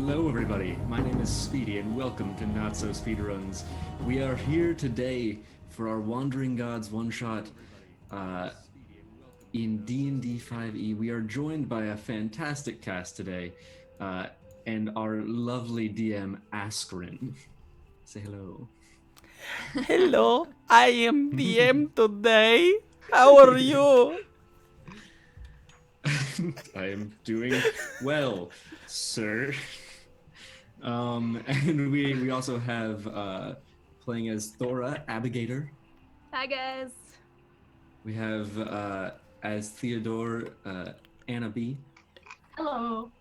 Hello everybody, my name is Speedy and welcome to NotSoSpeedRuns. We are here today for our Wandering Gods one-shot in D&D 5e. We are joined by a fantastic cast today and our lovely DM Askren. Say hello. Hello, I am DM today. How are you? I am doing well, sir. And we also have playing as Thora, Abigator. Hi guys. We have as Theodore, AnaB. Hello.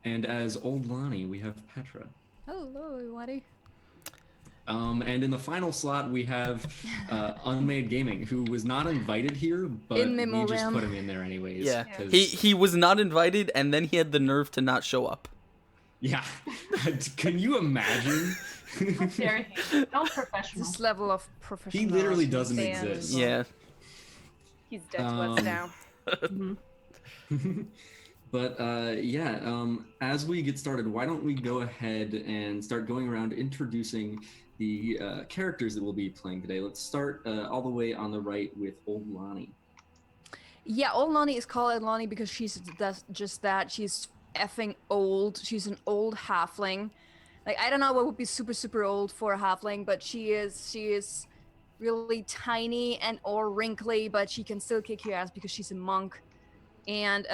And as Old Lonnie, we have Petra. Hello everybody. And in the final slot, we have Unmade Gaming, who was not invited here, but we just put him in there anyways. Yeah, he was not invited, and then he had the nerve to not show up. Yeah. Can you imagine? How dare he? No professional. This level of professional. He literally doesn't exist. Yeah. He's dead to us now. But as we get started, why don't we go ahead and start going around introducing the characters that we'll be playing today. Let's start all the way on the right with Old Lonnie. Yeah, Old Lonnie is called Lonnie because she's just that. She's effing old. She's an old halfling. Like, I don't know what would be super old for a halfling, but she is really tiny and or wrinkly, but she can still kick your ass because she's a monk. And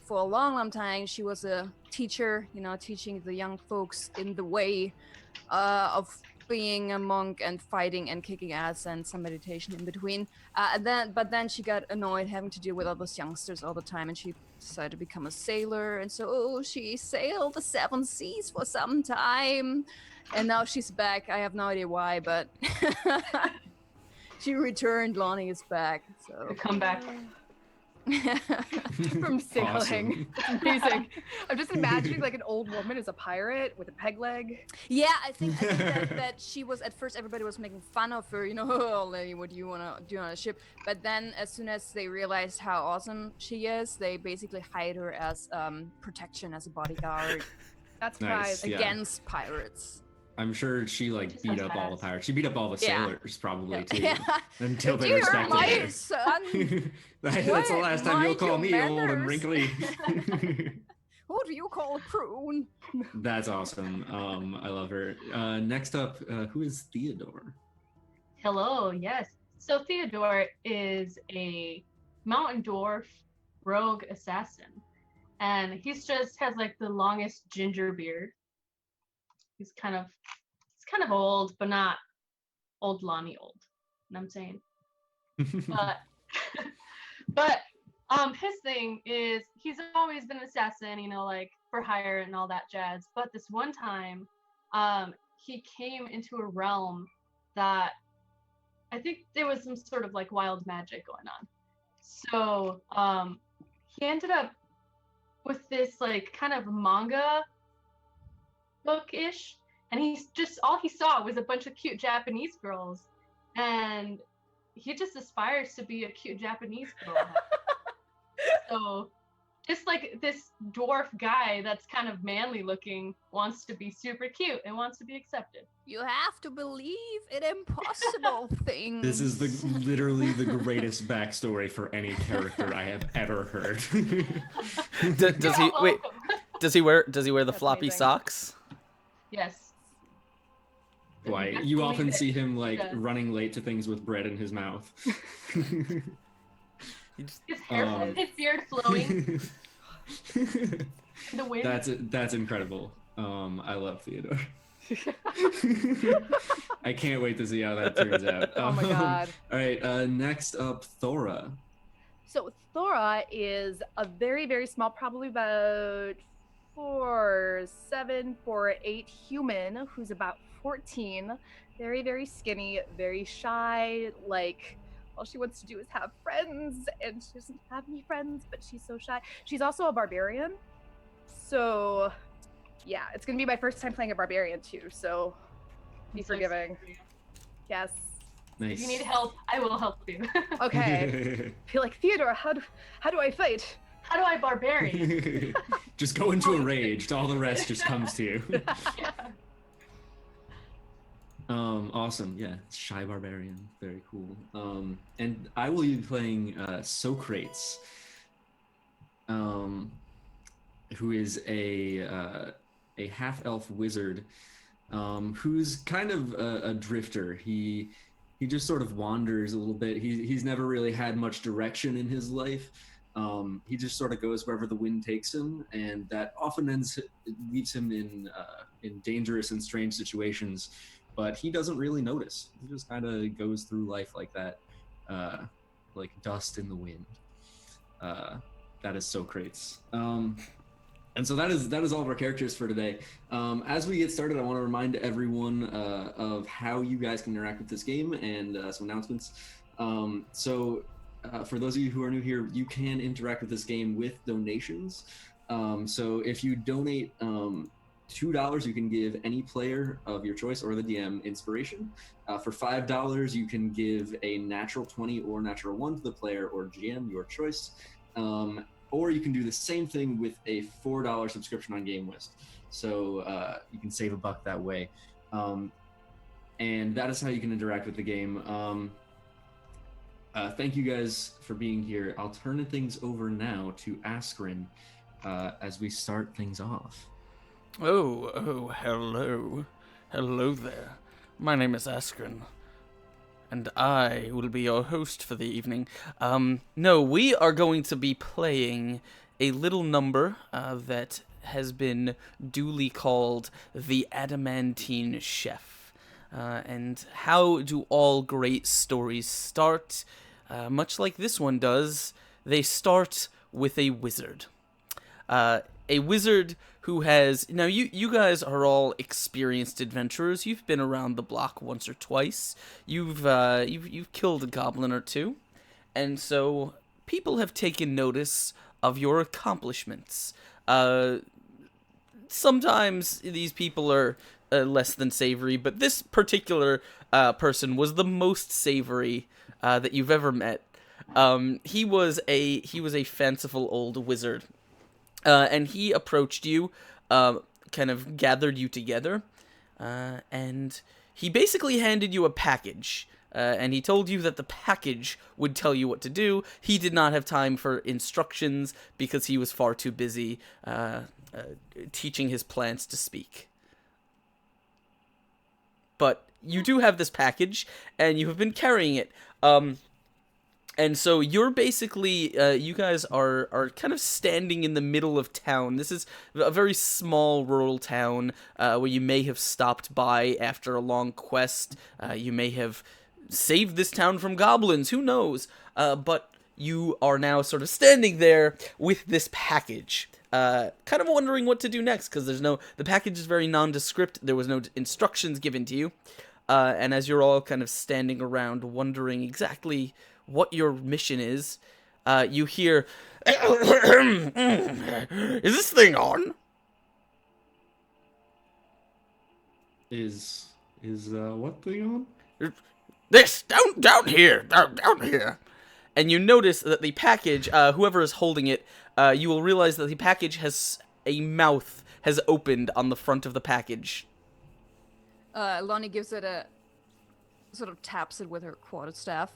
for a long time, she was a teacher, teaching the young folks in the way of being a monk and fighting and kicking ass and some meditation in between. But then she got annoyed having to deal with all those youngsters all the time, and she decided to become a sailor. And so she sailed the 7 seas for some time, and now she's back. I have no idea why, but she returned. Lonnie is back. So Come back. from sailing. Awesome. Amazing. I'm just imagining like an old woman as a pirate with a peg leg. Yeah, I think that she was at first. Everybody was making fun of her. Oh, lady, what do you want to do on a ship? But then, as soon as they realized how awesome she is, they basically hired her as protection, as a bodyguard. That's Nice. right. Yeah. Against pirates. I'm sure she beat up all the pirates. She beat up all the sailors probably too. Yeah. Until they Dear respected my her. son, That's the last time you'll Mind call your me old and manners. wrinkly. who do you call a prune? That's awesome. I love her. Next up, who is Theodore? Hello, yes. So Theodore is a mountain dwarf rogue assassin. And he's just has like the longest ginger beard. He's kind of old, but not old Lonnie old. You know what I'm saying? But his thing is he's always been an assassin, like for hire and all that jazz. But this one time, he came into a realm that I think there was some sort of like wild magic going on. So he ended up with this like kind of manga book-ish, and he's just all he saw was a bunch of cute Japanese girls, and he just aspires to be a cute Japanese girl. So just like this dwarf guy that's kind of manly looking wants to be super cute and wants to be accepted. You have to believe in impossible things. This is literally the greatest backstory for any character I have ever heard. Does he wait? Does he wear the That's floppy amazing. socks? Yes. Why? Best You believe often it. see him He does. running late to things with bread in his mouth. His hair, his beard flowing in the wind. That's incredible. I love Theodore. I can't wait to see how that turns out. Oh my god. All right, next up, Thora. So Thora is a very, very small, probably about 4'7", 4'8" human who's about 14. Very, very skinny, very shy. Like, all she wants to do is have friends, and she doesn't have any friends, but she's so shy. She's also a barbarian. So, yeah, it's gonna be my first time playing a barbarian too. So, be I'm so forgiving. excited for you. Yes. Nice. If you need help, I will help you. Okay. I feel like Theodore. How do I fight? How do I barbarian? just go into a rage. All the rest just comes to you. Awesome. Yeah, shy barbarian. Very cool. And I will be playing Socrates, who is a half-elf wizard, who's kind of a drifter. He just sort of wanders a little bit. He's never really had much direction in his life. He just sort of goes wherever the wind takes him, and that often leaves him in dangerous and strange situations. But he doesn't really notice. He just kind of goes through life like that, like dust in the wind. That is Socrates. And so that is all of our characters for today. As we get started, I want to remind everyone of how you guys can interact with this game and some announcements. For those of you who are new here, you can interact with this game with donations. So if you donate $2, you can give any player of your choice or the DM inspiration. For $5, you can give a natural 20 or natural 1 to the player or GM, your choice. Or you can do the same thing with a $4 subscription on GameWist. So you can save $1 that way. And that is how you can interact with the game. Thank you guys for being here. I'll turn things over now to Askren as we start things off. Oh, hello. Hello there. My name is Askren, and I will be your host for the evening. No, we are going to be playing a little number that has been duly called the Adamantine Chef. And how do all great stories start? Much like this one does, they start with a wizard. A wizard who has... Now, you guys are all experienced adventurers. You've been around the block once or twice. You've killed a goblin or two. And so people have taken notice of your accomplishments. Sometimes these people are less than savory, but this particular person was the most savory that you've ever met. He was a fanciful old wizard. And he approached you, kind of gathered you together, and he basically handed you a package, and he told you that the package would tell you what to do. He did not have time for instructions because he was far too busy teaching his plants to speak. But you do have this package, and you have been carrying it. And so you're basically, you guys are kind of standing in the middle of town. This is a very small rural town where you may have stopped by after a long quest. You may have saved this town from goblins, who knows? But you are now sort of standing there with this package. Kind of wondering what to do next, because the package is very nondescript. There was no instructions given to you. And as you're all kind of standing around wondering exactly what your mission is, you hear, "Is this thing on?" Is what thing on? This, down here. And you notice that the package, whoever is holding it, you will realize that the package has a mouth has opened on the front of the package. Lonnie gives it a sort of taps it with her quarterstaff.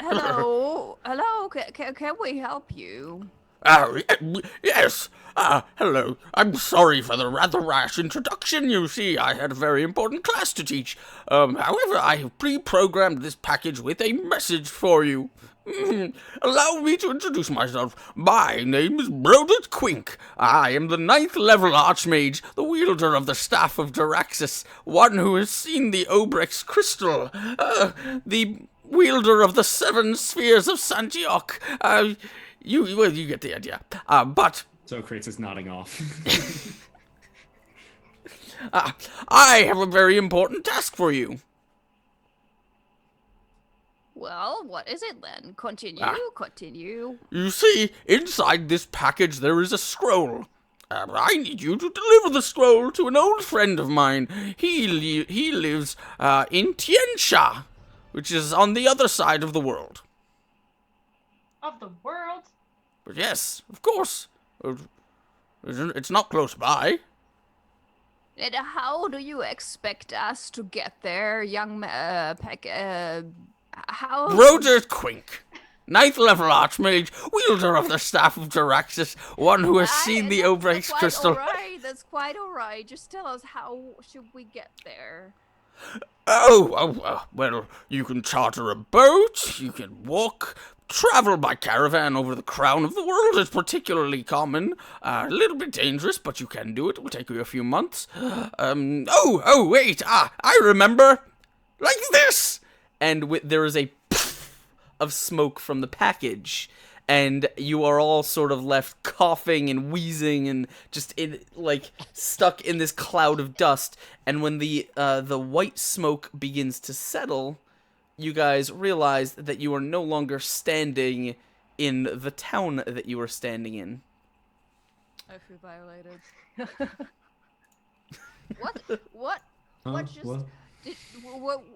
Hello, can we help you? Yes. Hello. I'm sorry for the rather rash introduction. You see, I had a very important class to teach. However, I have pre-programmed this package with a message for you. Allow me to introduce myself. My name is Brodit Quink. I am the 9th level Archmage, the wielder of the Staff of Daraxus, one who has seen the Obrex Crystal, the wielder of the 7 Spheres of Santioch. You get the idea. But Socrates is nodding off. I have a very important task for you. Well, what is it then? Continue. You see, inside this package there is a scroll. I need you to deliver the scroll to an old friend of mine. He lives in Tiensha, which is on the other side of the world. Of the world? But yes, of course. It's not close by. And how do you expect us to get there, young how? Brodert Quink, 9th level Archmage, wielder of the Staff of Jaraxxus, one who has seen the Obrecht's crystal. Alright, that's quite alright. Just tell us how should we get there? Well, you can charter a boat, you can walk, travel by caravan over the crown of the world is particularly common. A little bit dangerous, but you can do it. It will take you a few months. Wait, I remember. Like this! And there is a of smoke from the package, and you are all sort of left coughing and wheezing and just stuck in this cloud of dust. And when the white smoke begins to settle, you guys realize that you are no longer standing in the town that you were standing in. I feel violated. What? Huh? What just? What?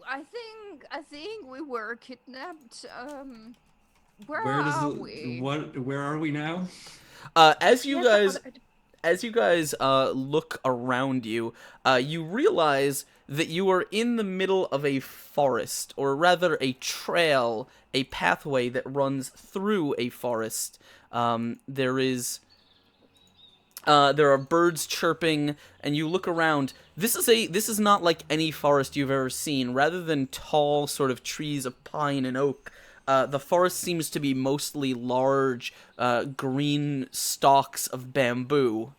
I think we were kidnapped. Where Where does are the, we? Where are we now? As you guys look around you, you realize that you are in the middle of a forest, or rather a trail, a pathway that runs through a forest. There are birds chirping, and you look around. This is not like any forest you've ever seen. Rather than tall sort of trees of pine and oak, the forest seems to be mostly large, green stalks of bamboo,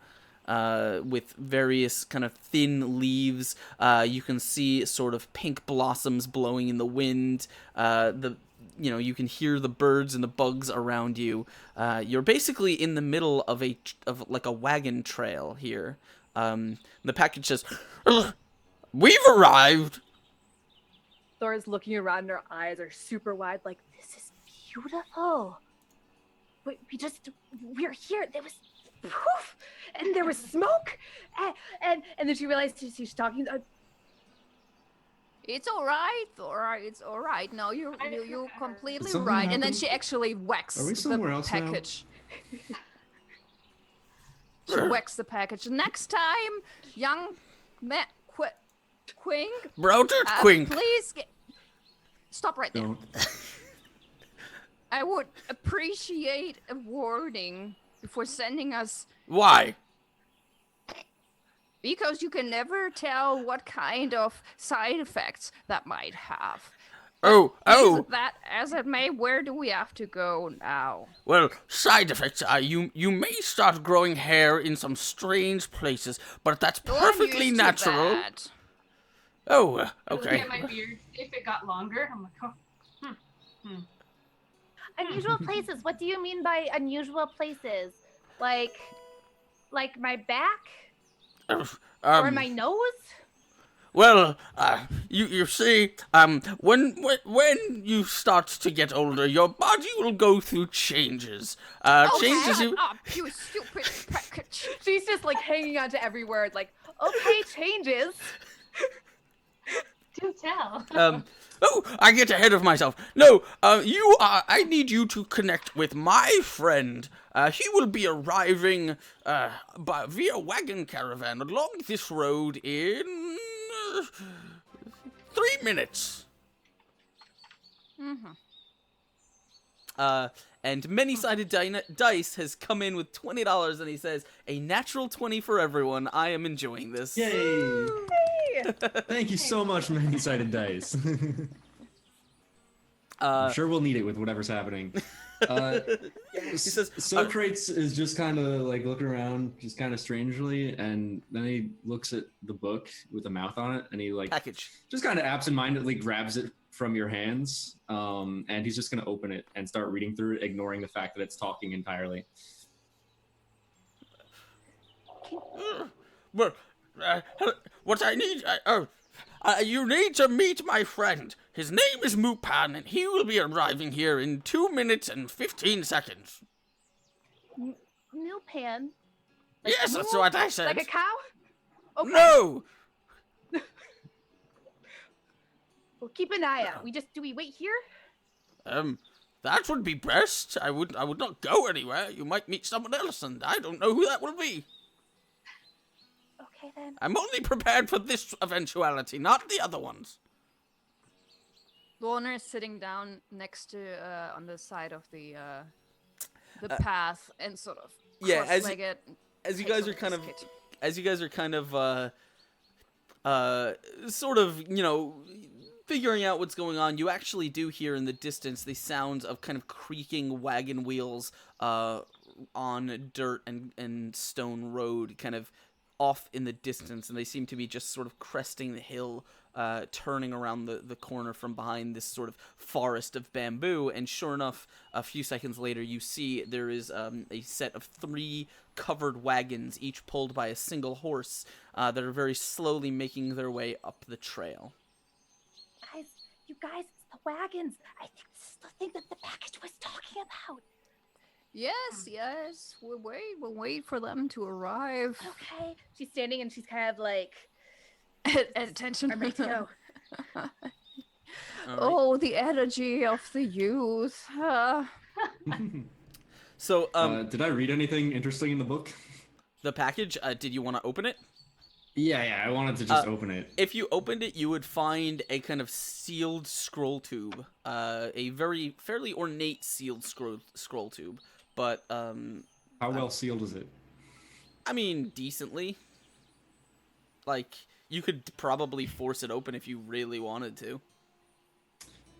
with various kind of thin leaves. You can see sort of pink blossoms blowing in the wind. You can hear the birds and the bugs around you. You're basically in the middle of a wagon trail here. The package says, "We've arrived." Thora's looking around and her eyes are super wide, like, this is beautiful. We're here. There was poof, and there was smoke, and then she realized she's talking. It's all right, Thora. It's all right. No, you're completely something right. And then happen? she actually whacks Are we somewhere the else now? package. She whacks the package. Next time, young man, Quink. Brodert Quink. Please stop right there. Don't. I would appreciate a warning before sending us. Why? Because you can never tell what kind of side effects that might have. Oh. That as it may, where do we have to go now? Well, side effects are you may start growing hair in some strange places, but that's perfectly natural. Oh, okay. Look at my beard. If it got longer, I'm like, oh. Unusual places. What do you mean by unusual places? Like my back or my nose? Well, you see, when you start to get older, your body will go through changes. Changes shut you. up, you stupid package. She's just like hanging on to every word, like, okay, changes. Do tell. I get ahead of myself. No, I need you to connect with my friend. He will be arriving via wagon caravan along this road in 3 minutes. Mm-hmm. And Many-Sided Dice has come in with $20, and he says, "A natural 20 for everyone. I am enjoying this." Yay! Thank you so much, Many-Sided Dice. I'm sure we'll need it with whatever's happening. He says, Socrates is just kind of like looking around, just kind of strangely, and then he looks at the book with a mouth on it, and he like package. just kind of absentmindedly grabs it from your hands, and he's just gonna open it and start reading through it, ignoring the fact that it's talking entirely. Well, what I need, you need to meet my friend. His name is Mupan, and he will be arriving here in 2 minutes and 15 seconds. Mupan? Yes, that's what I said. Like a cow? Okay. No! Well, keep an eye out. Do we wait here? That would be best. I would not go anywhere. You might meet someone else, and I don't know who that will be. Okay, then. I'm only prepared for this eventuality, not the other ones. Lorna is sitting down next to on the side of the path and sort of Yeah, cross-legged. as you takes guys a are kind of biscuit. sort of, you know, figuring out what's going on, you actually do hear in the distance the sounds of kind of creaking wagon wheels on dirt and stone road, kind of off in the distance, and they seem to be just sort of cresting the hill, turning around the corner from behind this sort of forest of bamboo. And sure enough, a few seconds later, you see there is a set of 3 covered wagons, each pulled by a single horse, that are very slowly making their way up the trail. You guys, it's the wagons. I think this is the thing that the package was talking about. Yes, we'll wait for them to arrive. Okay. She's standing and she's kind of like, Attention. I'm ready to go. All right. Oh, the energy of the youth. So, did I read anything interesting in the book? the package, did you want to open it? Yeah, I wanted to just open it. If you opened it, you would find a kind of sealed scroll tube, a fairly ornate sealed scroll tube, but How well sealed is it? I mean, decently. Like, you could probably force it open if you really wanted to.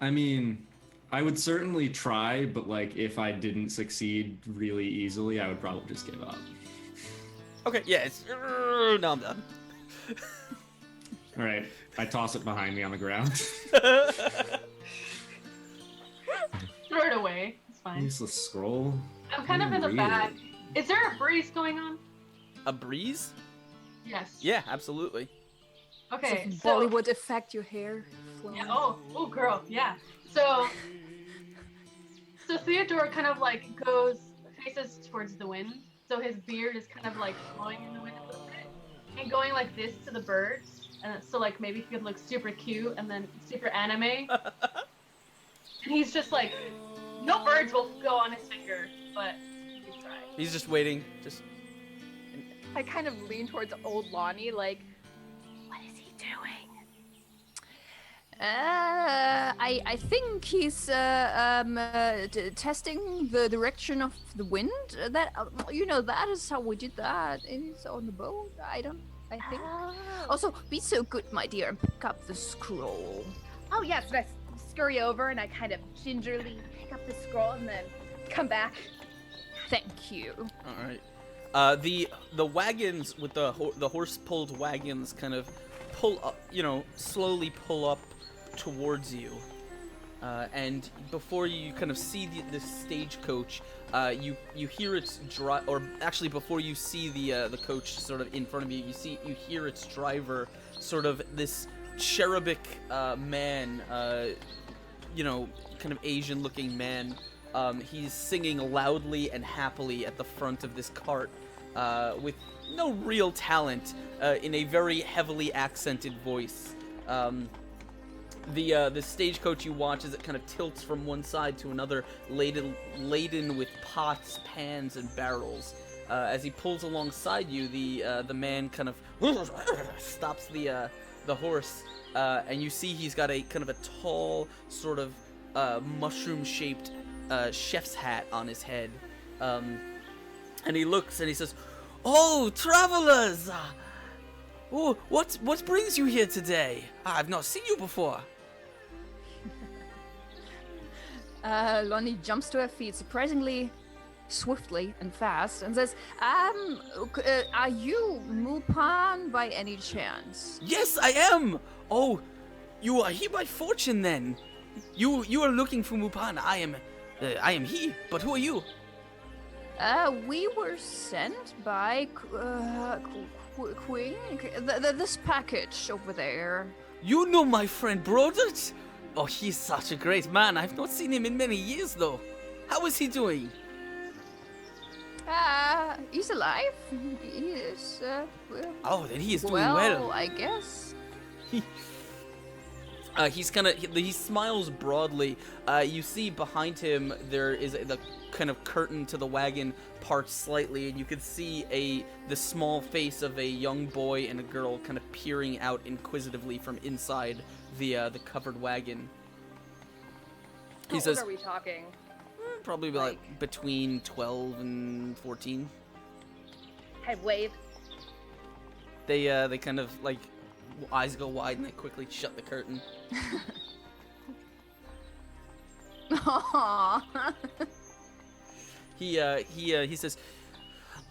I mean, I would certainly try, but like if I didn't succeed really easily, I would probably just give up. Okay, yeah, it's no, I'm done. All right, I toss it behind me on the ground. Throw it away. It's fine. Useless scroll. I'm kind of in the Read back. it. Is there a breeze going on? A breeze? Yes. Yeah, absolutely. Okay. Does So, Bollywood affect your hair? flowing? yeah, oh, girl, yeah. So Theodore kind of like faces towards the wind. So his beard is kind of like blowing in the wind a little bit, and going like this to the birds. And so like maybe he could look super cute and then super anime. And he's just like, no birds will go on his finger, but he tried. He's just waiting. Just I kind of lean towards old Lonnie, like, what is he doing? I think he's testing the direction of the wind. That that is how we did that. It's on the boat. I think. Oh. Also, be so good, my dear, and pick up the scroll. Oh yes, and I scurry over and I kind of gingerly pick up the scroll and then come back. Thank you. all right. The wagons with the horse-pulled wagons kind of pull up, slowly pull up towards you, and before you kind of see the stagecoach, you hear its or actually before you see the coach sort of in front of you, you hear its driver, sort of this cherubic man, kind of Asian-looking man. He's singing loudly and happily at the front of this cart, with no real talent, in a very heavily accented voice. The stagecoach you watch as it kind of tilts from one side to another, laden with pots, pans, and barrels. As he pulls alongside you, the man kind of stops the horse, and you see he's got a kind of a tall, sort of mushroom-shaped chef's hat on his head, and he looks and he says, "Oh, travelers! Oh, what brings you here today? I've not seen you before." Lonnie jumps to her feet surprisingly swiftly and fast and says, are you Mupan by any chance? Yes, I am. Oh, you are he by fortune then. You are looking for Mupan. I am he. But who are you? We were sent by Queen. This package over there. You know my friend Brodert? Oh, he's such a great man. I've not seen him in many years, though. How is he doing? He's alive. He is, Oh, then he is doing well. I guess. He smiles broadly. You see behind him there is the kind of curtain to the wagon parts slightly, and you can see the small face of a young boy and a girl kind of peering out inquisitively from inside the covered wagon. He says, "What are we talking?" Probably like between 12 and 14. I wave. They kind of like eyes go wide and they quickly shut the curtain. Aww. He says,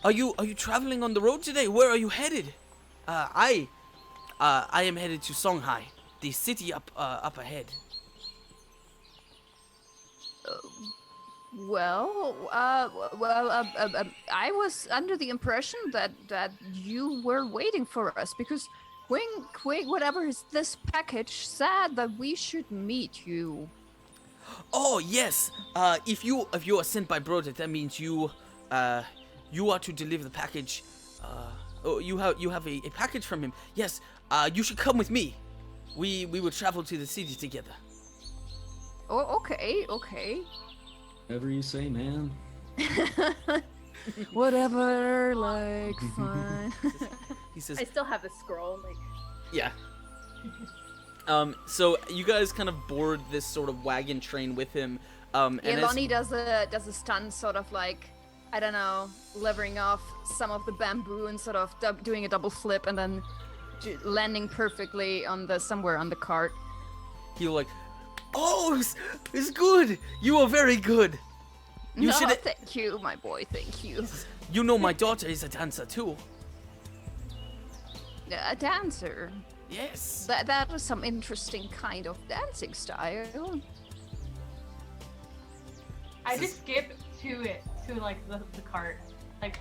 "Are you traveling on the road today? Where are you headed?" I am headed to Songhai, the city up ahead. I was under the impression that you were waiting for us because whatever is this package said that we should meet you. Oh yes. If you are sent by Broder, that means you are to deliver the package. You have a package from him. Yes. You should come with me. We will travel to the city together. Oh, okay. Whatever you say, man. Whatever, like, fine. He says, I still have the scroll. Like, yeah. So you guys kind of board this sort of wagon train with him. And Lonnie does a stunt, sort of like, I don't know, levering off some of the bamboo and sort of doing a double flip and then landing perfectly somewhere on the cart. He'll like, "Oh, it's good. You are very good. Thank you, my boy. Thank you. You know my daughter is a dancer too." A dancer. Yes. That was some interesting kind of dancing style. I just skip to like the cart, like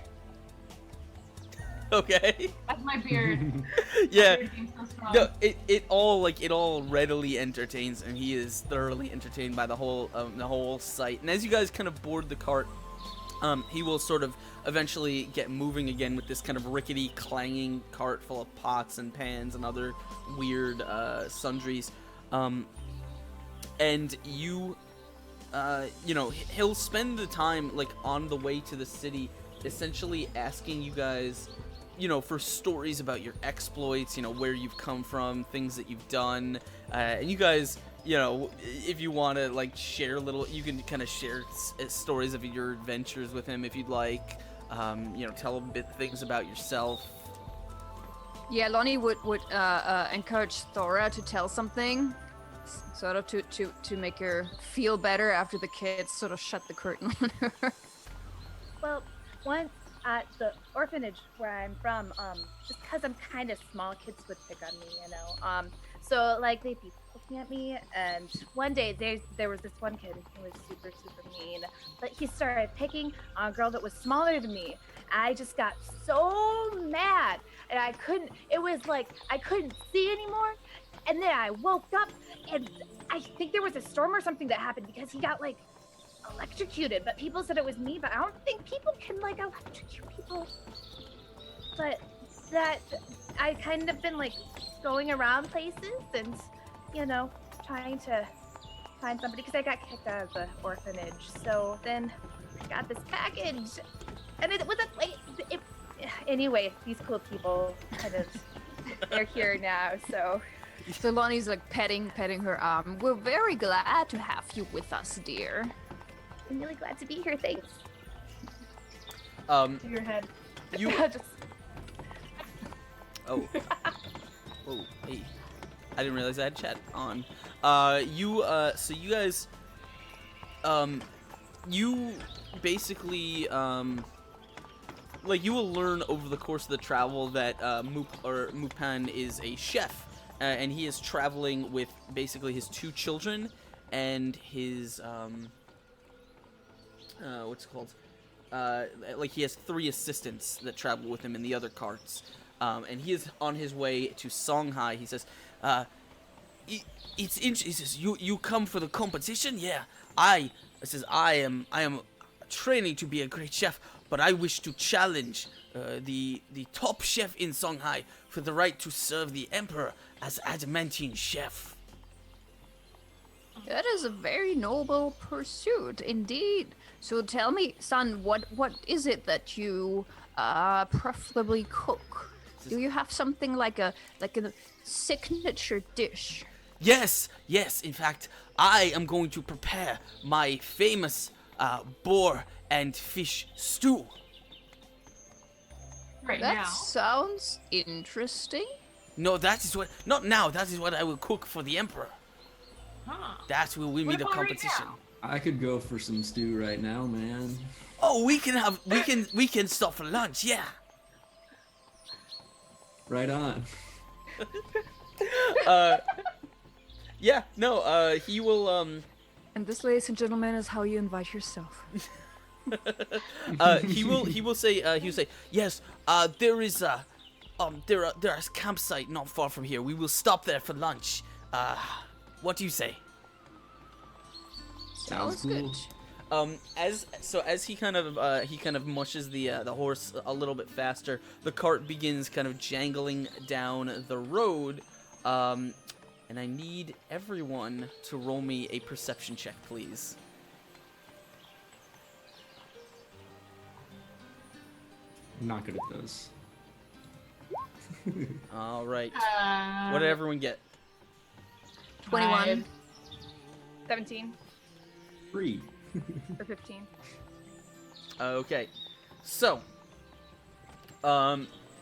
Okay. that's my beard. Yeah. My beard being so strong. No, it all readily entertains, and he is thoroughly entertained by the whole sight. And as you guys kind of board the cart, he will sort of eventually get moving again with this kind of rickety, clanging cart full of pots and pans and other weird sundries. And he'll spend the time like on the way to the city, essentially asking you guys, for stories about your exploits, where you've come from, things that you've done, and you guys, if you want to like share you can kind of share stories of your adventures with him if you'd like, tell him things about yourself. Yeah, Lonnie would encourage Thora to tell something, sort of to make her feel better after the kids sort of shut the curtain on her. well, once at the orphanage where I'm from, just because I'm kind of small, kids would pick on me, so like they'd be looking at me, and one day there was this one kid who was super mean, but he started picking on a girl that was smaller than me. I just got so mad, and I couldn't see anymore, and then I woke up, and I think there was a storm or something that happened because he got like electrocuted, but people said it was me, but I don't think people can like electrocute people. But that I kind of been like going around places and trying to find somebody because I got kicked out of the orphanage. So then I got this package, and it wasn't like anyway, these cool people kind of they're here now. So Lonnie's like petting her arm. We're very glad to have you with us, dear. I'm really glad to be here. Thanks. To your head. You. Just- Oh, hey. I didn't realize I had chat on. So you guys, you basically, you will learn over the course of the travel that Mupan is a chef, and he is traveling with basically his 2 children and his, what's it called? He has 3 assistants that travel with him in the other carts. And he is on his way to Songhai. He says, he says, you come for the competition? Yeah. I am training to be a great chef, but I wish to challenge the top chef in Songhai for the right to serve the emperor as Adamantine chef. That is a very noble pursuit indeed. So tell me, son, what is it that you preferably cook? Do you have something like a signature dish? Yes, yes. In fact, I am going to prepare my famous boar and fish stew. Right That now. sounds interesting. No, that is what. Not now. That is what I will cook for the emperor. Huh. That will win me What the about right competition. now? I could go for some stew right now, man. Oh, we can stop for lunch. Yeah. Right on. Yeah. No. He will. And this, ladies and gentlemen, is how you invite yourself. He will say yes. There is there is a campsite not far from here. We will stop there for lunch. What do you say? Sounds cool. good. As he kind of mushes the horse a little bit faster, the cart begins kind of jangling down the road. And I need everyone to roll me a perception check, please. I'm not good at those. All right. What did everyone get? 21. 17 Free. or 15. Okay. So,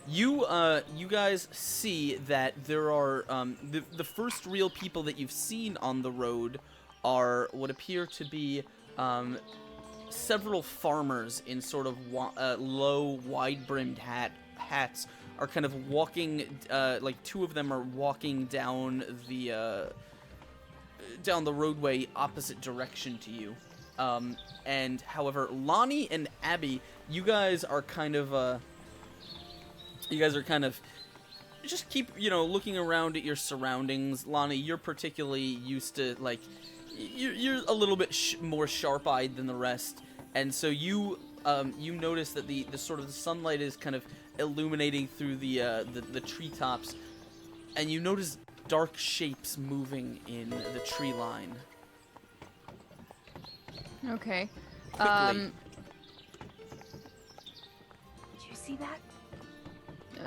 you guys see that there are the first real people that you've seen on the road are what appear to be several farmers in sort of low, wide-brimmed hats are kind of walking. Like two of them are walking down the roadway opposite direction to you. And however, Lonnie and Abby, you guys are kind of just keep, looking around at your surroundings. Lonnie, you're particularly used to, like, you're a little bit more sharp-eyed than the rest, and so you notice that the sort of the sunlight is kind of illuminating through the treetops, and you notice dark shapes moving in the tree line. Okay. Quickly. Did you see that?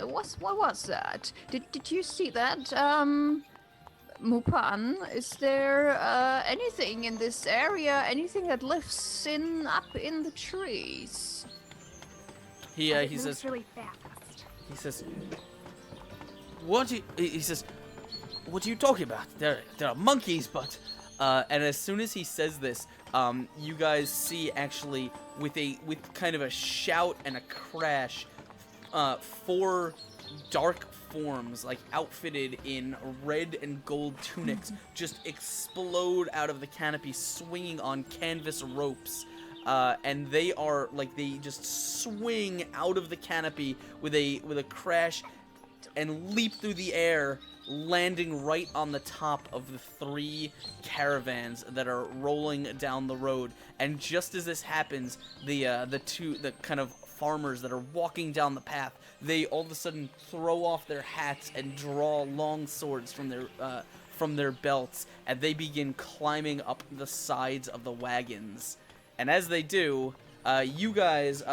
What was that? Did you see that? Mupan, is there anything in this area? Anything that lives up in the trees? He It moves says. really fast. He says. He says. What are you talking about? There are monkeys, but. And as soon as he says this, you guys see actually with kind of a shout and a crash, 4 dark forms, like outfitted in red and gold tunics, just explode out of the canopy, swinging on canvas ropes. And they are like, they just swing out of the canopy with a crash and leap through the air, landing right on the top of the 3 caravans that are rolling down the road. And just as this happens, the kind of farmers that are walking down the path, they all of a sudden throw off their hats and draw long swords from their belts, and they begin climbing up the sides of the wagons. And as they do, you guys,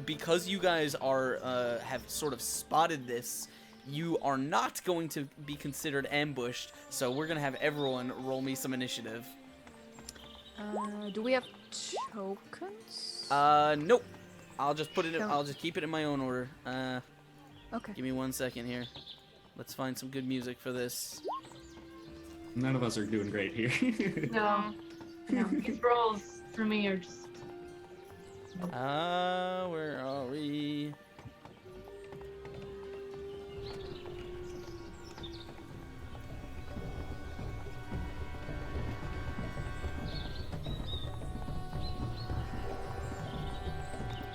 because you guys have sort of spotted this, you are not going to be considered ambushed, so we're gonna have everyone roll me some initiative. Do we have tokens? Nope. I'll just I'll just keep it in my own order. Okay. Give me 1 second here. Let's find some good music for this. None of us are doing great here. No. These rolls for me are just. Where are we?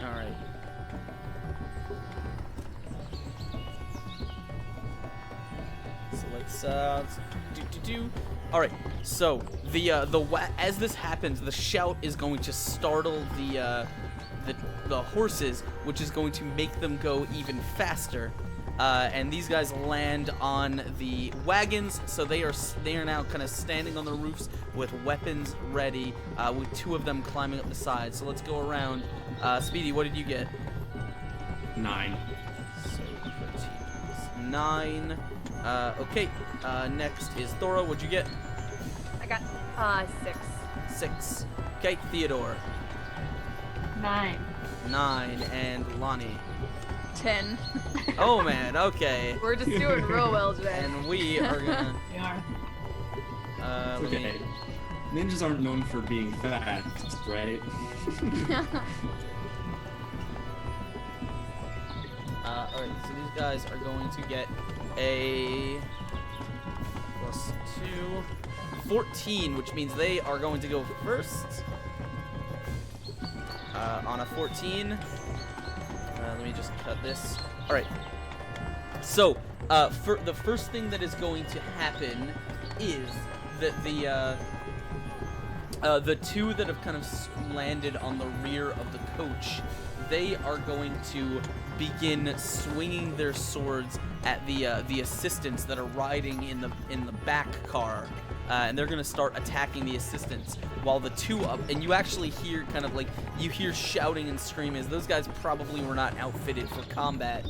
Alright. So let's do. Alright, so as this happens, the shout is going to startle the horses, which is going to make them go even faster. and these guys land on the wagons. So they are now kind of standing on the roofs with weapons ready, with 2 of them climbing up the side. So let's go around. Speedy, what did you get? 9. So 9. Okay. Next is Thora. What'd you get? I got 6. 6. Okay, Theodore. 9. 9. And Lonnie. 10. Oh man, okay. We're just doing real well today. And we are gonna. We are. It's okay. Ninjas aren't known for being fast, right? Alright, so these guys are going to get a +2, 14, which means they are going to go first. On a 14. Let me just cut this. Alright. So, for the first thing that is going to happen is that the 2 that have kind of landed on the rear of the coach, they are going to begin swinging their swords at the assistants that are riding in the back car, and they're gonna start attacking the assistants. While the 2 up, and you actually hear kind of like you hear shouting and screaming. As those guys probably were not outfitted for combat.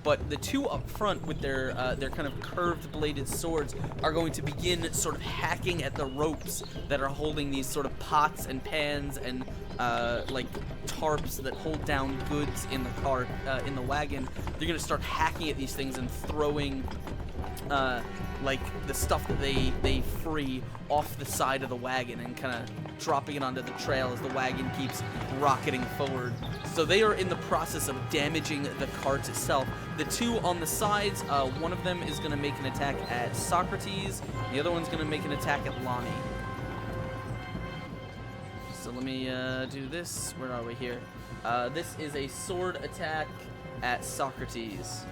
But the 2 up front with their kind of curved bladed swords are going to begin sort of hacking at the ropes that are holding these sort of pots and pans and like tarps that hold down goods in the cart, in the wagon. They're going to start hacking at these things and throwing like the stuff that they free off the side of the wagon and kind of dropping it onto the trail as the wagon keeps rocketing forward. So they are in the process of damaging the cart itself. The 2 on the sides, one of them is going to make an attack at Socrates, the other one's going to make an attack at Lonnie. So let me do this. Where are we here? This is a sword attack at Socrates.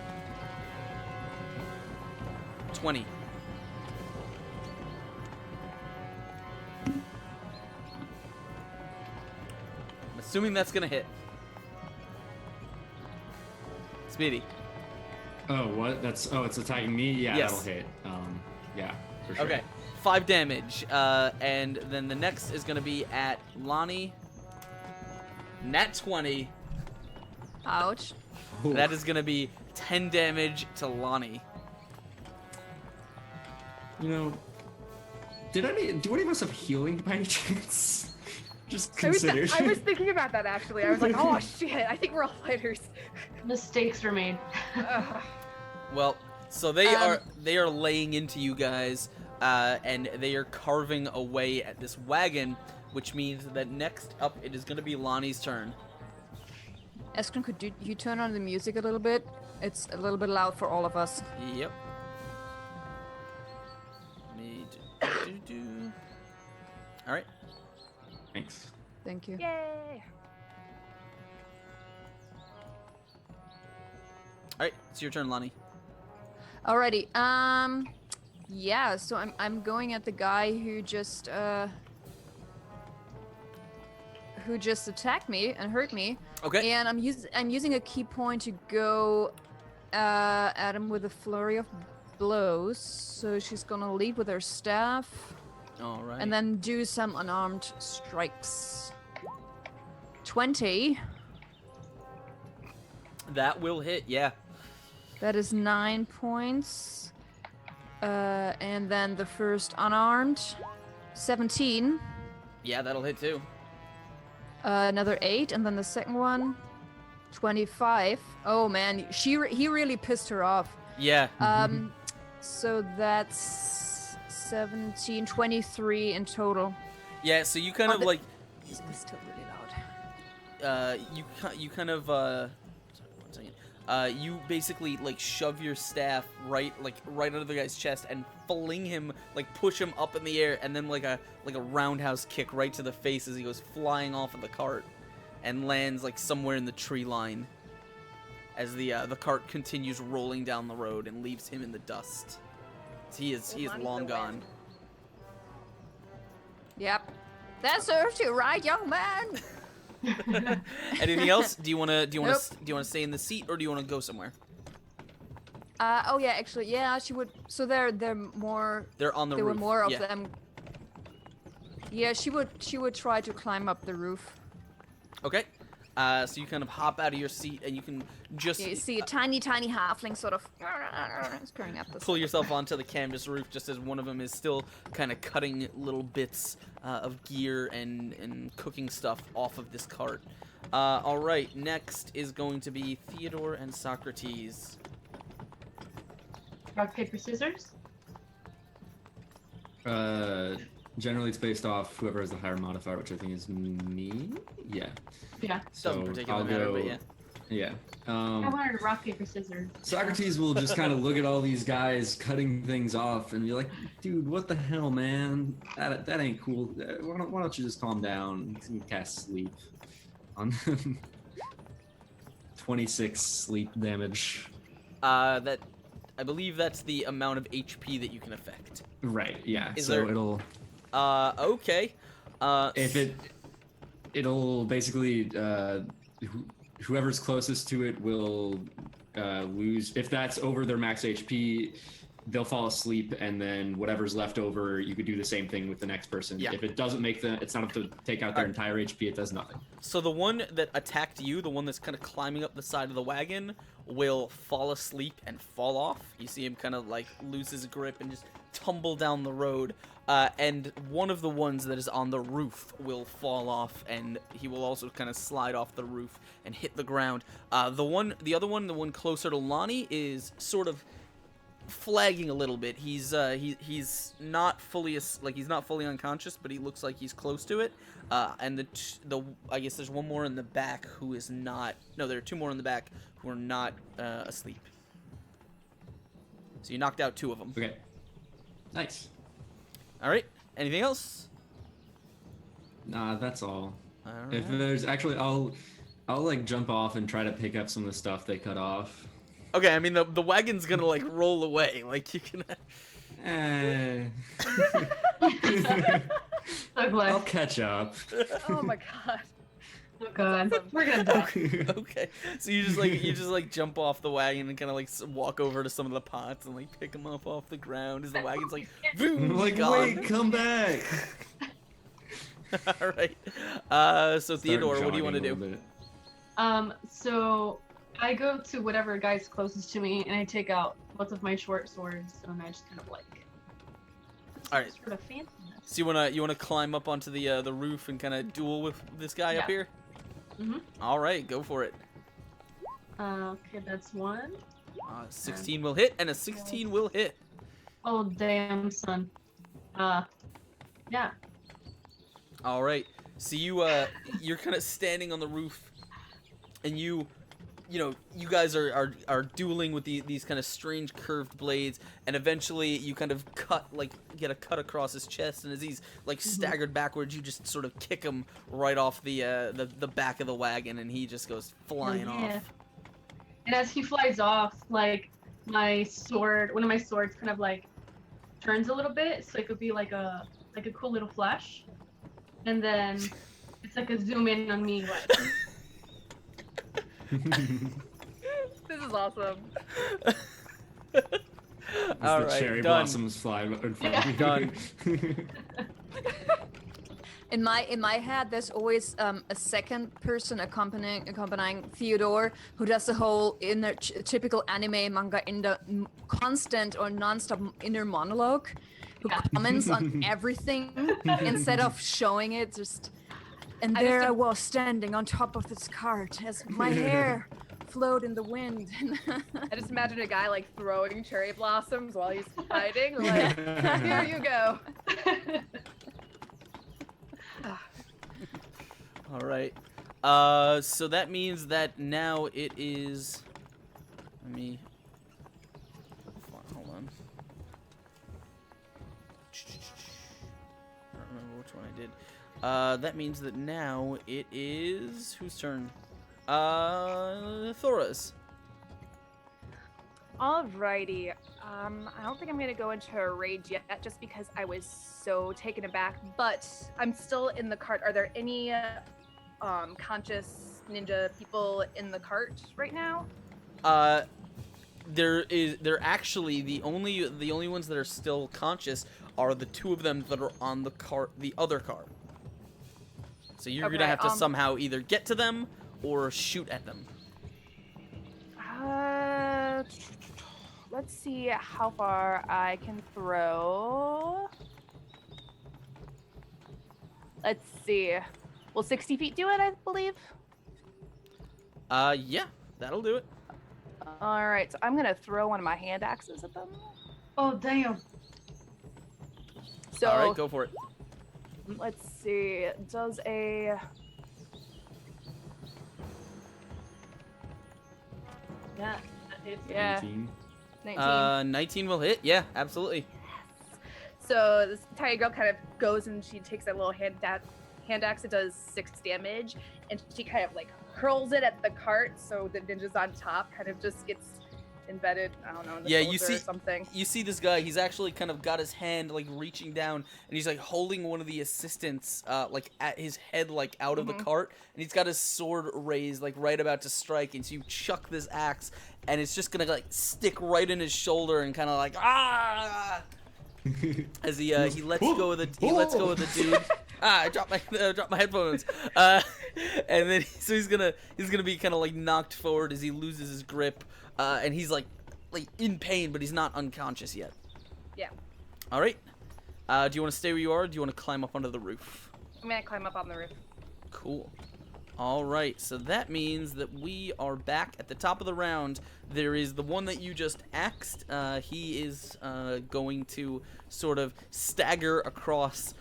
20. I'm assuming that's gonna hit. Speedy. Oh, what? It's attacking me? Yeah, Yes. that'll hit. Yeah, for sure. Okay, 5 damage. And then the next is gonna be at Lonnie. Nat 20. Ouch. Ooh. That is gonna be 10 damage to Lonnie. You know, do any of us have healing by any chance? Just I consider. was thinking about that actually. I was like, oh shit, I think we're all fighters. Mistakes were made. Ugh. Well, so they are laying into you guys, and they are carving away at this wagon, which means that next up it is gonna be Lonnie's turn. Askren, could you turn on the music a little bit? It's a little bit loud for all of us. Yep. All right. Thanks. Thank you. Yay! All right. It's your turn, Lonnie. Alrighty. Yeah. So I'm going at the guy who just attacked me and hurt me. Okay. And I'm using a key point to go at him with a flurry of blows. So she's gonna lead with her staff. All right. And then do some unarmed strikes. 20. That will hit. Yeah. That is 9 points. And then the first unarmed. 17. Yeah, that'll hit too. Another 8, and then the second one. 25. Oh man, he really pissed her off. Yeah. So that's 17, 23 in total. Yeah. So you kind of like. Music is still really loud. You kind of sorry, 1 second. You basically like shove your staff right under the guy's chest and fling him, like push him up in the air, and then like a roundhouse kick right to the face as he goes flying off of the cart and lands like somewhere in the tree line as the cart continues rolling down the road and leaves him in the dust. He is long gone. Yep. That serves you right, young man. Anything else? Do you want to Nope. stay in the seat, or do you want to go somewhere? Oh yeah, actually, yeah, she would. So they're more. They're on the There roof. were more of yeah. them. Yeah, she would try to climb up the roof. Okay. So you kind of hop out of your seat and you can just Yeah, you see a tiny halfling sort of scurrying up the pull side. yourself onto the canvas roof just as one of them is still kind of cutting little bits of gear and cooking stuff off of this cart. All right, next is going to be Theodore and Socrates. Rock, paper, scissors. Generally, it's based off whoever has the higher modifier, which I think is me. Yeah. Yeah. So Doesn't particularly I'll matter, go. but yeah. Yeah. I wanted rock, paper, scissors. Socrates will just kind of look at all these guys cutting things off and be like, "Dude, what the hell, man? That ain't cool. Why don't you just calm down and cast sleep on 26 sleep damage." That I believe that's the amount of HP that you can affect. Right. Yeah. Is so there- it'll. Okay. If it'll basically whoever's closest to it will lose. If that's over their max HP, they'll fall asleep, and then whatever's left over, you could do the same thing with the next person. Yeah. If it doesn't make it's not enough to take out their entire HP. It does nothing. So the one that attacked you, the one that's kind of climbing up the side of the wagon, will fall asleep and fall off. You see him kind of like lose his grip and just tumble down the road. And one of the ones that is on the roof will fall off, and he will also kind of slide off the roof and hit the ground. The other one, the one closer to Lonnie, is sort of flagging a little bit. He's not fully he's not fully unconscious, but he looks like he's close to it. And I guess there's one more in the back who is not. No, there are two more in the back who are not asleep. So you knocked out two of them. Okay. Nice. All right. Anything else? Nah, that's all. All If right. there's actually, I'll like jump off and try to pick up some of the stuff they cut off. Okay, I mean the wagon's gonna like roll away. Like you can. Eh. So glad. I'll catch up. Oh my god. Oh god. We're gonna die. Okay, so you just like jump off the wagon and kind of like walk over to some of the pots and like pick them up off the ground as the wagon's like, boom, I'm like, gone. wait, come back. All right. So Theodore, what do you want to do? So I go to whatever guy's closest to me, and I take out both of my short swords, and I just kind of like. All right. Sort of fancy. So you wanna climb up onto the roof and kind of duel with this guy up Yeah. here? Mhm. All right, go for it. Okay, that's one. 16 will hit, and a 16 will hit. Oh damn, son. Yeah. All right. So you're kind of standing on the roof, and you guys are dueling with these kind of strange curved blades, and eventually you kind of get a cut across his chest, and as he's like staggered backwards, you just sort of kick him right off the back of the wagon, and he just goes flying off. And as he flies off, like one of my swords kind of like turns a little bit, so it could be like a cool little flash, and then it's like a zoom in on me, like. This is awesome. All The right, cherry done. blossoms fly in front of you. Done. In my head, there's always a second person accompanying Theodore, who does the whole typical anime manga constant or non-stop inner monologue, who comments on everything instead of showing it. And there I was standing on top of this cart as my hair flowed in the wind. I just imagine a guy like throwing cherry blossoms while he's fighting. Like, here you go. All right. So that means that now it is. Hold on. I don't remember which one I did. That means that now it is whose turn? Thora's. Alrighty. I don't think I'm gonna go into a rage yet, just because I was so taken aback. But I'm still in the cart. Are there any conscious ninja people in the cart right now? they're actually the only ones that are still conscious are the two of them that are on the other car. So you're gonna have to somehow either get to them or shoot at them. Let's see how far I can throw. Let's see. Will 60 feet do it, I believe? Yeah, that'll do it. All right, so I'm gonna throw one of my hand axes at them. Oh, damn. So, all right, go for it. let's see. Does a... Yeah. That hits. Yeah. 19. 19. 19 will hit. Yeah, absolutely. So this tiny girl kind of goes and she takes that little hand axe. It does 6 damage, and she kind of like hurls it at the cart. So the ninjas on top kind of just gets embedded. I don't know. In the Yeah, you shoulder see, or something. you see this guy. He's actually kind of got his hand like reaching down, and he's like holding one of the assistants, like at his head, like out of the cart, and he's got his sword raised, like right about to strike. And so you chuck this axe, and it's just gonna like stick right in his shoulder, and kind of like as he lets go of the dude. I dropped my headphones. And then so he's gonna be kind of like knocked forward as he loses his grip, and he's like in pain, but he's not unconscious yet. Yeah. All right. Do you want to stay where you are? Or do you want to climb up onto the roof? I'm gonna climb up on the roof. Cool. All right, so that means that we are back at the top of the round. There is the one that you just axed. He is going to sort of stagger across.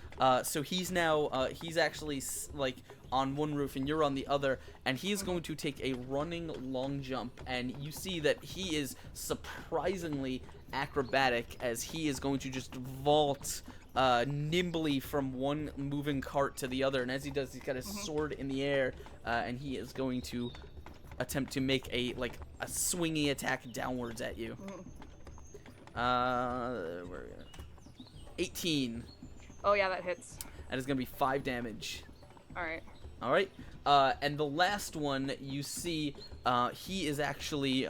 So he's now, he's actually like on one roof and you're on the other. And he is going to take a running long jump. And you see that he is surprisingly acrobatic as he is going to just vault nimbly from one moving cart to the other, and as he does, he's got his sword in the air, and he is going to attempt to make a swingy attack downwards at you. 18. Oh yeah, that hits. That is gonna be 5 damage. All right. All right, and the last one you see, he is actually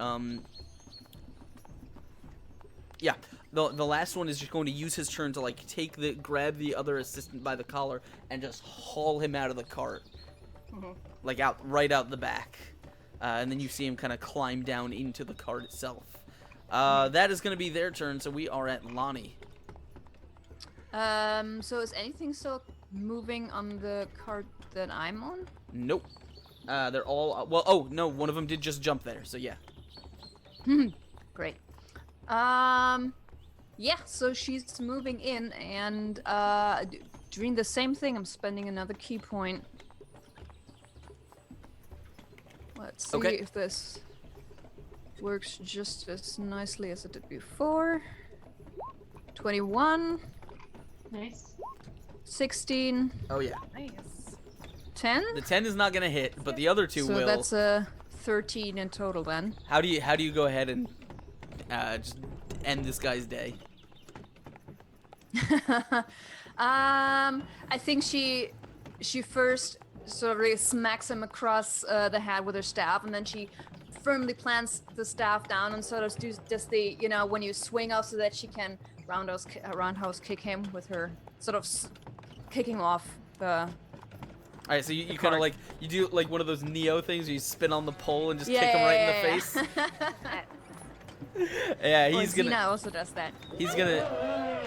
yeah. The last one is just going to use his turn to like grab the other assistant by the collar and just haul him out of the cart, like right out the back, and then you see him kind of climb down into the cart itself. That is going to be their turn, so we are at Lonnie. So is anything still moving on the cart that I'm on? Nope. They're all well. Oh no, one of them did just jump there, so yeah. Great. Yeah, so she's moving in and doing the same thing. I'm spending another key point. Let's see if this works just as nicely as it did before. 21. Nice. 16. Oh yeah. Nice. 10. The 10 is not gonna hit, but the other two will. So that's a 13 in total then. How do you go ahead and just end this guy's day? I think she first sort of really smacks him across the head with her staff, and then she firmly plants the staff down and sort of does the, you know, when you swing off so that she can roundhouse kick him with her, sort of kicking off the. All right, so you kind of like, you do like one of those Neo things where you spin on the pole and just kick him right in the face. Yeah, he's gonna. Xena also does that. He's gonna.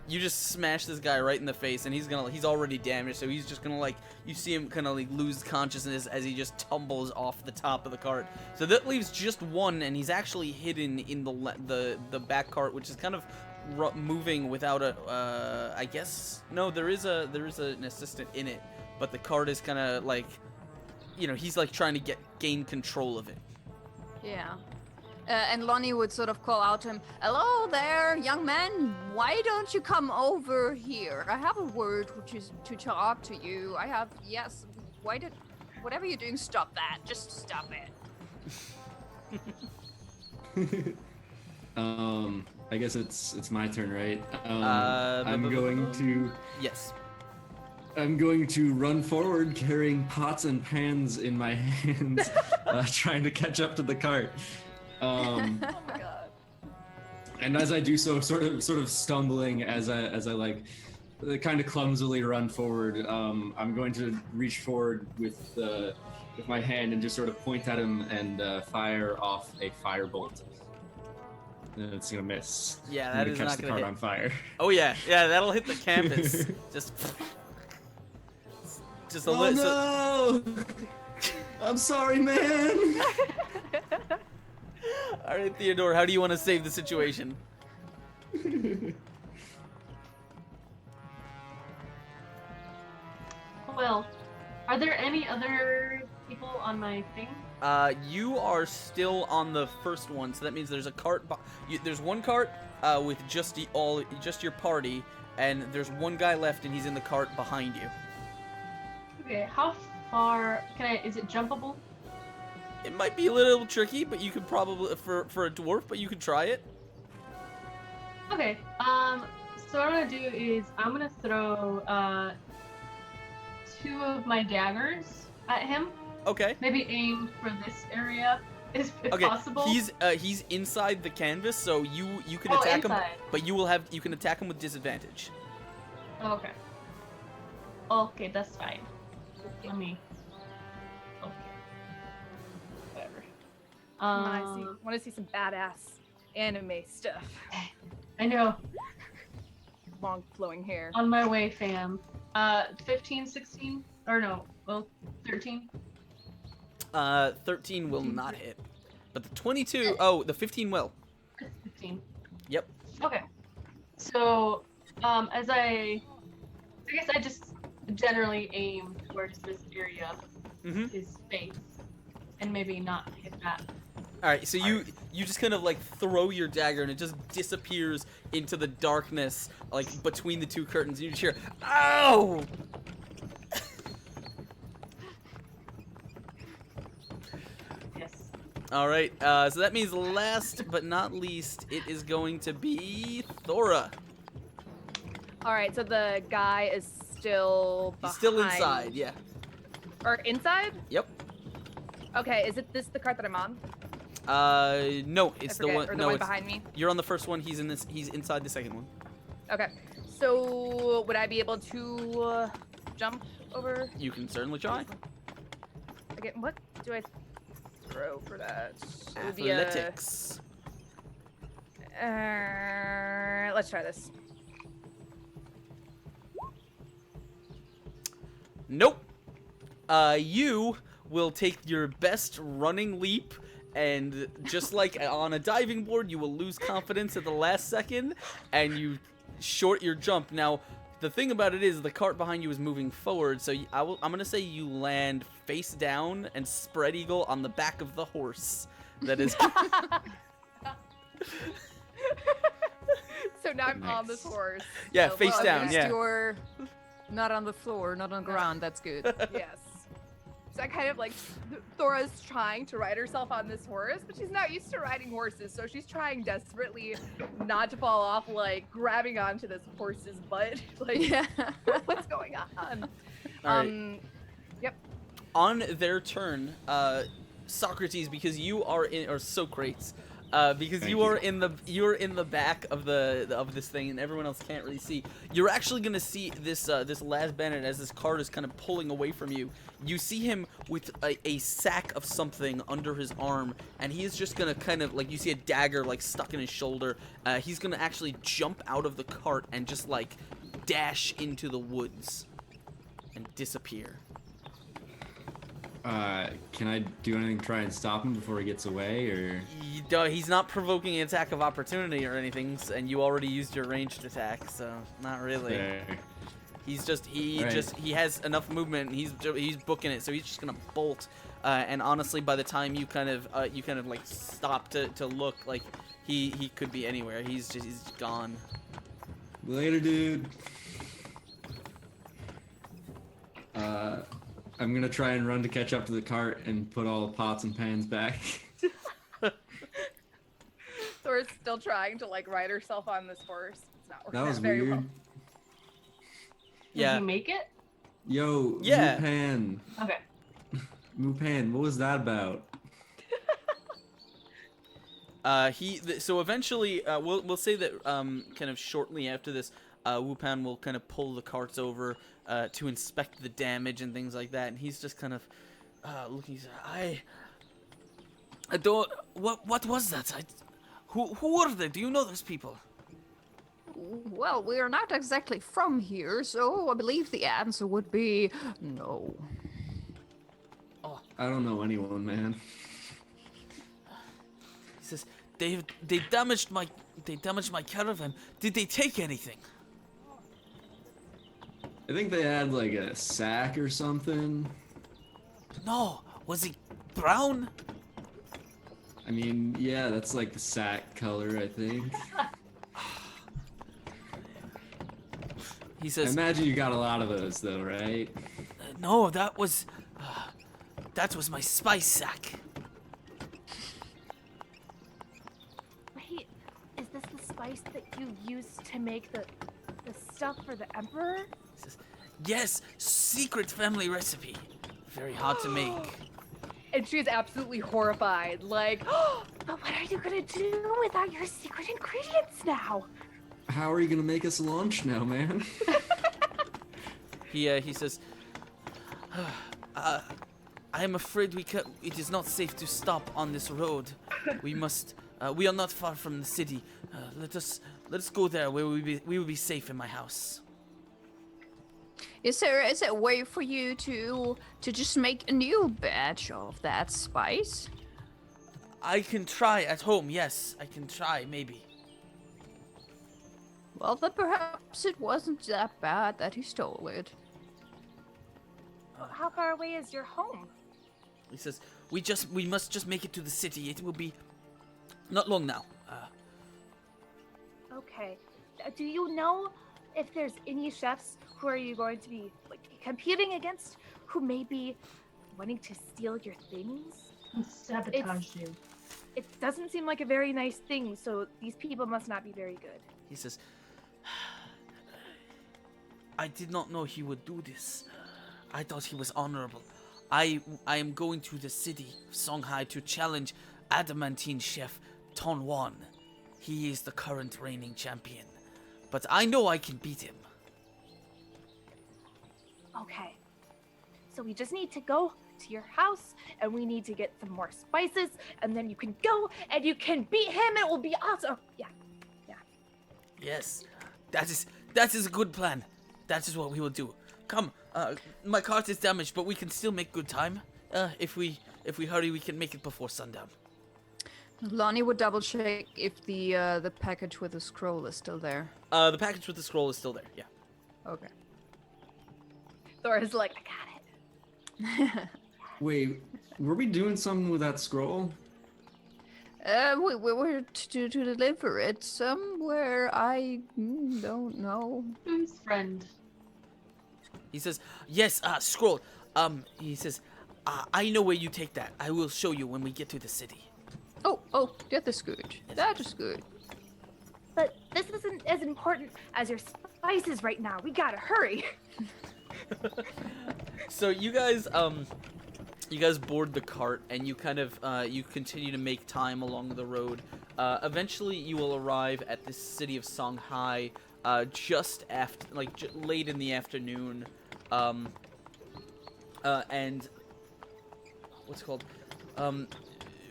You just smash this guy right in the face, and he's already damaged, so he's just gonna like, you see him kind of like lose consciousness as he just tumbles off the top of the cart. So that leaves just one, and he's actually hidden in the back cart, which is kind of moving without a I guess no, there is an assistant in it, but the cart is kind of like, you know, he's like trying to gain control of it. Yeah. And Lonnie would sort of call out to him, "Hello there, young man. Why don't you come over here? I have a word which is to talk to you. Yes. Whatever you're doing, stop that. Just stop it." I guess it's my turn, right? Yes. I'm going to run forward carrying pots and pans in my hands, trying to catch up to the cart. Oh my god. And as I do so, sort of stumbling as I like kind of clumsily run forward, I'm going to reach forward with my hand and just sort of point at him and fire off a firebolt. It's gonna miss. Yeah, I'm that gonna is catch not the gonna cart hit. on fire. Oh yeah, that'll hit the canvas. just a Oh little. no! I'm sorry, man. All right, Theodore, how do you want to save the situation? Well, are there any other people on my thing? You are still on the first one, so that means there's a cart. There's one cart with just your party, and there's one guy left, and he's in the cart behind you. Okay, how far is it jumpable? It might be a little tricky, but you could probably for a dwarf, but you could try it. Okay, so what I'm gonna do is I'm gonna throw 2 of my daggers at him. Okay. Maybe aim for this area if Okay. possible. He's inside the canvas, so you can Oh, attack him, inside. but you can attack him with disadvantage. Okay. Okay, that's fine. Let me. Okay. Whatever. Want to see some badass anime stuff. I know. Long flowing hair. On my way, fam. 15, 16, or no, well, 13. 13 will not hit, but the 22. Oh, the 15 will. 15. Yep. Okay. So, I guess I just generally aim towards this area, Mhm. his face, and maybe not hit that. All right, so you just kind of like throw your dagger and it just disappears into the darkness, like between the two curtains. And you just hear, "Ow!" Yes. All right, so that means last but not least, it is going to be Thora. All right, so the guy is still He's still behind- inside, yeah. Or inside? Yep. Okay, is it this the cart that I'm on? No, it's the I forget, one. or the No, one it's, behind me. you're on the first one. He's inside the second one. Okay, so would I be able to jump over? You can certainly try. Again, what do I throw for that? It would be a- Athletics. let's try this. Nope. You will take your best running leap, and just like on a diving board, you will lose confidence at the last second, and you short your jump. Now, the thing about it is the cart behind you is moving forward, so I'm gonna say you land face down and spread eagle on the back of the horse. That is. So now I'm on this horse. Yeah, So- face Well, at down, least yeah. You're not on the floor, not on the ground. That's good. Yes. So I kind of like, Thora's trying to ride herself on this horse, but she's not used to riding horses, so she's trying desperately not to fall off, like grabbing onto this horse's butt. Like, Yeah. what's going on? All right. Yep. On their turn, Socrates, because you are in, or Socrates, because Thank you're you. in the back of this thing, and everyone else can't really see. You're actually gonna see this last bandit as this cart is kind of pulling away from you. You see him with a sack of something under his arm, and he is just gonna kind of like, you see a dagger like stuck in his shoulder. He's gonna actually jump out of the cart and just like dash into the woods and disappear. Can I do anything to try and stop him before he gets away, or? He's not provoking an attack of opportunity or anything, and you already used your ranged attack, so not really. Fair. He's just he Right. has enough movement, and he's booking it, so he's just gonna bolt. And honestly, by the time you kind of like stop to look, like he could be anywhere. He's gone. Later, dude. I'm gonna try and run to catch up to the cart and put all the pots and pans back. Thora's Thora's still trying to like ride herself on this horse. It's not working That was out very weird. well. Did you make it? Yo, Yeah. Mupan. Okay. Mupan, what was that about? So eventually, we'll say that kind of shortly after this, Wupan will kind of pull the carts over to inspect the damage and things like that, and he's just kind of looking. I don't. What was that? Who are they? Do you know those people? Well, we're not exactly from here, so I believe the answer would be no. I don't know anyone, man. He says they damaged my caravan. Did they take anything? I think they had like a sack or something. No. Was he brown? I mean, yeah, that's like the sack color, I think. He I says imagine you got a lot of those, though, right? no. That was my spice sack. Wait, is this the spice that you used to make the stuff for the Emperor? He says, yes, secret family recipe. Very hard to make. And she is absolutely horrified. Like, oh, but what are you gonna do without your secret ingredients now? How are you gonna make us lunch now, man? He says, I am afraid it is not safe to stop on this road. We are not far from the city. Let us go there where we will be safe in my house. Is there a way for you to just make a new batch of that spice? I can try at home, yes. I can try, maybe. Well, then perhaps it wasn't that bad that he stole it. How far away is your home? He says, we must just make it to the city. It will be not long now. Okay. Do you know if there's any chefs who are you going to be like competing against who may be wanting to steal your things? And sabotage you. It doesn't seem like a very nice thing, so these people must not be very good. He says, I did not know he would do this. I thought he was honorable. I am going to the city of Songhai to challenge Adamantine chef Ton Wan. He is the current reigning champion. But I know I can beat him. Okay. So we just need to go to your house and we need to get some more spices and then you can go and you can beat him. It will be awesome. Yeah. Yes, that is a good plan. That is what we will do. Come, my cart is damaged, but we can still make good time. If we hurry, we can make it before sundown. Lonnie would double check if the package with the scroll is still there. The package with the scroll is still there. Yeah. Okay. Thora's like, I got it. Wait, were we doing something with that scroll? We were to deliver it somewhere. I don't know. Who's friend? He says, yes, scroll. He says, I know where you take that. I will show you when we get to the city. Oh, that is good. That is good. But this isn't as important as your spices right now. We gotta hurry. So you guys board the cart and you kind of you continue to make time along the road. Eventually, you will arrive at the city of Songhai just after, late in the afternoon. And what's it called?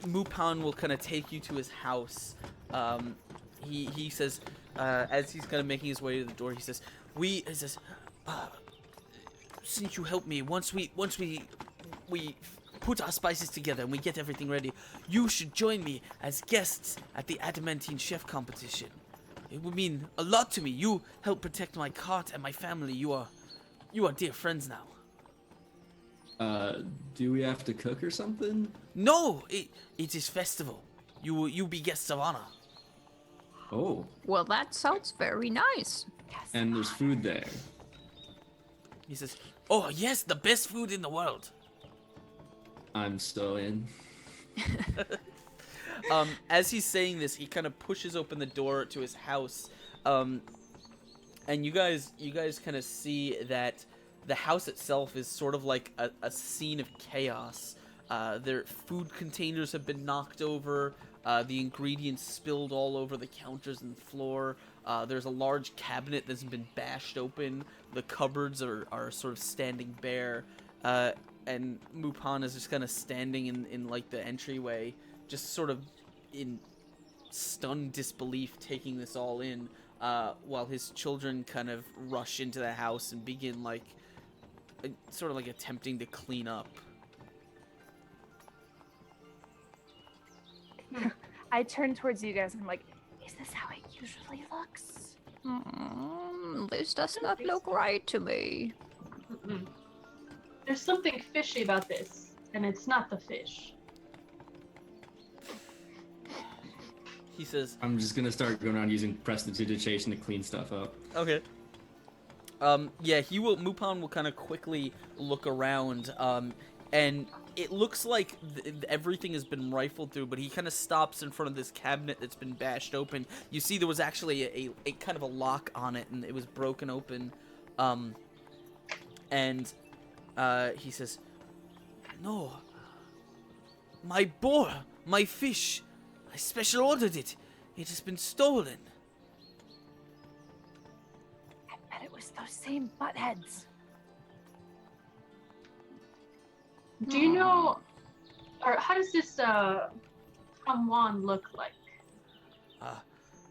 Mupan will kind of take you to his house. He says, as he's kind of making his way to the door, he says, since you helped me, once we put our spices together and we get everything ready, you should join me as guests at the Adamantine chef competition. It would mean a lot to me. You help protect my cart and my family. You are dear friends now. Do we have to cook or something? No, it is festival. You be guests of honor. Oh, Well, that sounds very nice. Yes. and there's food there. He says, oh yes, the best food in the world. I'm so in. As he's saying this, he kind of pushes open the door to his house, and you guys kind of see that the house itself is sort of like a scene of chaos. Their food containers have been knocked over. The ingredients spilled all over the counters and floor. There's a large cabinet that's been bashed open. The cupboards are sort of standing bare. And Mupan is just kind of standing in like the entryway, just sort of in stunned disbelief, taking this all in, while his children kind of rush into the house and begin like sort of like attempting to clean up. I turn towards you guys and I'm like, is this how it usually looks? This does not look right to me. Mm-mm. There's something fishy about this, and it's not the fish. He says, I'm just gonna start going around using prestidigitation to clean stuff up. okay. Yeah, Mupan will kind of quickly look around, and it looks like everything has been rifled through, but he kind of stops in front of this cabinet that's been bashed open. You see there was actually a kind of a lock on it, and it was broken open. And he says, no, my boar, my fish, I special ordered it. It has been stolen. I bet it was those same buttheads. Do you know, or how does this Tom Wan look like?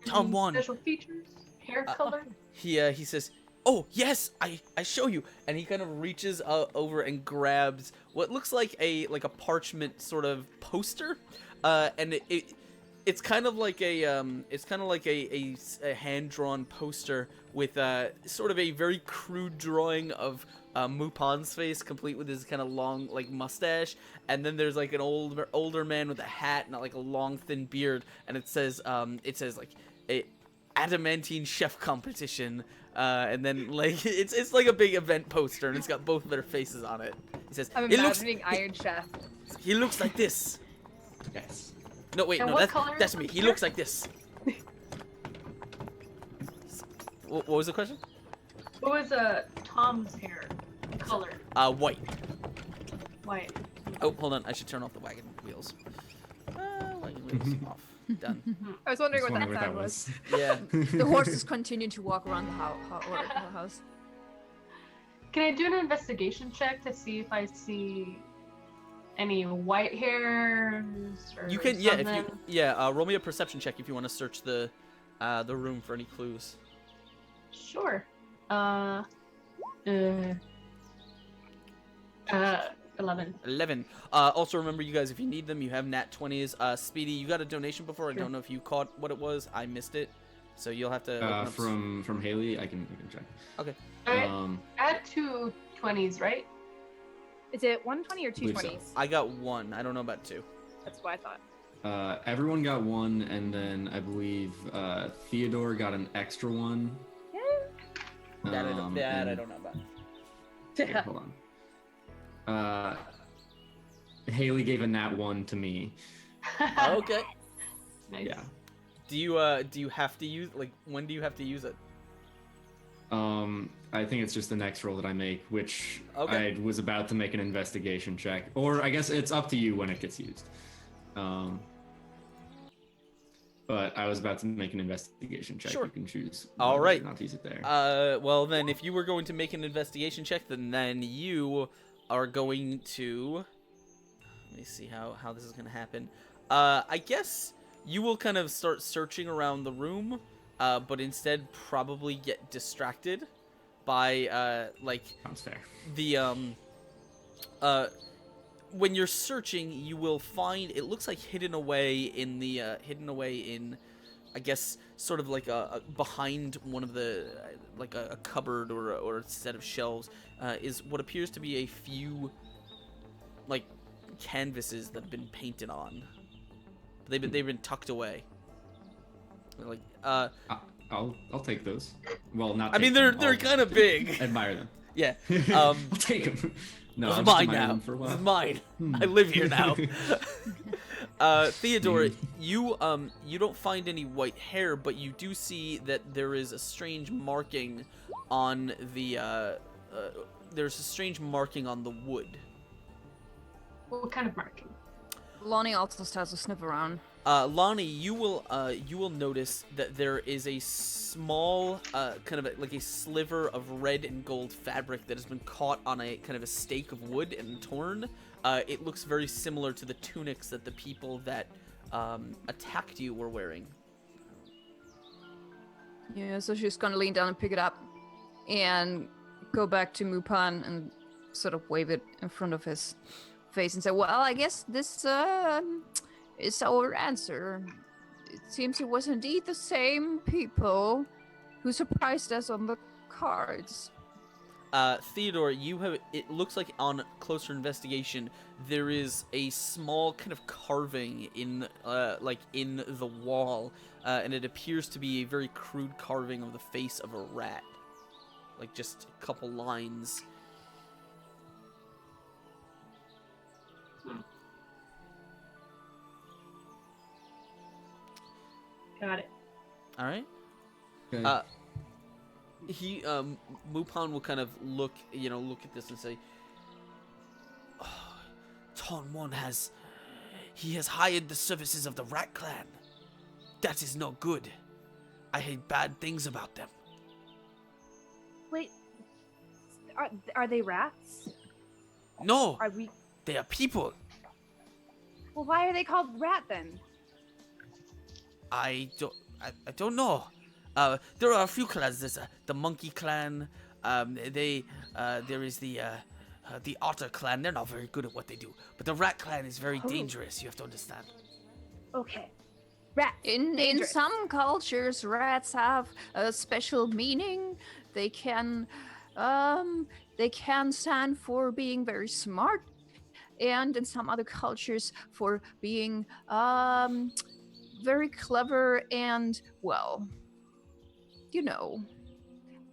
Tom Any Wan. Special features, hair color. He says, oh yes, I show you, and he kind of reaches over and grabs what looks like a parchment sort of poster, and it's kind of like a hand drawn poster with sort of a very crude drawing of Mupan's face, complete with his kind of long like mustache, and then there's like an older man with a hat and like a long thin beard, and it says like a Adamantine chef competition, and then like it's like a big event poster, and it's got both of their faces on it. He says, I'm "It imagining Iron Chef. He looks like this." Yes. No, wait, And no, what color that's is me. the He hair? looks like this. What was the question? What was Tom's hair color? White. White. Oh, hold on. I should turn off the wagon wheels. Wagon wheels off. Done. I was wondering Just what that wondering sound was. Yeah. The horses continue to walk around the house. Can I do an investigation check to see if I see any white hairs or You can, something? roll me a perception check if you want to search the room for any clues. Sure. 11. 11. Also remember, you guys, if you need them, you have nat 20s. Speedy, you got a donation before. I Sure. don't know if you caught what it was. I missed it. So you'll have to open up From Haley, I can check. Okay. Alright, add 2 20s, right? Is it 120 or Believe so. 220s? I got 1. I don't know about 2. That's what I thought. Everyone got 1, and then I believe Theodore got an extra 1. That I don't know about. Okay, hold on. Haley gave a nat 1 to me. Okay. Nice. Yeah. Do you have to use, like, when do you have to use it? I think it's just the next roll that I make, which Okay. I was about to make an investigation check, or I guess it's up to you when it gets used. But I was about to make an investigation check. Sure. You can choose. All whether or right. Not to use it there. Well then, if you were going to make an investigation check, then you are going to. Let me see how this is gonna happen. I guess you will kind of start searching around the room, but instead probably get distracted by like Sounds fair. the when you're searching, you will find, it looks like hidden away in I guess sort of like a behind one of the like a cupboard or a set of shelves is what appears to be a few like canvases that have been painted on. They've been tucked away. Like I'll take those. Well, not. I mean, take them. they're I'll kind of big. admire them. Yeah. I'll take them. No, It's I'll just mine admire now. them for a while. It's mine. I live here now. Theodore, you don't find any white hair, but you do see that there is a strange marking on the there's a strange marking on the wood. What kind of marking? Lonnie also starts to sniff around. Lonnie, you will notice that there is a small kind of like a sliver of red and gold fabric that has been caught on a kind of a stake of wood and torn. It looks very similar to the tunics that the people that attacked you were wearing. Yeah, so she's gonna lean down and pick it up and go back to Mupan and sort of wave it in front of his face and say, well, I guess this is our answer. It seems it was indeed the same people who surprised us on the cards. Theodore, it looks like on closer investigation, there is a small kind of carving in the wall, and it appears to be a very crude carving of the face of a rat. Like just a couple lines. Got it. All right. Okay. Mupan will kind of look at this and say, oh, Ton One has hired the services of the Rat Clan. That is not good. I heard bad things about them. Wait, are they rats? No, Are we? they are people. Well, why are they called rat then? I don't know. There are a few clans. There's the Monkey Clan. There is the Otter Clan. They're not very good at what they do. But the Rat Clan is very dangerous. You have to understand. Okay, rats. In dangerous. some cultures, rats have a special meaning. They can stand for being very smart, and in some other cultures for being very clever and, well, you know.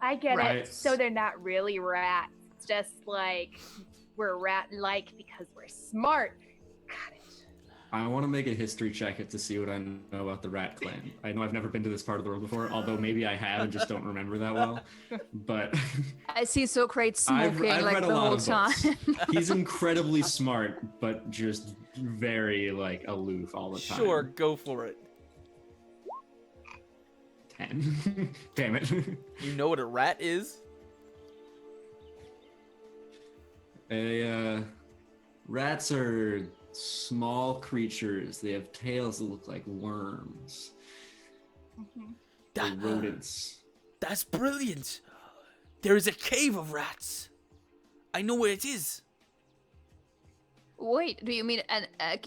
I get it. Right. So they're not really rats. It's just like we're rat-like because we're smart. Got it. I want to make a history check to see what I know about the Rat Clan. I know I've never been to this part of the world before, although maybe I have and just don't remember that well. But I see Socrates I've smoking like read a the lot whole of time. books. He's incredibly smart, but just very like aloof all the time. Sure, go for it. 10. Damn it. You know what a rat is? Rats are small creatures. They have tails that look like worms. They're rodents. That's brilliant. There is a cave of rats. I know where it is. Wait, do you mean a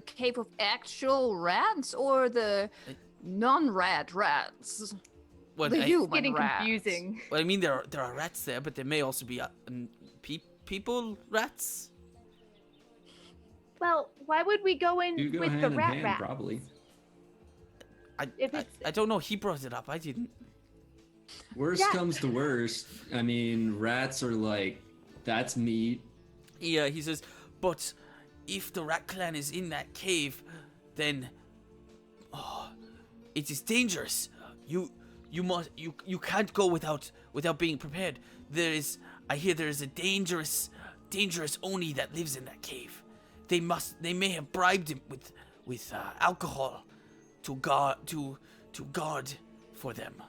cave of actual rats or the non-rat rats? Well, The I, human Getting rats. confusing. well, I mean, there are rats there, but there may also be people rats. Well, why would we go in You go with hand the in rat hand, rats? probably. If it's- I don't know. He brought it up. I didn't. Worst Yeah. comes to worst. I mean, rats are like, that's meat. He says, but if the Rat Clan is in that cave, then it is dangerous. You can't go without being prepared. I hear there is a dangerous Oni that lives in that cave. They may have bribed him with alcohol to guard for them.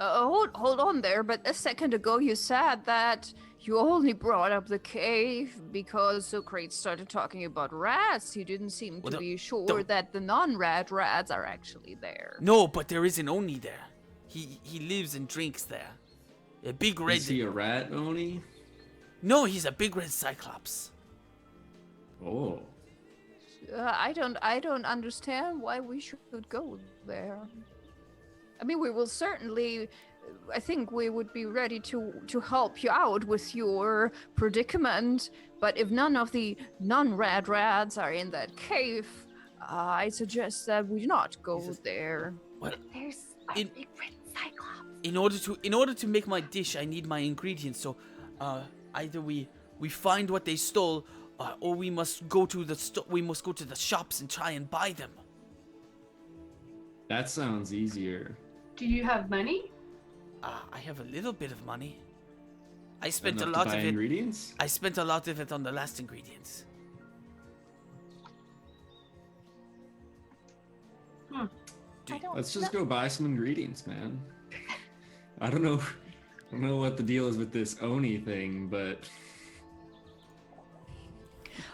Hold on there, but a second ago you said that you only brought up the cave because Socrates started talking about rats. You didn't seem to be sure that the non-rat rats are actually there. No, but there is an Oni there. He lives and drinks there. A big red. Is he a rat, Oni? No, he's a big red cyclops. Oh. I don't understand why we should go there. I mean, we will certainly. I think we would be ready to help you out with your predicament. But if none of the non-rat rats are in that cave, I suggest that we not go there. Well, There's a In- big red cyclops. in order to make my dish, I need my ingredients. So, either we find what they stole, or we must go to the shops and try and buy them. That sounds easier. Do you have money? I have a little bit of money. I spent a Enough to lot buy of it. ingredients? I spent a lot of it on the last ingredients. Let's just go buy some ingredients, man. I don't know what the deal is with this Oni thing, but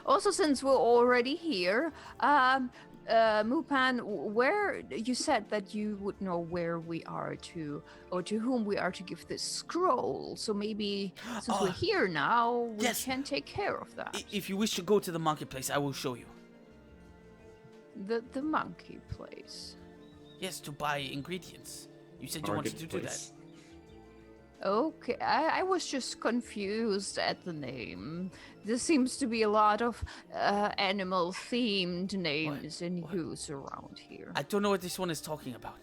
Also, since we're already here, Mupan, where you said that you would know where we are to, or to whom we are to give this scroll. So maybe since we're here now, we yes. can take care of that. If you wish to go to the marketplace, I will show you. The monkey place. Yes, to buy ingredients. You said you wanted to do that. Okay, I was just confused at the name. There seems to be a lot of animal-themed names in use around here. I don't know what this one is talking about.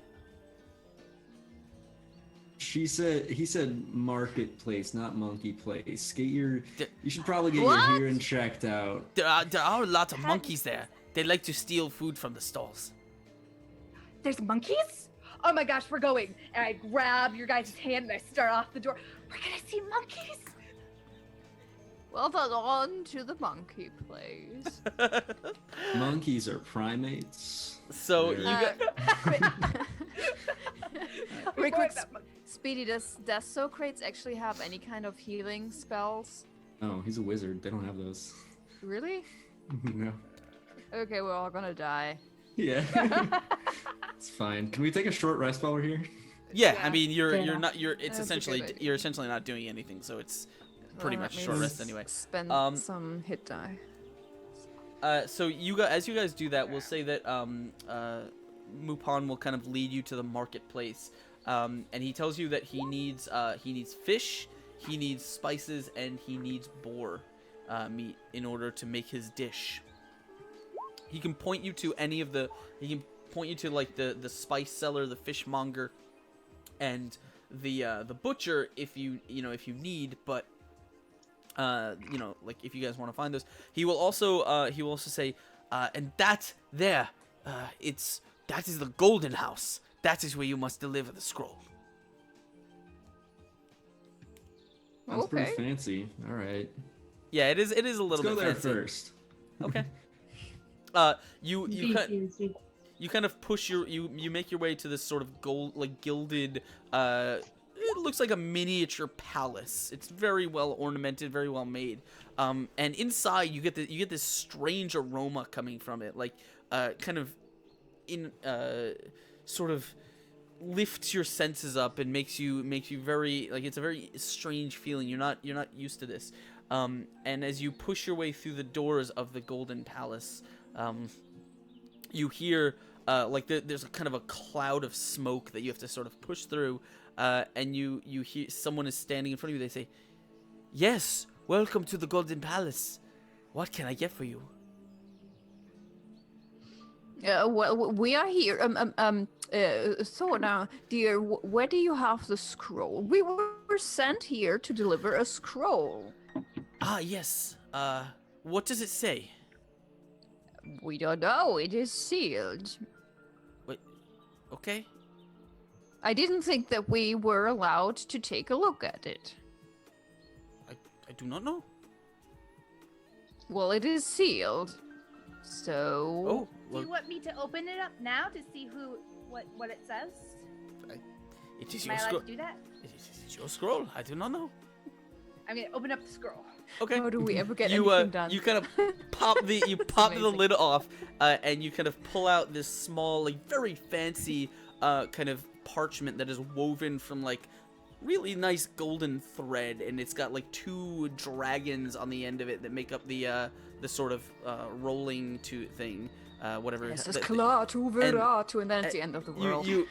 he said marketplace, not monkey place. You should probably get What? your hearing checked out. There are a lot of monkeys there. They like to steal food from the stalls. There's monkeys? Oh my gosh, we're going. And I grab your guys' hand and I start off the door. We're gonna see monkeys. Well, then on to the monkey place. Monkeys are primates. So They're- you got. Quick, Speedy, does Socrates actually have any kind of healing spells? Oh, he's a wizard. They don't have those. Really? No. Okay, we're all gonna die. Yeah. It's fine. Can we take a short rest while we're here? Yeah, Yeah. I mean you're Yeah. not you're That's it's a essentially good idea. you're essentially not doing anything, so it's pretty Well, much let a me short rest anyway. Spend some hit die. So as you guys do that, we'll say that Mupan will kind of lead you to the marketplace, and he tells you that he needs fish, he needs spices, and he needs boar meat in order to make his dish. He can point you to any of the. He can point you to like the spice seller, the fishmonger, and the butcher if you need, but. Like if you guys want to find those, he will also say, and that there, that is the golden house. That is where you must deliver the scroll. That's pretty Okay. fancy. All right. Yeah, it is a Let's little go bit there fancy. first. Okay. You kind of push you make your way to this sort of gilded. It looks like a miniature palace. It's very well ornamented, very well made. And inside you get this strange aroma coming from it, like kind of sort of lifts your senses up and makes you very like it's a very strange feeling. You're not used to this. And as you push your way through the doors of the Golden Palace, you hear there's a kind of a cloud of smoke that you have to sort of push through, and you hear someone is standing in front of you. They say, "Yes, welcome to the Golden Palace. What can I get for you?" Well, we are here. Thora, dear, where do you have the scroll? We were sent here to deliver a scroll. Ah, yes. What does it say? We don't know. It is sealed. Wait. Okay. I didn't think that we were allowed to take a look at it. I do not know. Well, it is sealed. So. Oh, Do well, you want me to open it up now to see what it says? it is Am I your allowed scroll. to do that? It is your scroll. I do not know. I'm gonna open up the scroll. Okay. How do we ever get you anything done? you kind of pop the amazing. lid off, and you kind of pull out this small, like very fancy kind of parchment that is woven from like really nice golden thread, and it's got like two dragons on the end of it that make up the sort of rolling to thing, whatever. This is the- Klatu Veratu, and then it's the end of the world. you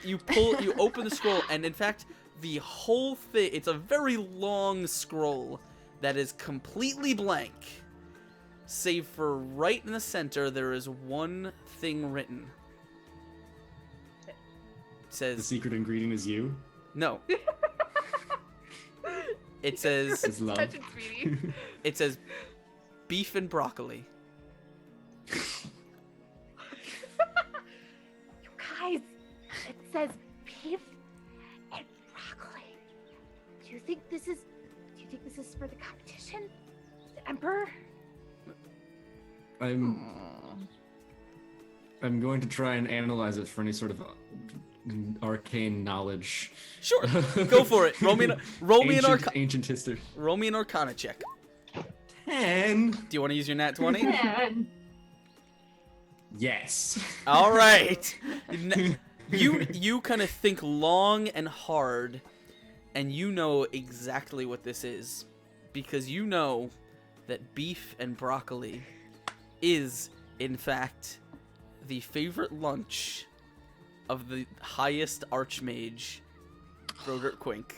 open the scroll, and in fact, the whole thing, it's a very long scroll that is completely blank, save for right in the center, there is one thing written. It The says, secret ingredient is you. no. It says, It's love. Such a sweetie. it says, beef and broccoli. You guys, it says beef and broccoli. Do you think this is for the competition? The Emperor? I'm going to try and analyze it for any sort of arcane knowledge. Sure, go for it. Roll me an Ancient history. Roll me an Arcana check. 10. Do you want to use your nat 20? Man. Yes. All right. You kind of think long and hard, and you know exactly what this is, because you know that beef and broccoli is, in fact, the favorite lunch of the highest archmage, Brodert Quink.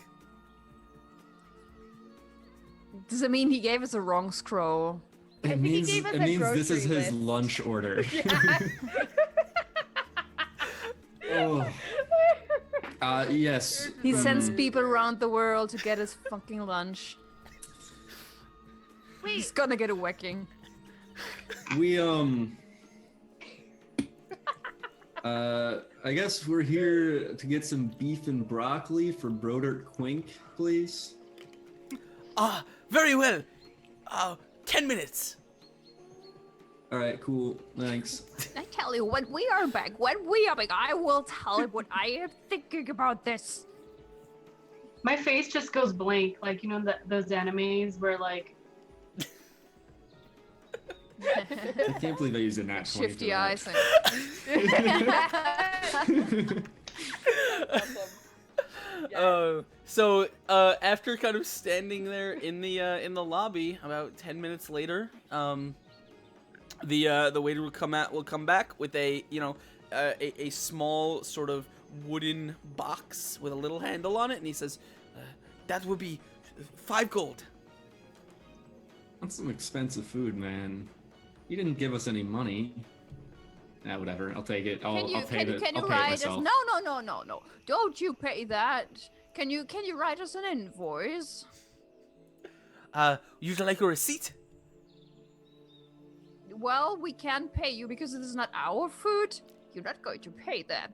Does it mean he gave us a wrong scroll? I think he gave us a this is grocery his list. lunch order. Yeah. Oh. Yes. He sends people around the world to get his fucking lunch. He's Wait, gonna get a whacking. We I guess we're here to get some beef and broccoli for Brodert Quink, please. Ah, very well. 10 minutes. All right, cool. Thanks. I tell you, when we are back, I will tell you what I am thinking about this. My face just goes blank, like you know those animes where like I can't believe I used a nat 20 for Shifty that. eyes. So after kind of standing there in the lobby, about 10 minutes later, the waiter will come back with a small sort of wooden box with a little handle on it, and he says, "That would be 5 gold." That's some expensive food, man. You didn't give us any money. Whatever. I'll take it. I'll pay it write us? myself. No. Don't you pay that. Can you write us an invoice? You'd like a receipt? Well, we can pay you because this is not our food. You're not going to pay that.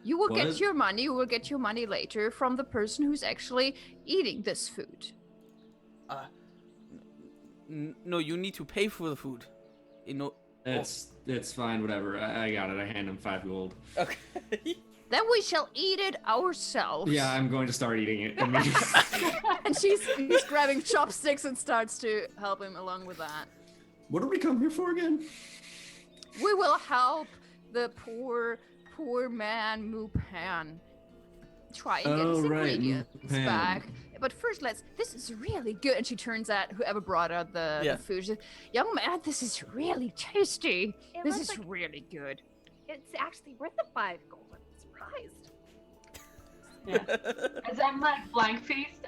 You will get What? your money. You will get your money later from the person who's actually eating this food. No, you need to pay for the food. You know. It's fine. Whatever. I got it. I hand him 5 gold. Okay. Then we shall eat it ourselves. Yeah, I'm going to start eating it immediately. And he's grabbing chopsticks and starts to help him along with that. What did we come here for again? We will help the poor man Mupan try and get his ingredients Mupan. back. But first, this is really good. And she turns at whoever brought out the food. She says, young man, this is really tasty. It This looks is like- really good. it's actually worth the 5 gold. I'm surprised. yeah. As I'm like blank faced,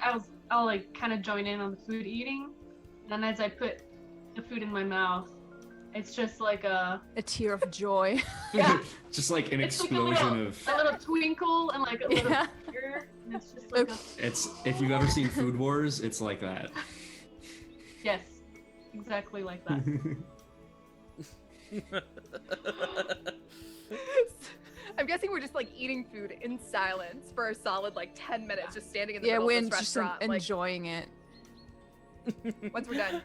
I'll like kind of join in on the food eating, and as I put the food in my mouth, it's just like a tear of joy. yeah. Just like an It's like explosion of. a little twinkle and like a little Yeah. tear, and it's just like a It's if you've ever seen Food Wars, it's like that. yes, exactly like that. I'm guessing we're just like eating food in silence for a solid like 10 minutes, just standing in the Yeah, middle we're of this just restaurant. Like, enjoying it. once we're done.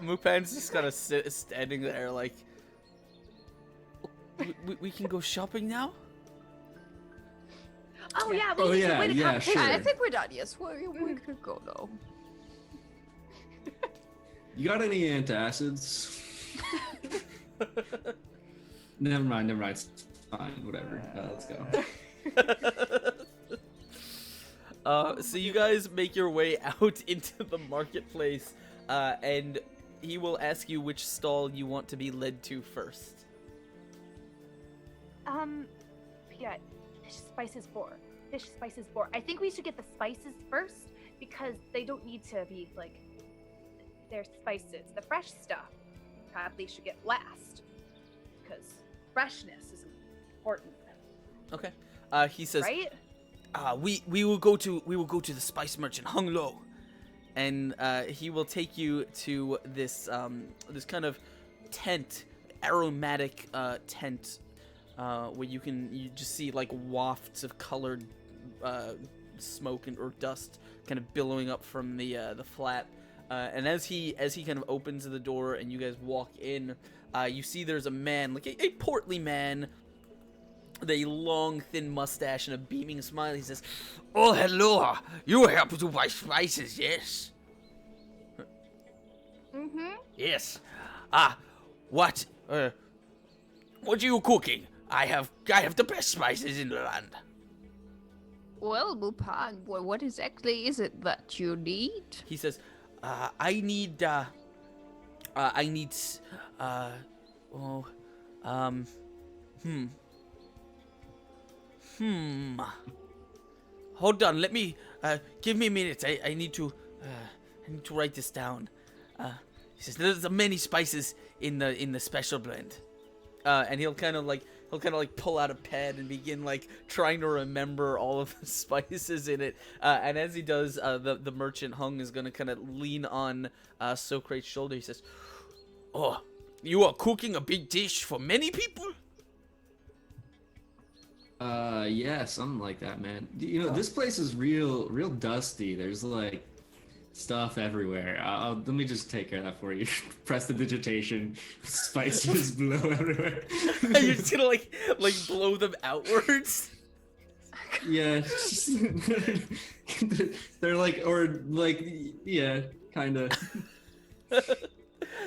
Mupan's just kind of standing there like, we can go shopping now? Oh yeah, Oh, we need yeah, to win a yeah, competition. sure. I think we're done. Yes, we could go now. You got any antacids? Never mind. It's fine. Whatever. Let's go. So you guys make your way out into the marketplace, and he will ask you which stall you want to be led to first. Yeah, fish spices 4. I think we should get the spices first because they don't need to be like their spices. The fresh stuff probably should get last because freshness is important, Okay. He says, right? we will go to the spice merchant Hung Lo. and he will take you to this this kind of tent, aromatic tent, where you just see like wafts of colored smoke or dust kind of billowing up from the flat. And as he kind of opens the door and you guys walk in, you see there's a man, like a portly man, with a long, thin mustache and a beaming smile. He says, "Oh, hello! You help to buy spices, yes?" Mm-hmm. "Yes. What are you cooking? I have the best spices in the land." Well, Mupan, what exactly is it that you need? He says, I need, hold on, let me, give me a minute, I need to write this down. He says, there's many spices in the special blend. And he'll kind of like pull out a pen and begin like trying to remember all of the spices in it. And as he does, the merchant Hung is gonna kind of lean on Socrates' shoulder. He says, "Oh, you are cooking a big dish for many people?" Yeah, something like that, man. You know, this place is real dusty. There's like stuff everywhere. Let me just take care of that for you. Press the digitation. Spices blow everywhere. You're just gonna like blow them outwards. Yeah. They're like, or like, yeah, kind of.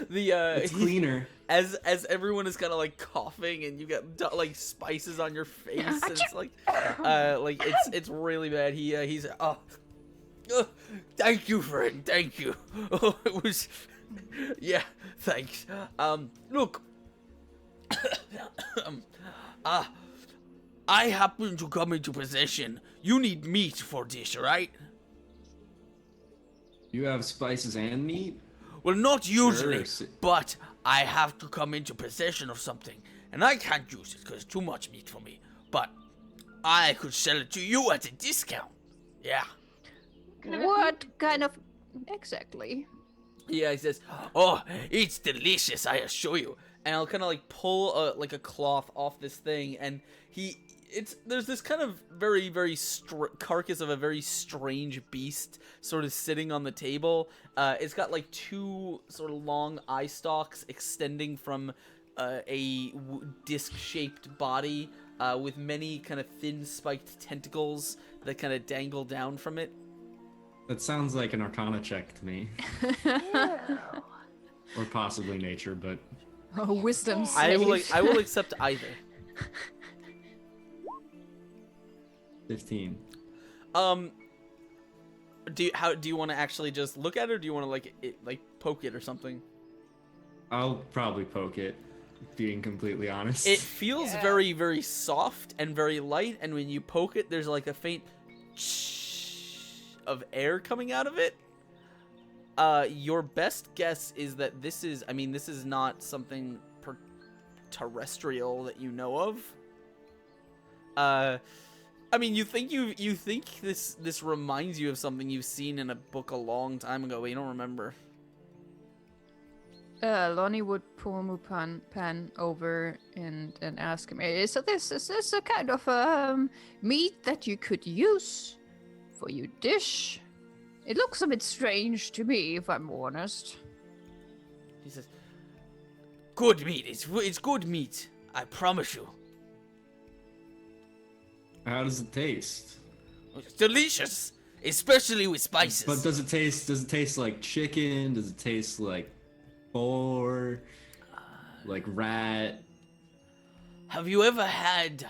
It's cleaner. As everyone is kind of like coughing and you got like spices on your face, and it's like it's really bad. He's thank you, friend. Thank you. Oh, it was, yeah. Thanks. Look. I happen to come into possession. You need meat for this, right? You have spices and meat? Well, not usually, Sure. but I have to come into possession of something, and I can't use it because it's too much meat for me. But I could sell it to you at a discount. Yeah. What kind of... Exactly. Yeah, he says, "Oh, it's delicious, I assure you." And I'll kind of like pull a cloth off this thing, and there's this kind of very carcass of a very strange beast sort of sitting on the table. It's got like two sort of long eye stalks extending from a disc-shaped body with many kind of thin spiked tentacles that kind of dangle down from it. That sounds like an Arcana check to me. Or possibly nature, but... Oh, wisdom I save. will accept either. 15. Do you want to actually just look at it, or do you want to like poke it or something? I'll probably poke it, being completely honest. It feels very soft and very light, and when you poke it, there's like a faint of air coming out of it. Your best guess is that this is not something terrestrial that you know of. I mean, you think this reminds you of something you've seen in a book a long time ago, but you don't remember. Lonnie would pull Mupan over and ask him, is this a kind of meat that you could use for your dish? It looks a bit strange to me, if I'm honest. He says, "Good meat. It's good meat. I promise you." How does it taste? It's delicious, especially with spices. But does it taste like chicken? Does it taste like boar? Like rat? Have you ever had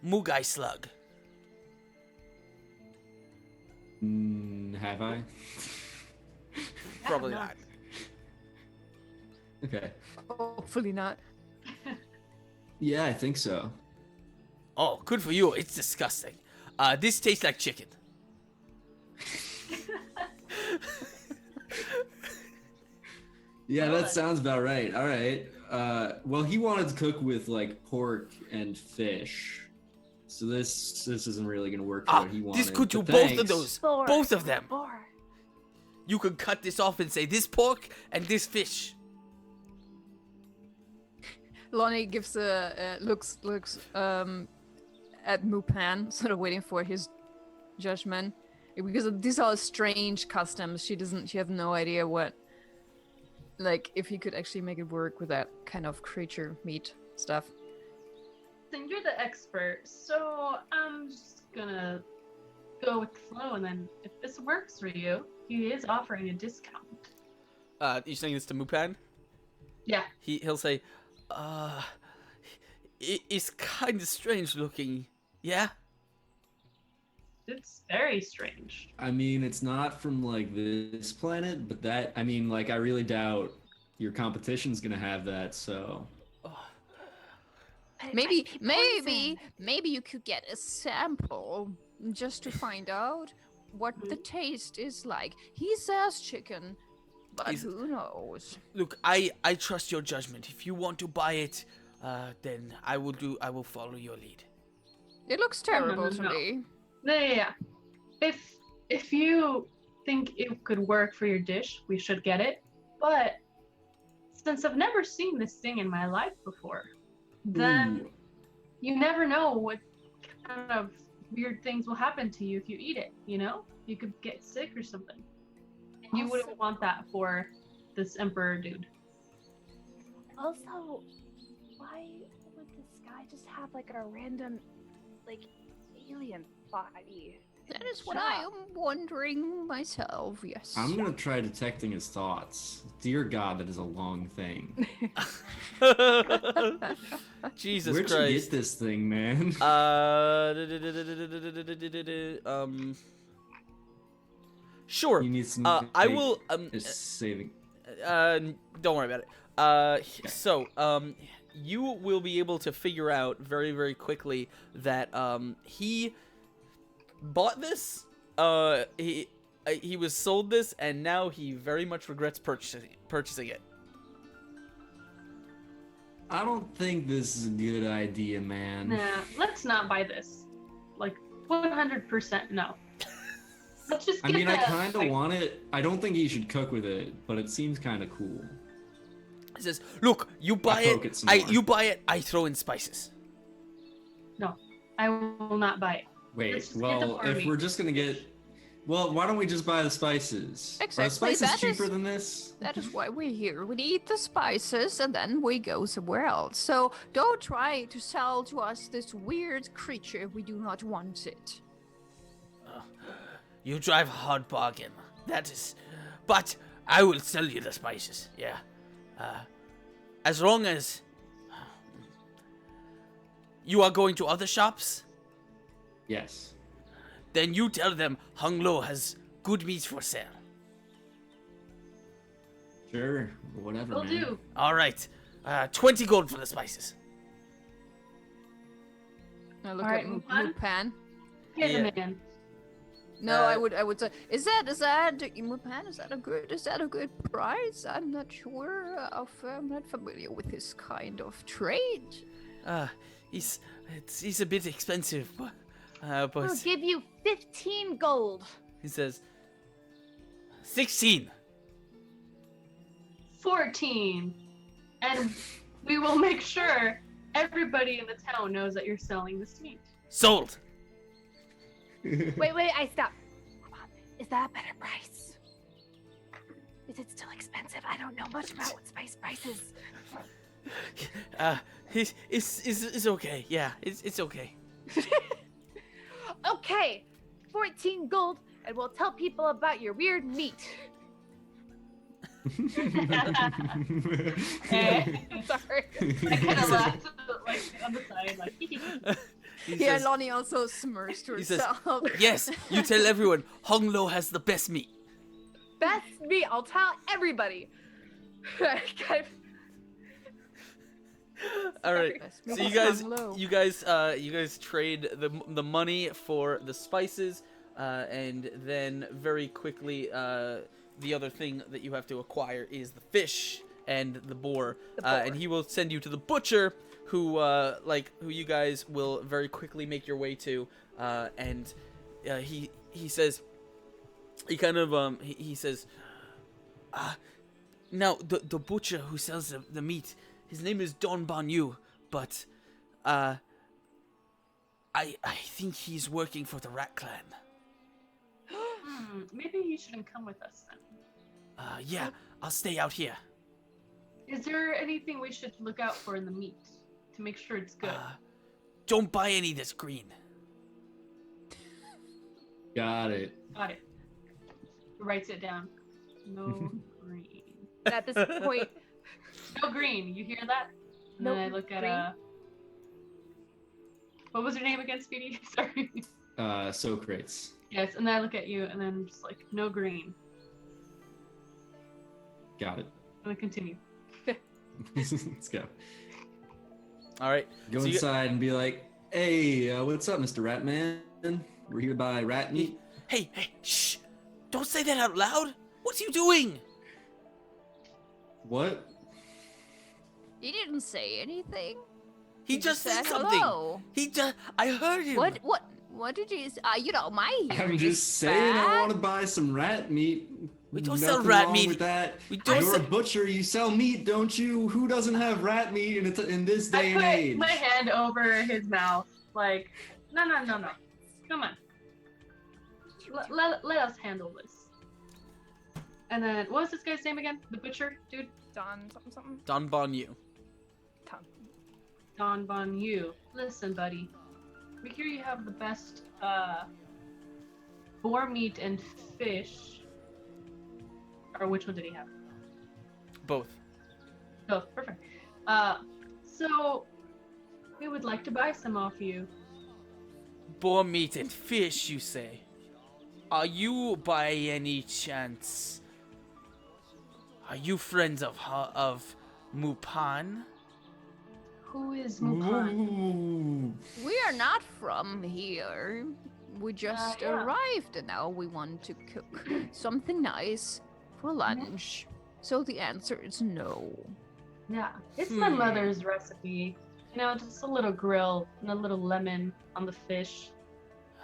Mugai slug? Have I? Probably not. Okay. Hopefully not. Yeah, I think so. Oh, good for you. It's disgusting. This tastes like chicken. Yeah, that sounds about right. All right. Well, he wanted to cook with like pork and fish. So this isn't really gonna work for what he wanted. This could do but both of thanks. those. Four. Both of them. 4. You could cut this off and say this pork and this fish. Lonnie gives looks at Mupan, sort of waiting for his judgment, because these are strange customs. She has no idea what, like, if he could actually make it work with that kind of creature meat stuff. Then you're the expert, so I'm just gonna go with the flow, and then if this works for you, he is offering a discount. You're saying this to Mupan? Yeah. He'll say, it's kind of strange looking, yeah? It's very strange. I mean, it's not from like this planet, but that, I mean, like, I really doubt your competition's gonna have that. So Maybe you could get a sample just to find out what the taste is like. He says chicken, but who knows? Look, I trust your judgment. If you want to buy it, then I will follow your lead. It looks terrible to me. Yeah. If you think it could work for your dish, we should get it. But since I've never seen this thing in my life before, then you never know what kind of weird things will happen to you if you eat it, you know? You could get sick or something. And you wouldn't want that for this emperor dude. Also, why would this guy just have like a random, like, alien body? That is what I am wondering myself, yes. I'm gonna try detecting his thoughts. Dear God, that is a long thing. Jesus Where'd Christ. you get this thing, man? Sure. You need some I will. just saving. Don't worry about it. So, you will be able to figure out very, very quickly that he bought this. He was sold this, and now he very much regrets purchasing it. I don't think this is a good idea, man. Nah, let's not buy this. Like, 100% no. Let's just I get mean, I the, kind of like, want it. I don't think he should cook with it, but it seems kind of cool. He says, "Look, you buy poke it. it some more. You buy it. I throw in spices." No, I will not buy it. Wait, Let's just get the well, if farming. we're just gonna get... Well, why don't we just buy the spices? Are Exactly, the spices that cheaper is- than this? That is why we're here. We eat the spices and then we go somewhere else. So don't try to sell to us this weird creature. We do not want it. You drive a hard bargain. That is, but I will sell you the spices. Yeah, as long as you are going to other shops, Yes. then you tell them Hung Lo has good meat for sale. Sure. Whatever, Will man. do. All right, 20 gold for the spices. I look Alright, at move on. Mupan. Pay Yeah. the man. No, I would say, is that Mupan? Is that a good price? I'm not sure. I'm not familiar with this kind of trade. He's a bit expensive, but We'll give you 15 gold. he says 16. 14. And we will make sure everybody in the town knows that you're selling this meat. Sold. Wait, I stop. Hold on. Is that a better price? Is it still expensive? I don't know much about what spice prices. It's okay. Yeah, it's okay. Okay, 14 gold, and we'll tell people about your weird meat. Sorry. I kind of laughed like on the side, like. He Yeah, says, Lonnie also smirks to he says, herself. yes, you tell everyone Hung Lo has the best meat. Best meat, I'll tell everybody. All right. Sorry. So you guys trade the money for the spices, and then very quickly the other thing that you have to acquire is the fish and the boar. And he will send you to the butcher who you guys will very quickly make your way to, and he says, he says, now the butcher who sells the meat, his name is Don Banyu, but I think he's working for the Rat Clan. Maybe you shouldn't come with us then. Yeah, I'll stay out here. Is there anything we should look out for in the meat to make sure it's good? Don't buy any that's green. Got it. Got it. Writes it down. No green. At this point, No green. You hear that? And No then I look green? at what was your name again, Speedy? Sorry. Socrates. Yes, and then I look at you, and then I'm just like, no green. Got it. And then continue. Let's go. All right. Go So inside and be like, hey, what's up, Mr. Ratman? We're here by rat meat. Hey, shh! Don't say that out loud. What's you doing? What? He didn't say anything. He just said something. Hello. I heard him. What did you say? My hearing I'm just is saying I bad. want to buy some rat meat. We don't Nothing sell rat wrong meat. With that. We don't You're sell- a butcher. You sell meat, don't you? Who doesn't have rat meat in this day and I put age? my hand over his mouth, like, no. Come on. Let us handle this. And then, what was this guy's name again? The butcher dude? Don something. Don Banyu. Tom. Don Bon Yu. Listen, buddy. We hear you have the best boar meat and fish. Or which one did he have? Both. Oh, perfect. So we would like to buy some off you. Boar meat and fish, you say? Are you, by any chance, are you friends of Mupan? Who is Mupan? Ooh. We are not from here. We just yeah. arrived and now we want to cook something nice for lunch. So the answer is no. Yeah, it's my mother's recipe. You know, just a little grill and a little lemon on the fish.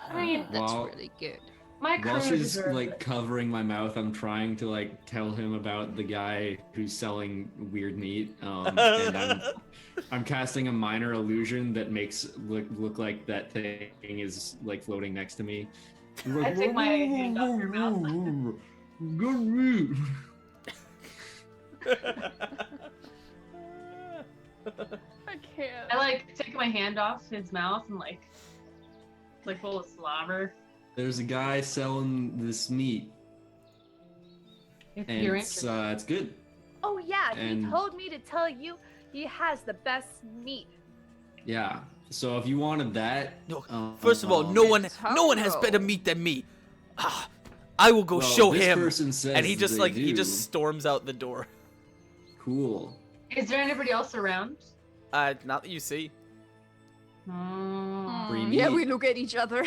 I mean, That's Wow. really good. my crew While she's deserves like it. covering my mouth, I'm trying to like tell him about the guy who's selling weird meat, and I'm casting a minor illusion that makes look like that thing is like floating next to me. I take my hand off your mouth. Good meat. I can't. I like take my hand off his mouth and like full of slobber. There's a guy selling this meat, If and you're it's interested. it's good. Oh yeah, And- he told me to tell you he has the best meat. Yeah. So if you wanted that, No, first of all, no one has better meat than me. I will go well, show this him. person says And he just they he do. just storms out the door. Cool. Is there anybody else around? Not that you see. Mm. Free Yeah, meat. we look at each other.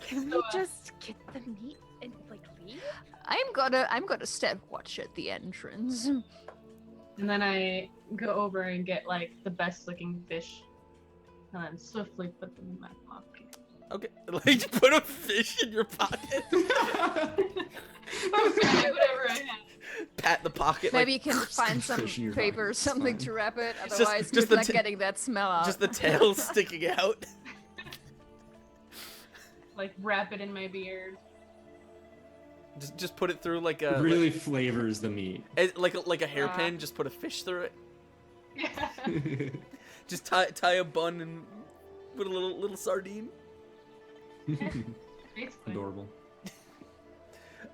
Can we So, just get the meat and like leave? I'm gonna step watch at the entrance. And then I go over and get like the best looking fish, and then swiftly put them in my pocket. Okay, like put a fish in your pocket. I'm sorry, whatever I have. Pat the pocket. Maybe like, you can find some Fish in your paper or pocket, it's something fine. to wrap it. Just- Otherwise, just good the luck t- getting that smell out. just the tail sticking out. Like wrap it in my beard. Just put it through like a really flavors the meat. like a hairpin. Just put a fish through it. Yeah. Just tie a bun and put a little sardine. Basically. Adorable.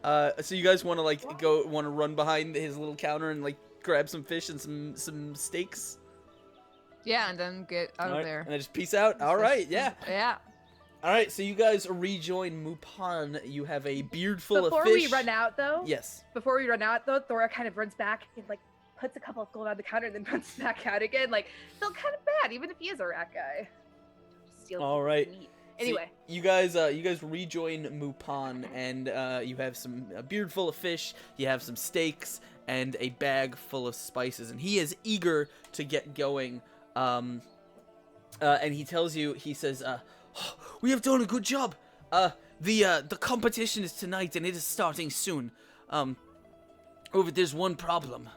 So you guys want to run behind his little counter and like grab some fish and some steaks? Yeah, and then get out Alright, of there. and then just peace out. All right, yeah. Yeah. All right, so you guys rejoin Mupan. You have a beard full Before of fish. we run out though, Yes. before we run out though, Thora kind of runs back and like puts a couple of gold on the counter and then runs back out again. Like, felt kind of bad, even if he is a rat guy. Steal All right. meat. So Anyway, you guys rejoin Mupan, and you have some a beard full of fish. You have some steaks, and a bag full of spices, and he is eager to get going. And he tells you, he says, "We have done a good job. The competition is tonight, and it is starting soon. There's one problem.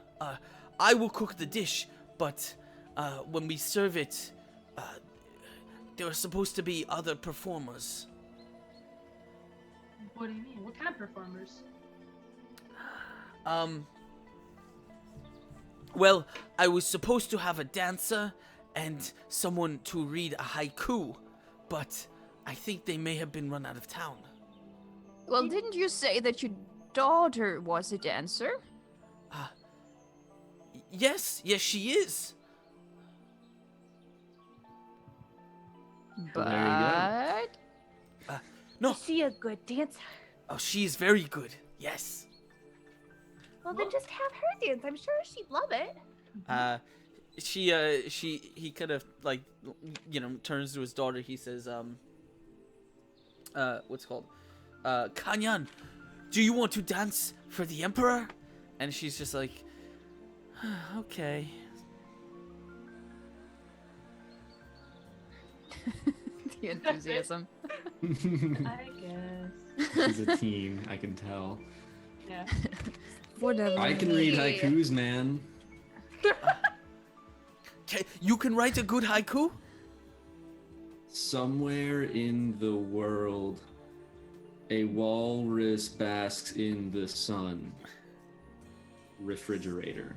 I will cook the dish, but when we serve it, there are supposed to be other performers." What do you mean? What kind of performers? Well, I was supposed to have a dancer and someone to read a haiku, but I think they may have been run out of town. Well, didn't you say that your daughter was a dancer? Yes, she is. But There you No, Is she a good dancer? oh, she is very good. Yes. Well, then just have her dance. I'm sure she'd love it. He kind of like, turns to his daughter. He says, what's it called? Kanyan, do you want to dance for the emperor? And she's just like, okay. the enthusiasm. I guess. He's a teen, I can tell. Yeah. Whatever. I can read haikus, man. You can write a good haiku? Somewhere in the world, a walrus basks in the sun. Refrigerator.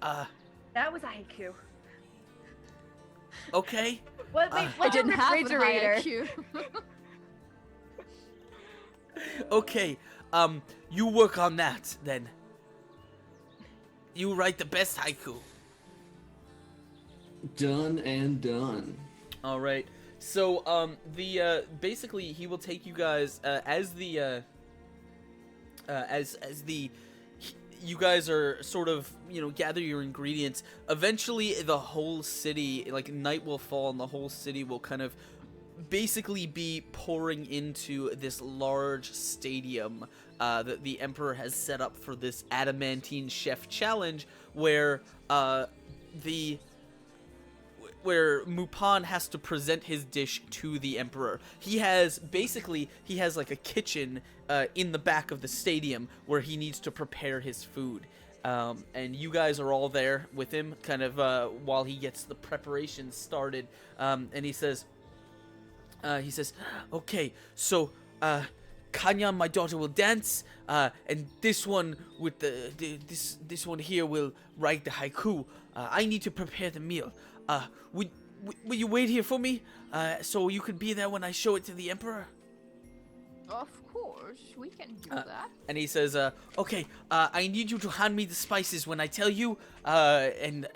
That was a haiku. Okay. Wait, I what's a didn't have a refrigerator? IQ. Okay. You work on that then. You write the best haiku. Done and done. All right. So, basically, he will take you guys you guys are sort of, gather your ingredients. Eventually, the whole city, like, night will fall, and the whole city will kind of basically be pouring into this large stadium that the Emperor has set up for this Adamantine Chef Challenge, where Mupan has to present his dish to the Emperor. He has like a kitchen in the back of the stadium where he needs to prepare his food. And you guys are all there with him, kind of while he gets the preparations started. And he says, okay, so Kanyan, my daughter, will dance, and this one with this one here will write the haiku. I need to prepare the meal. Will you wait here for me, so you can be there when I show it to the Emperor? Of course, we can do that. And he says, okay, I need you to hand me the spices when I tell you, and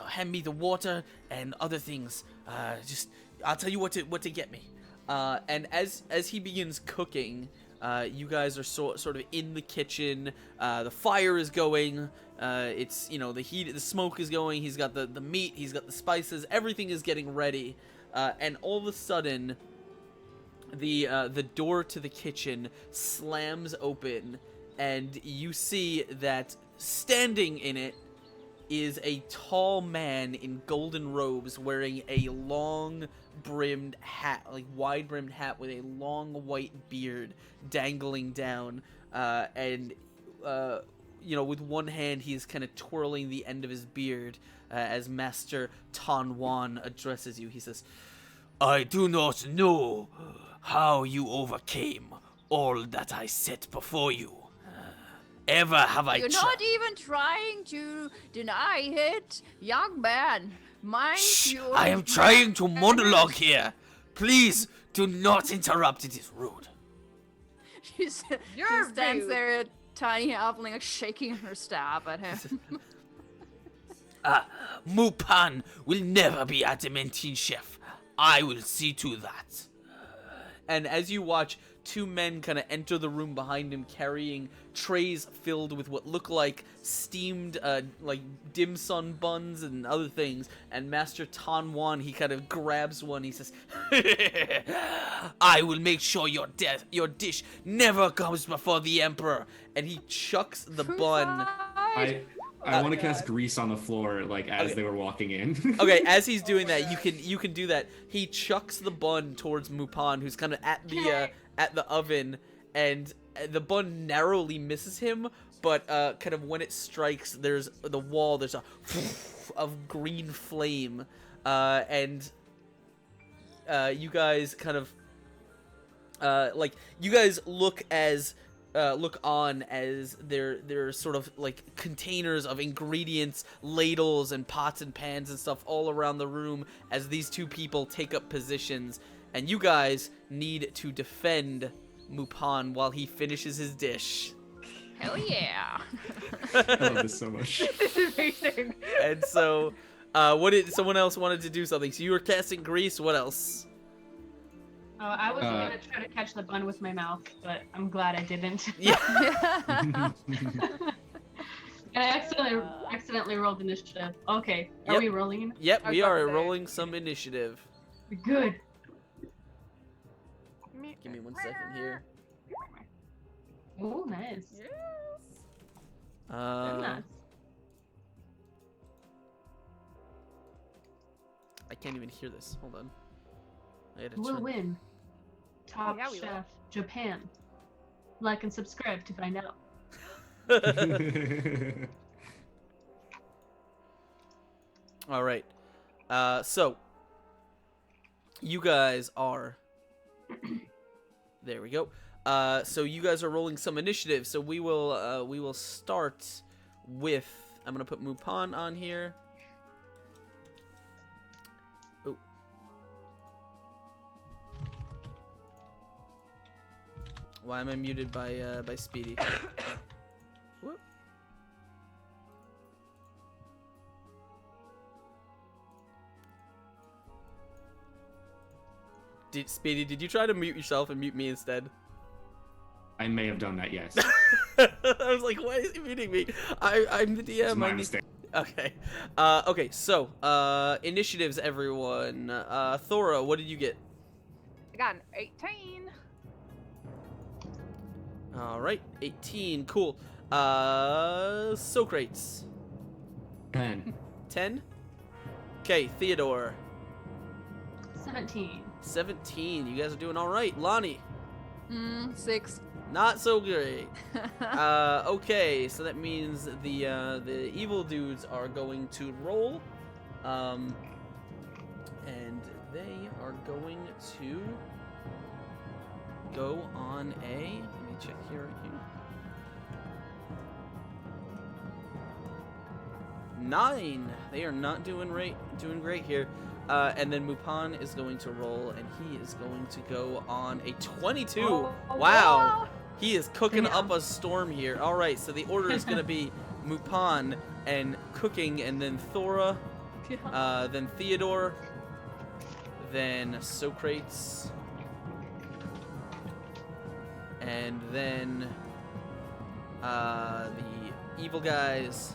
hand me the water and other things. I'll tell you what to get me. And as he begins cooking, you guys are sort of in the kitchen. The fire is going. It's, the smoke is going. He's got the meat. He's got the spices. Everything is getting ready. And all of a sudden, the door to the kitchen slams open, and you see that standing in it is a tall man in golden robes wearing a long brimmed hat, like wide brimmed hat with a long white beard dangling down, and with one hand he's kind of twirling the end of his beard as Master Tan Wan addresses you. He says, "I do not know how you overcame all that I set before you. Ever have I You're not even trying to deny it, young man. Mind you. I am trying to monologue here. Please do not interrupt. It is rude." She stands there, a tiny halfling, like shaking her staff at him. Mupan will never be Adamantine chef. I will see to that. And as you watch two men kind of enter the room behind him carrying trays filled with what look like steamed like dim sum buns and other things. And Master Tan Wan, he kind of grabs one. He says, I will make sure your dish never comes before the Emperor. And he chucks the bun. I want to cast grease on the floor, like, as they were walking in. Okay, as he's doing that, you can do that. He chucks the bun towards Mupan, who's kind of at the oven, and the bun narrowly misses him. But kind of when it strikes, there's a of green flame, and you guys kind of you guys look on as there sort of like containers of ingredients, ladles and pots and pans and stuff all around the room as these two people take up positions, and you guys need to defend Mupan while he finishes his dish. Hell yeah! I love this so much. This is amazing. And so, someone else wanted to do something? So you were casting grease. What else? Oh, I was gonna try to catch the bun with my mouth, but I'm glad I didn't. Yeah. And I accidentally rolled initiative. Okay, are we rolling? Yep, we are say. rolling some initiative. Good. Give me 1 second here. Oh, nice. Yes. Very nice. I can't even hear this. Hold on. I had to Who will turn- win? Top yeah, we will. Chef Japan. Like and subscribe to find out. All right. So you guys are. There we go. So you guys are rolling some initiative. So we will start with. I'm gonna put Mupan on here. Oh. Why am I muted by Speedy? Whoop. Speedy, did you try to mute yourself and mute me instead? I may have done that, yes. I was like, why is he muting me? I'm the DM. It's my mistake. Okay. Okay, so, initiatives, everyone. Thora, what did you get? I got an 18. Alright, 18. Cool. Socrates. 10. 10? Okay, Theodore. 17. 17. You guys are doing alright. Lonnie. 6. Not so great. Okay, so that means the evil dudes are going to roll. And they are going to go on a, let me check here. 9. They are not doing great here. And then Mupan is going to roll, and he is going to go on a 22. Oh, Wow. He is cooking Damn. up a storm here. All right, so the order is going to be Mupan and cooking, and then Thora, then Theodore, then Socrates, and then the evil guys,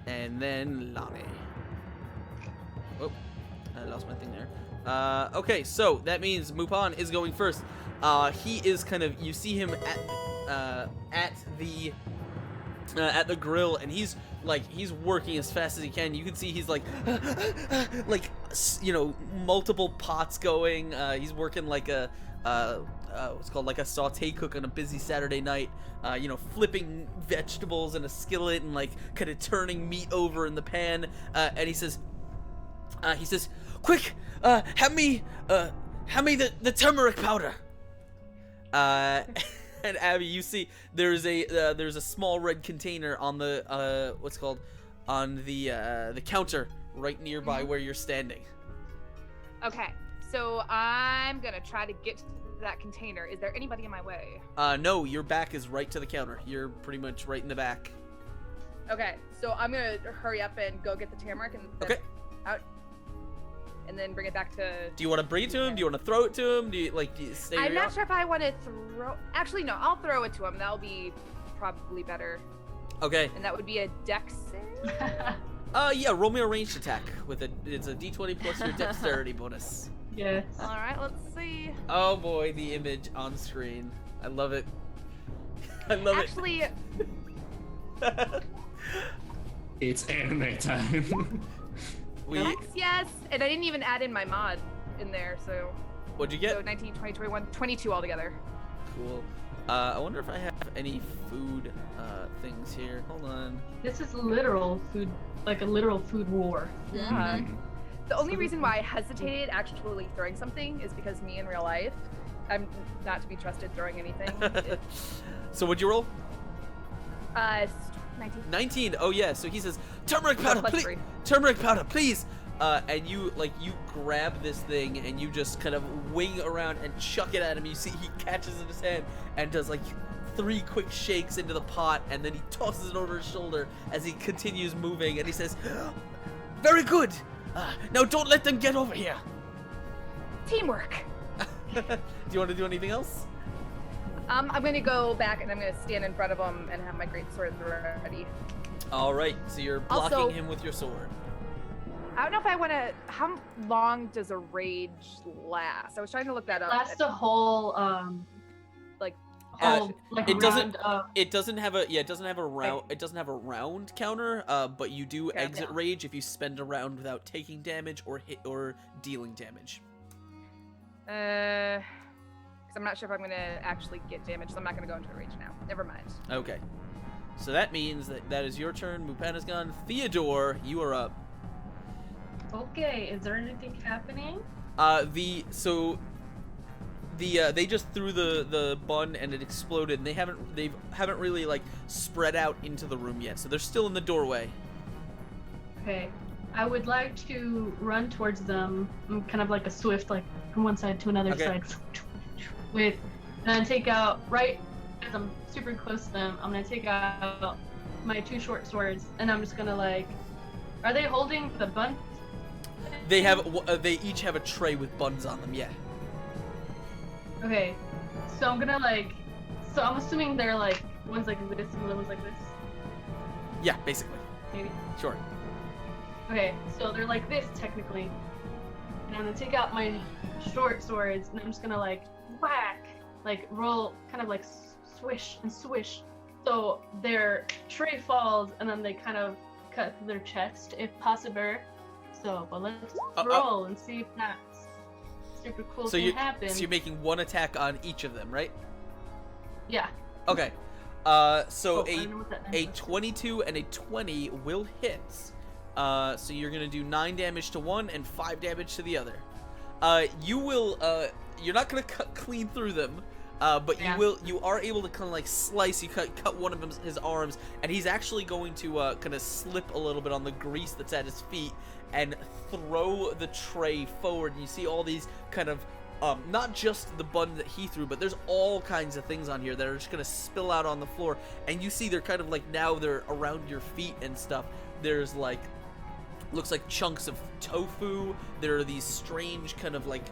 and then Lonnie. Oh, I lost my thing there. Okay, so that means Mupan is going first. He is kind of, you see him at the grill, and he's working as fast as he can. You can see he's like multiple pots going. He's working like a what's called like a saute cook on a busy Saturday night. Flipping vegetables in a skillet and like kind of turning meat over in the pan. And he says, quick, hand me the turmeric powder. And Abby, you see there's a small red container on the on the counter right nearby where you're standing. Okay, so I'm gonna try to get to that container. Is there anybody in my way? No, your back is right to the counter. You're pretty much right in the back. Okay, so I'm gonna hurry up and go get the turmeric and then Okay. out. and then bring it back to. Do you want to bring it to him? Do you want to throw it to him? Do you stay? I'm not sure if I want to throw. Actually, no. I'll throw it to him. That'll be probably better. Okay. And that would be a dex save? Yeah. Roll me a ranged attack with it's a d20 plus your dexterity bonus. Yes. All right. Let's see. Oh boy, the image on screen. I love it. I love Actually, It's anime time. dex, yes. And I didn't even add in my mod in there, so. What'd you get? So 19, 20, 21, 22 altogether. Cool. I wonder if I have any food things here. Hold on. This is literal food, like a literal food war. Yeah. The only reason why I hesitated actually throwing something is because me in real life, I'm not to be trusted throwing anything. So what'd you roll? 19. 19. Oh yeah. So he says, turmeric powder, Plus please. 3. Turmeric powder, please. And you grab this thing and you just kind of wing around and chuck it at him. You see he catches it in his hand and does like 3 quick shakes into the pot, and then he tosses it over his shoulder as he continues moving, and he says, very good. Now don't let them get over here. Teamwork. Do you want to do anything else? I'm gonna go back and I'm gonna stand in front of him and have my great sword ready. All right. So you're blocking Also- him with your sword. I don't know if I want to. How long does a rage last? I was trying to look that up. That's the whole Like, it doesn't. round of- It doesn't have a. Yeah, it doesn't have a round. It doesn't have a round counter. But you do Okay. exit rage if you spend a round without taking damage or hit or dealing damage. because I'm not sure if I'm gonna actually get damage, so I'm not gonna go into a rage now. Never mind. Okay. So that means that is your turn. Mupana's gone. Theodore, you are up. Okay, is there anything happening? They just threw the bun and it exploded, and they haven't really like spread out into the room yet, so they're still in the doorway. Okay, I would like to run towards them, kind of like a swift, like from one side to another Okay. side, with, and then take out right as I'm super close to them. I'm gonna take out my 2 short swords, and I'm just gonna like, are they holding the bun? They each have a tray with buns on them. Yeah. Okay, so I'm gonna like, so I'm assuming they're like one's like this and the other one's like this, Yeah, basically. maybe. Sure. Okay, so they're like this technically, and I'm gonna take out my short swords and I'm just gonna like whack, like roll, kind of like swish and swish, so their tray falls and then they kind of cut through their chest if possible. So, but let's roll and see if that's super cool So thing happens. So you're making 1 attack on each of them, right? Yeah. Okay. So Oh, I don't know what that a means. 22 and a 20 will hit. So you're gonna do 9 damage to one and 5 damage to the other. You will. You're not gonna cut clean through them. But Yeah. you are able to kind of like slice. You cut one of his arms, and he's actually going to kind of slip a little bit on the grease that's at his feet and throw the tray forward. And you see all these kind of not just the bun that he threw, but there's all kinds of things on here that are just gonna spill out on the floor. And you see they're kind of like now they're around your feet and stuff. There's like looks like chunks of tofu. There are these strange kind of like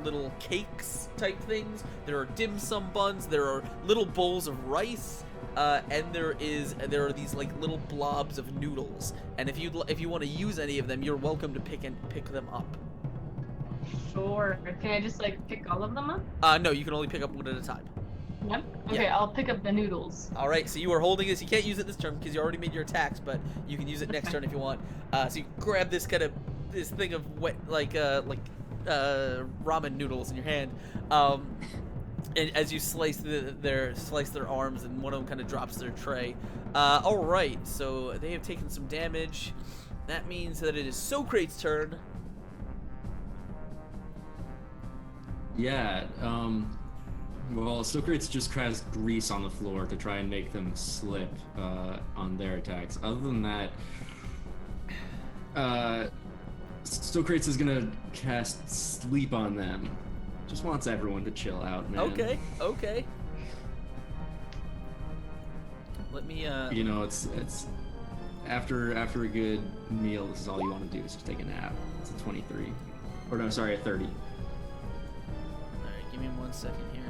little cakes type things. There are dim sum buns. There are little bowls of rice, and there are these like little blobs of noodles. And if you want to use any of them, you're welcome to pick them up. Sure. Can I just like pick all of them up? No, you can only pick up one at a time. Yep. Okay, Yeah. I'll pick up the noodles. All right, so you are holding this. You can't use it this turn because you already made your attacks, but you can use it That's next fine. turn if you want. So you grab this thing of wet ramen noodles in your hand, and as you slice their arms, and one of them kind of drops their tray. All right, so they have taken some damage. That means that it is Socrates' turn. Yeah, well, Socrates just has grease on the floor to try and make them slip on their attacks. Other than that, Socrates is gonna cast Sleep on them. Just wants everyone to chill out, man. Okay. Let me. You know, it's after a good meal, this is all you want to do is just take a nap. It's a 23. Or no, sorry, a 30. Alright, give me 1 second here.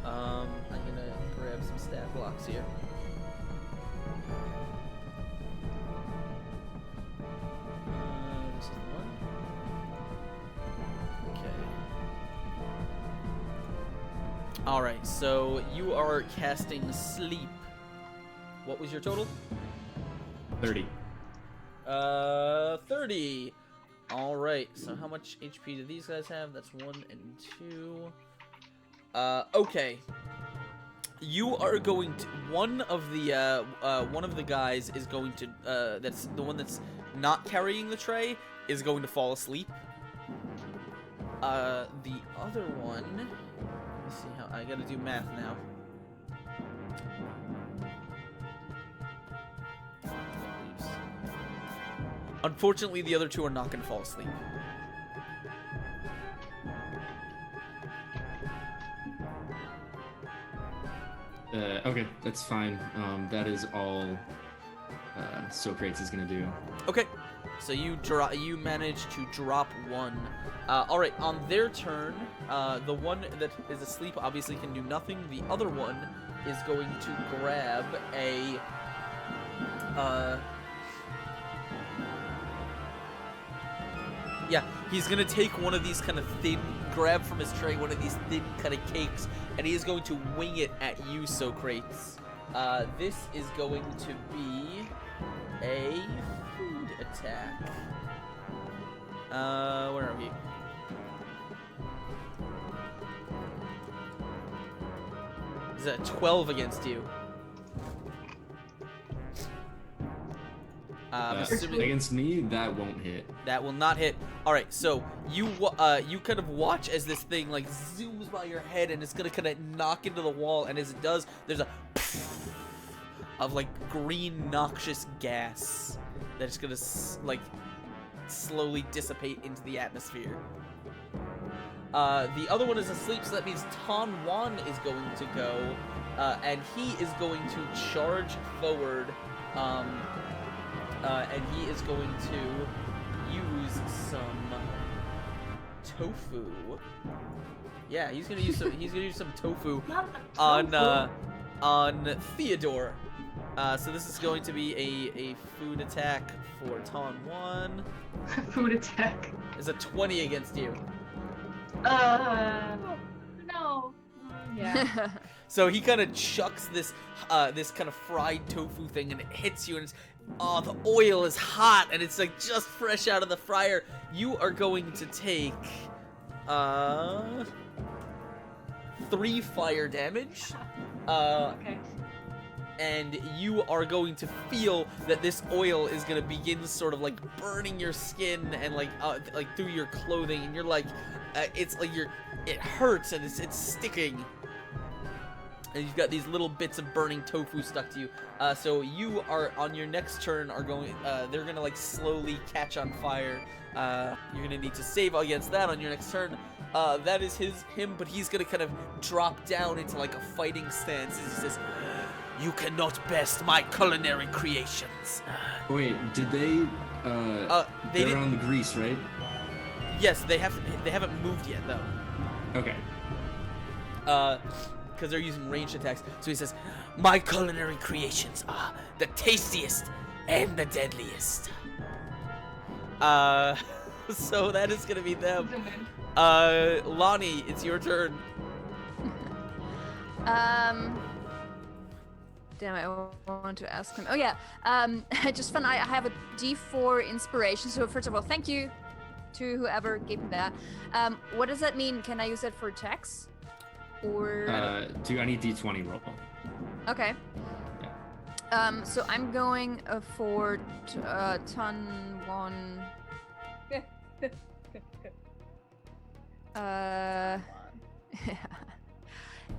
I'm gonna grab some stat blocks here. This is the one. Okay. Alright, so you are casting sleep. What was your total? 30. 30. Alright, so how much HP do these guys have? That's 1 and 2. Okay. You are going to one of the guys is going to that's the one that's not carrying the tray is going to fall asleep. The other one, let me see how I gotta do math now. Unfortunately, the other two are not gonna fall asleep. Okay, that's fine. That is all Socrates is gonna do. Okay, so you manage to drop one. All right, on their turn, the one that is asleep obviously can do nothing. The other one is going to grab a. Yeah, he's gonna take one of these kind of grab from his tray one of these thin kind of cakes, and he is going to wing it at you, Socrates. This is going to be a food attack. Where are we? Is that 12 against you? Against me, that won't hit. That will not hit. All right, so you kind of watch as this thing like zooms by your head, and it's gonna kind of knock into the wall. And as it does, there's a of like green noxious gas that's gonna like slowly dissipate into the atmosphere. The other one is asleep, so that means Tan Wan is going to go, and he is going to charge forward. And he is going to use some tofu. Yeah, he's gonna use some tofu on Theodore. So this is going to be a food attack for Tan Wan. Food attack. Is a 20 against you. No. Yeah. So he kind of chucks this this kind of fried tofu thing, and it hits you, and it's the oil is hot, and it's like just fresh out of the fryer. You are going to take 3 fire damage. Okay. And you are going to feel that this oil is going to begin sort of like burning your skin and like through your clothing, and you're like it's like it hurts, and it's sticking. And you've got these little bits of burning tofu stuck to you. So you are, on your next turn, are going, they're gonna like slowly catch on fire. You're gonna need to save against that on your next turn. That is him, but he's gonna kind of drop down into like a fighting stance as he says, "You cannot best my culinary creations." Wait, did they? They're on the grease, right? Yes, they haven't moved yet though. Okay. Because they're using ranged attacks. So he says, "My culinary creations are the tastiest and the deadliest." So that is gonna be them. Lonnie, it's your turn. Damn it, I want to ask him. Oh yeah, just fun. I have a D4 inspiration. So first of all, thank you to whoever gave me that. What does that mean? Can I use it for attacks? Or I need D20 roll. Okay. Yeah. So I'm going for ton 1.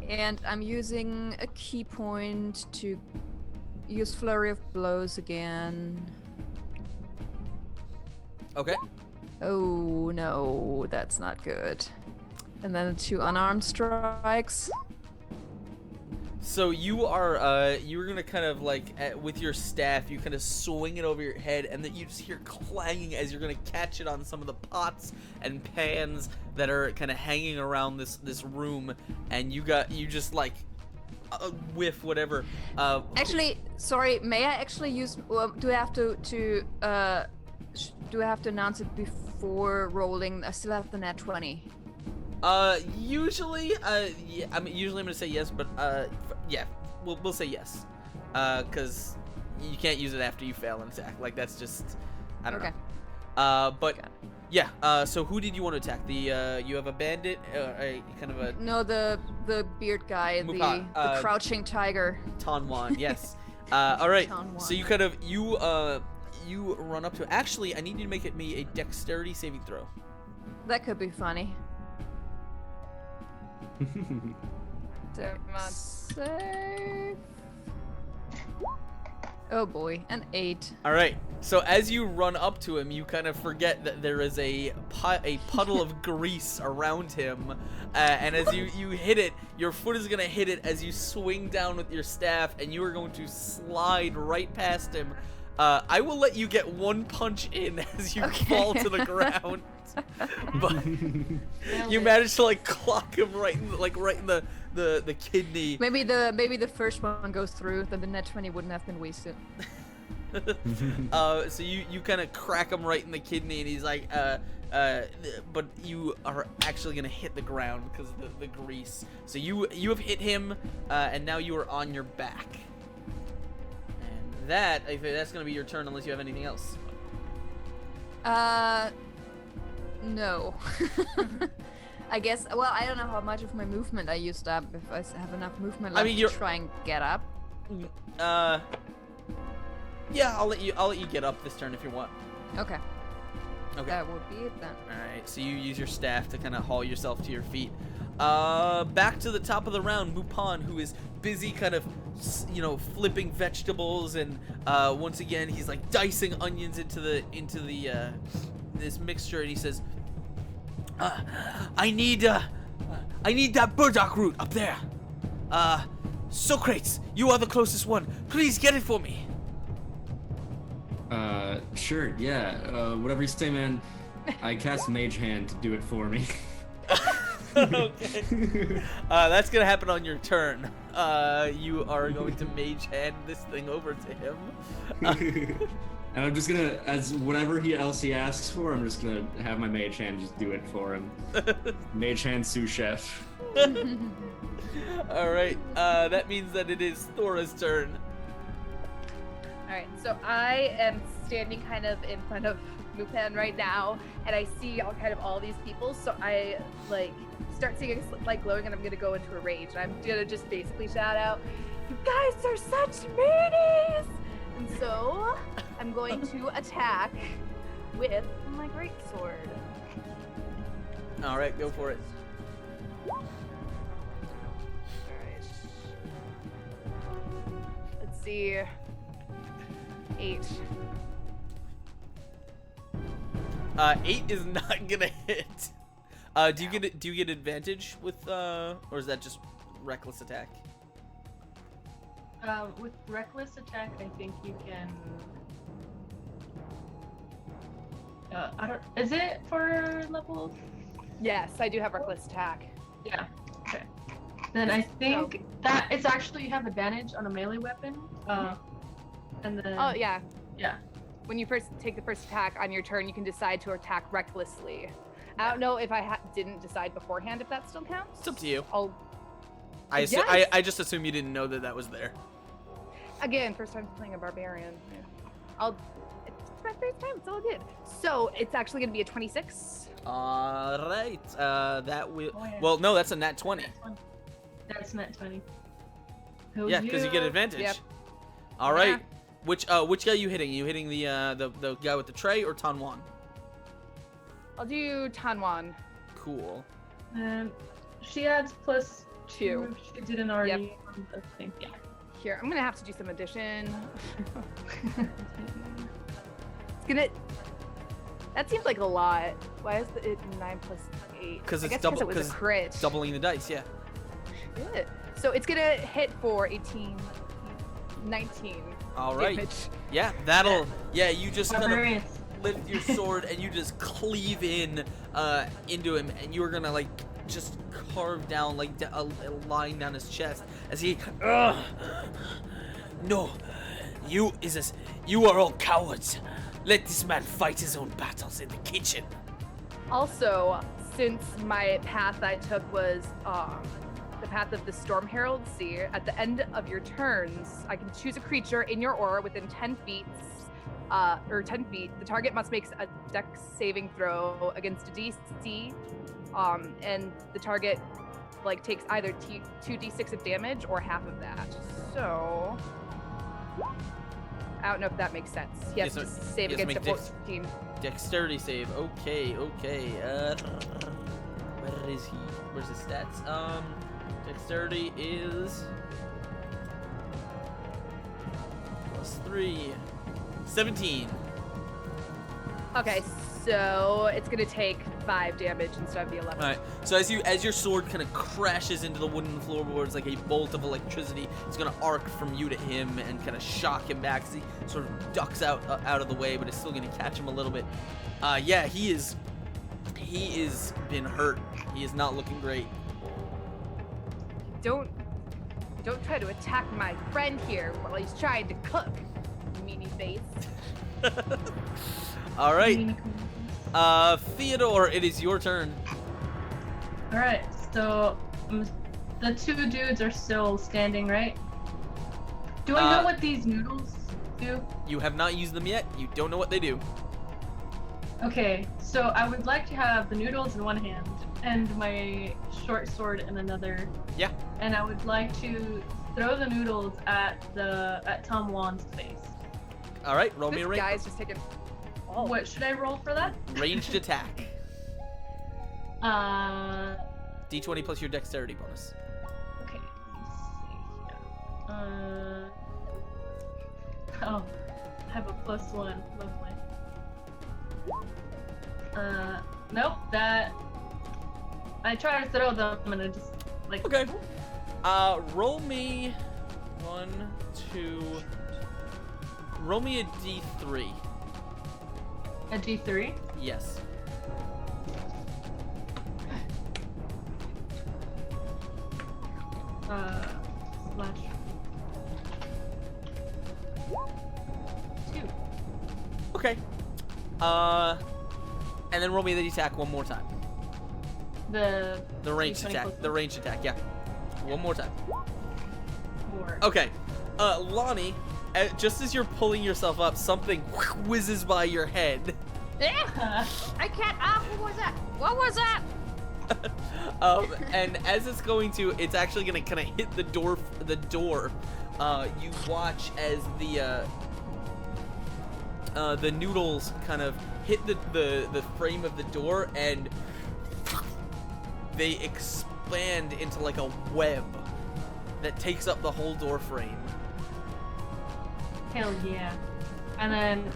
And I'm using a key point to use Flurry of Blows again. Okay. Oh no, that's not good. And then 2 unarmed strikes. So you're gonna kind of like with your staff, you kind of swing it over your head, and then you just hear clanging as you're gonna catch it on some of the pots and pans that are kind of hanging around this room, and you just like whiff whatever. Actually, sorry, may I actually use? Do I have to do I have to announce it before rolling? I still have the nat 20. Usually, yeah, usually I'm gonna say yes, but yeah, we'll say yes, cause you can't use it after you fail an attack. Like that's just, I don't know. But yeah. So who did you want to attack? The you have a bandit, a kind of a No, the beard guy, Mupan, the crouching tiger. Tanwan. Yes. All right. Tanwan. So you run up to it. Actually, I need you to make me a dexterity saving throw. That could be funny. Save. Oh boy, an 8. All right. So as you run up to him, you kind of forget that there is a puddle of grease around him, and as you hit it, your foot is gonna hit it as you swing down with your staff, and you are going to slide right past him. I will let you get one punch in as you fall to the ground, but you managed to like clock him right in the kidney. Maybe the first one goes through, then the net 20 wouldn't have been wasted. So you kind of crack him right in the kidney, and he's like, but you are actually gonna hit the ground because of the grease. So you have hit him, and now you are on your back. And that's gonna be your turn unless you have anything else. No. I guess. Well, I don't know how much of my movement I used up. If I have enough movement left to try and get up. Yeah, I'll let you get up this turn if you want. Okay. Okay. That would be it then. All right. So you use your staff to kind of haul yourself to your feet. Back to the top of the round, Mupan, who is busy kind of, flipping vegetables, and once again he's like dicing onions into the this mixture, and he says, I need that burdock root up there. Socrates, you are the closest one. Please get it for me. Sure, yeah. Whatever you say, man. I cast Mage Hand to do it for me. Okay. That's gonna happen on your turn. You are going to Mage Hand this thing over to him. And I'm just gonna, as whatever else he asks for, I'm just gonna have my Mage Hand just do it for him. Mage Hand sous chef. All right. That means that it is Thora's turn. All right, so I am standing kind of in front of Mupan right now, and I see all these people. So I start seeing like glowing, and I'm gonna go into a rage. And I'm gonna just basically shout out, "You guys are such meanies!" And so I'm going to attack with my greatsword. All right, go for it. All right. Let's see. 8. 8 is not gonna hit. Do you get advantage with or is that just reckless attack? With reckless attack, I think you can. Is it for level? Yes, I do have reckless attack. Yeah. Okay. Then I think that it's actually you have advantage on a melee weapon. And then. Oh yeah. Yeah. When you first take the first attack on your turn, you can decide to attack recklessly. I don't know if I didn't decide beforehand if that still counts. It's up to you. Yes. I just assume you didn't know that was there. Again, first time playing a barbarian. It's my first time. It's all good. So it's actually going to be a 26. All right. That will. Oh, yeah. Well, no, that's a nat 20. That's nat 20. Yeah, because you get advantage. Yep. All right. Yeah. Which guy are you hitting? Are you hitting the guy with the tray or Tanwan? I'll do Tanwan. Cool. She adds +2. She didn't already. Yep. On the thing. Yeah. Here, I'm gonna have to do some addition. It's gonna. That seems like a lot. Why is it 9 + 8? Because I it's guess double. it was a crit. Doubling the dice. Yeah. Shit. So it's gonna hit for 18, 19 All right. damage. Yeah, that'll. Yeah, you just kind of Barbarians. lift your sword and you just cleave in into him, and you're gonna like just carve down like a line down his chest as he. No, you are all cowards. Let this man fight his own battles in the kitchen. Also, since my path I took was the path of the Storm Herald Sea, at the end of your turns, I can choose a creature in your aura within 10 feet, or 10 feet. The target must make a dex saving throw against a DC, and the target like takes either 2d6 of damage or half of that. So, I don't know if that makes sense. He has to save against a 14. Dexterity save. Okay. Where is he? Where's his stats? Dexterity is +3. 17. Okay, so it's gonna take 5 damage instead of the 11. All right. So as your sword kind of crashes into the wooden floorboards like a bolt of electricity, it's gonna arc from you to him and kind of shock him back as he sort of ducks out of the way, but it's still gonna catch him a little bit. Yeah, he is been hurt. He is not looking great. Don't try to attack my friend here while he's trying to cook, meanie face. All right. Theodore, it is your turn. All right. So the two dudes are still standing, right? Do I know what these noodles do? You have not used them yet. You don't know what they do. Okay, so I would like to have the noodles in one hand and my short sword in another. Yeah. And I would like to throw the noodles at Tom Wan's face. All right, roll me This a range. guy's just taking. Oh. What should I roll for that? Ranged attack. Uh, D20 plus your dexterity bonus. okay. Let me see here. Oh, I have a +1. Lovely. Nope. That. I try to throw them and I just like. Okay. Roll me 1, 2. Roll me a D3. A D3. Yes. Slash. 2. Okay. And then roll me the attack one more time. The ranged D20 attack. plus The ranged attack. Yeah. One more time. 4. Okay. Lonnie, just as you're pulling yourself up, something whizzes by your head. I can't. What was that? What was that? And as it's going to, it's actually gonna kind of hit the door. You watch as the noodles kind of hit the frame of the door, and they expand into like a web that takes up the whole door frame. Hell yeah. And then,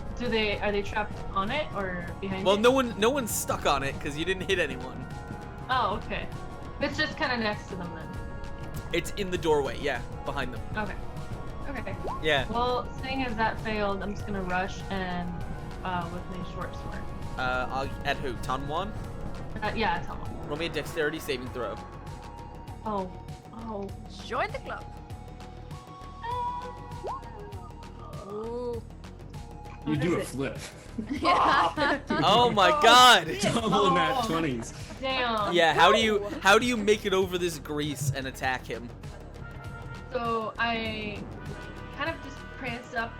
are they trapped on it or behind Well, it? no one's stuck on it because you didn't hit anyone. Oh, okay. It's just kind of next to them then. It's in the doorway, yeah, behind them. Okay. Okay. Yeah. Well, seeing as that failed, I'm just gonna rush and with my short sword. At who? Tanwan? Yeah, Tom. Roll me a dexterity saving throw. Oh. Join the club. Ooh. You What do is a it? flip. Oh my God! Double nat 20s. Damn. Yeah. How do you make it over this grease and attack him? So I kind of just prance up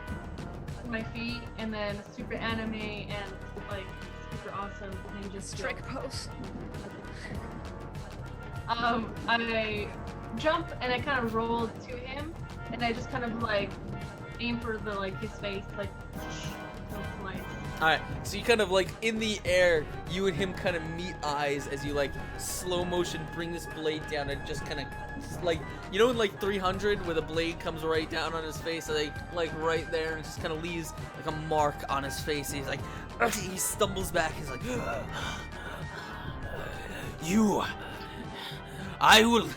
on my feet and then super anime and like super awesome ninja skill. Trick pose. I jump and I kind of roll to him and I just kind of like aim for his face like slice. Alright, so you kind of like in the air, you and him kind of meet eyes as you like slow motion bring this blade down and just kind of like, you know in like 300 where the blade comes right down on his face, like right there, and it just kind of leaves like a mark on his face. He's like, he stumbles back, he's like, I will,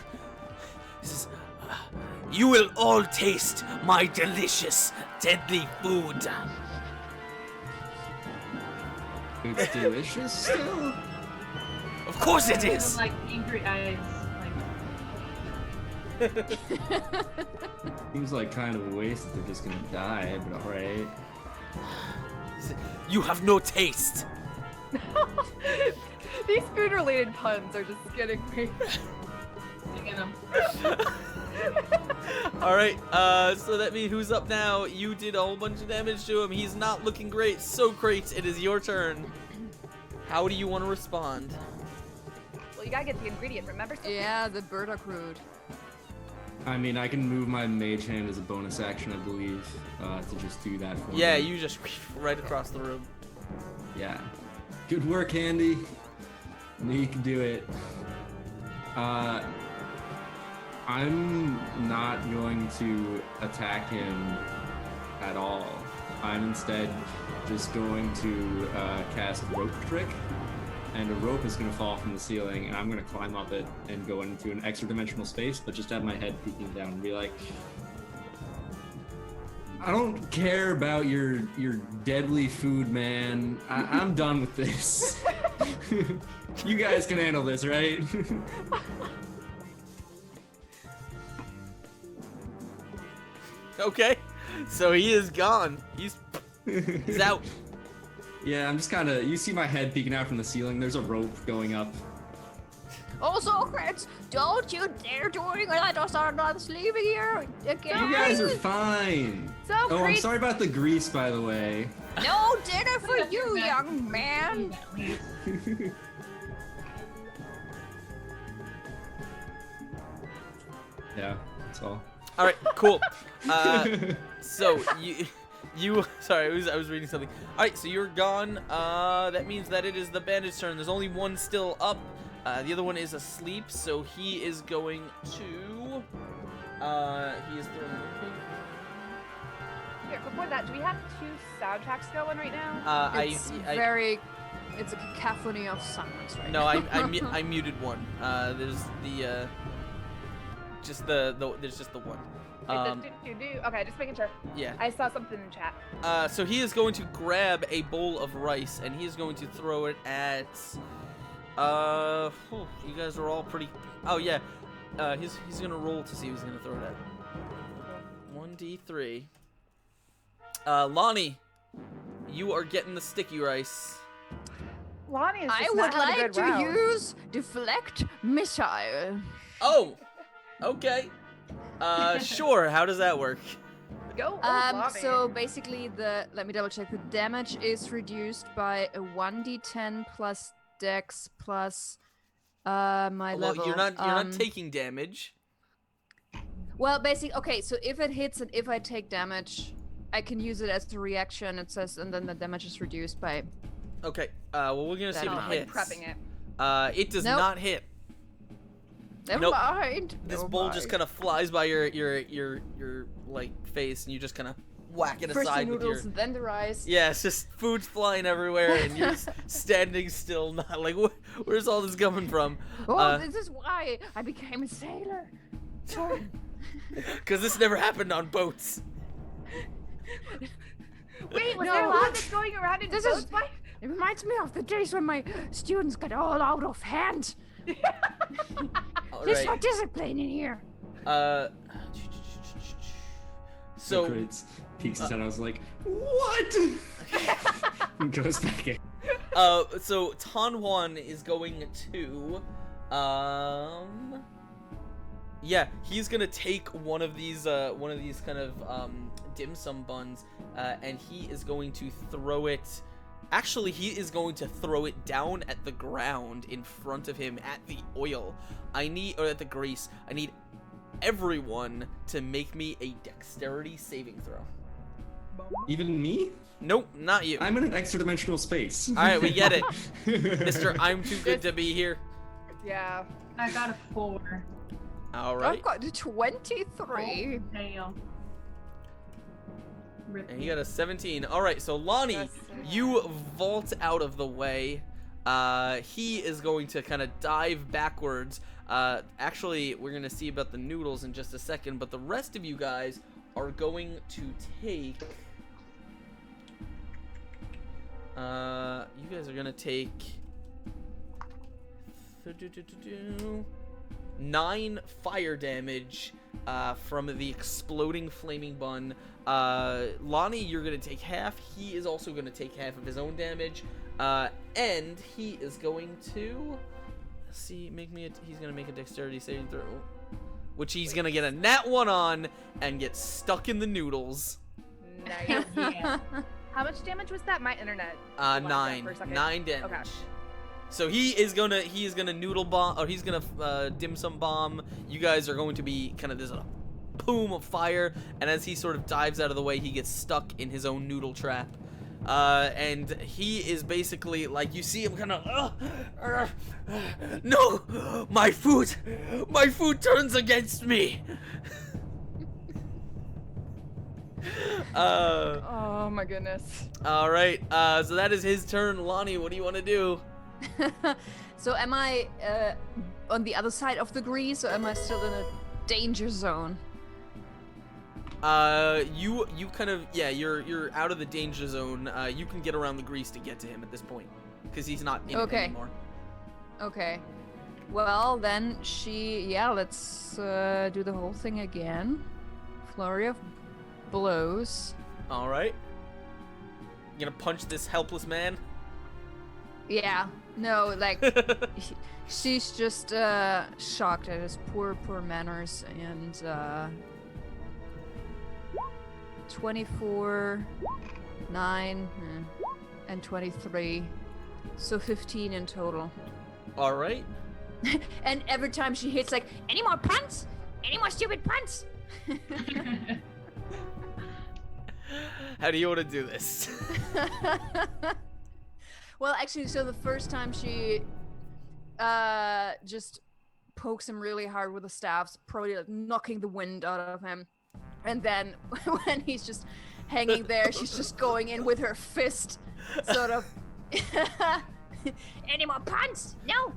You will all taste my delicious, deadly food. It's delicious still. Of course it With, is. like angry eyes. Like Seems like kind of a waste if they're just gonna die, but alright. You have no taste. These food-related puns are just getting me. digging them. All right. So that means who's up now? You did a whole bunch of damage to him. He's not looking great. Socrates, it is your turn. How do you want to respond? Well, you gotta get the ingredient, remember? Yeah, the burdock root. I mean, I can move my mage hand as a bonus action, I believe, to just do that for Yeah, me. you just right across the room. Yeah. Good work, Andy. I knew you can do it. I'm not going to attack him at all. I'm instead just going to cast Rope Trick, and a rope is going to fall from the ceiling, and I'm going to climb up it and go into an extra dimensional space, but just have my head peeking down and be like, I don't care about your deadly food, man. I'm done with this. You guys can handle this, right? Okay. So he is gone. He's out. Yeah, I'm just kind of, you see my head peeking out from the ceiling. There's a rope going up. Oh, Socrates, don't you dare doing that or start not sleeping here again. You guys are fine. So, Oh, I'm Creed, sorry about the grease, by the way. No dinner for you, young man. Yeah, that's all. All right. Cool. So you sorry, I was reading something. All right. So you're gone. That means that it is the bandit's turn. There's only one still up. The other one is asleep, so he is going to. He is throwing. here, before that, do we have 2 soundtracks going right now? It's it's a cacophony of sounds right No, now. I muted one. There's the there's just the one. Okay, just making sure. Yeah. I saw something in chat. So he is going to grab a bowl of rice and he is going to throw it at. You guys are all pretty. Oh yeah. He's gonna roll to see who's gonna throw it at. 1d3. Lonnie, you are getting the sticky rice. Lonnie is just I not would having a like good to round. use deflect missile. Oh. Okay. Sure. How does that work? Go, Lonnie. So basically let me double check. The damage is reduced by a 1d10 plus dex plus my Well, level. you're not taking damage. Well, basically, okay, so if it hits and if I take damage, I can use it as a reaction, it says, and then the damage is reduced by... Okay. Well, we're gonna see if That it I'm, like hits. prepping it. It does Nope. not hit. Never Nope. mind. This Never bowl mind. just kind of flies by your like face, and you you just kind of whack it First the aside with your. noodles, then the rice. Yeah, it's just food's flying everywhere, and you're just standing still, not like where's all this coming from? Oh, this is why I became a sailor. Because this never happened on boats. Wait, was No. there lava that's going around in This boats? is- It reminds me of the days when my students got all out of hand. All There's no right. discipline in here. So Socrates peeks his head. I was like, what? And goes back in. so Tanwan is going to, yeah, he's gonna take one of these kind of dim sum buns, and he is going to throw it. Actually, he is going to throw it down at the ground in front of him at the oil. Or at the grease. I need everyone to make me a dexterity saving throw. Even me? Nope, not you. I'm in an extra dimensional space. All right, we get it, Mister. I'm too good to be here. Yeah. I got a 4. All right. I've got a 23. Damn. Rip And me. he got a 17. All right, so Lonnie, That's- you vault out of the way. He is going to kind of dive backwards, Actually, we're going to see about the noodles in just a second, but the rest of you guys are going to take... you guys are going to take... 9 fire damage from the exploding flaming bun. Lonnie, you're going to take half. He is also going to take half of his own damage. And he is going to... see, he's gonna make a dexterity saving throw, which he's gonna get a nat 1 on and get stuck in the noodles. Nice. Yeah. How much damage was that? My internet. 9 damage. Okay. So he is gonna noodle bomb, or he's gonna dim sum bomb. You guys are going to be kind of this boom of fire, and as he sort of dives out of the way, he gets stuck in his own noodle trap. And he is basically like, you see him kind of, no, my food turns against me. Oh my goodness. All right, so that is his turn. Lonnie, what do you want to do? So am I on the other side of the grease, or am I still in a danger zone? You kind of, yeah, you're out of the danger zone. You can get around the grease to get to him at this point, because he's not in it anymore. Okay. Well, then let's do the whole thing again. Flurry of blows. All right. You gonna punch this helpless man? Yeah. No, like, she's just shocked at his poor manners, and 24, 9, and 23. So 15 in total. All right. And every time she hits, like, any more punts? Any more stupid punts? How do you want to do this? Well, actually, so the first time she just pokes him really hard with the staffs, probably like knocking the wind out of him. And then when he's just hanging there, she's just going in with her fist, sort of. Any more punts? No.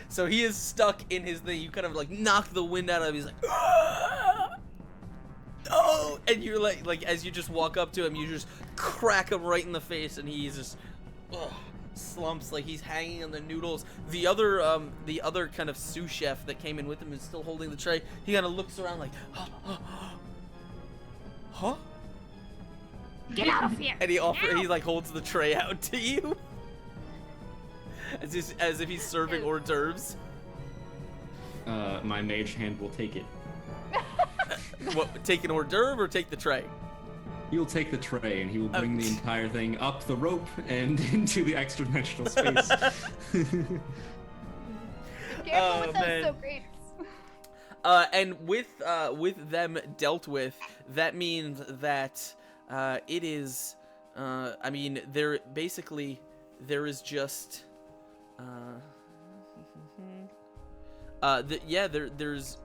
So he is stuck in his thing. You kind of like knock the wind out of him. He's like, oh! And you're like as you just walk up to him, you just crack him right in the face, and he's just slumps like he's hanging on the noodles. The other kind of sous chef that came in with him is still holding the tray. He kind of looks around like, huh? Get out of here! And he like holds the tray out to you, as if he's serving hors d'oeuvres. My mage hand will take it. What? Take an hors d'oeuvre or take the tray? He'll take the tray and he will bring the entire thing up the rope and into the extra-dimensional space. Careful with those Socrates. And with them dealt with, that means that it is. I mean, there is just. There's.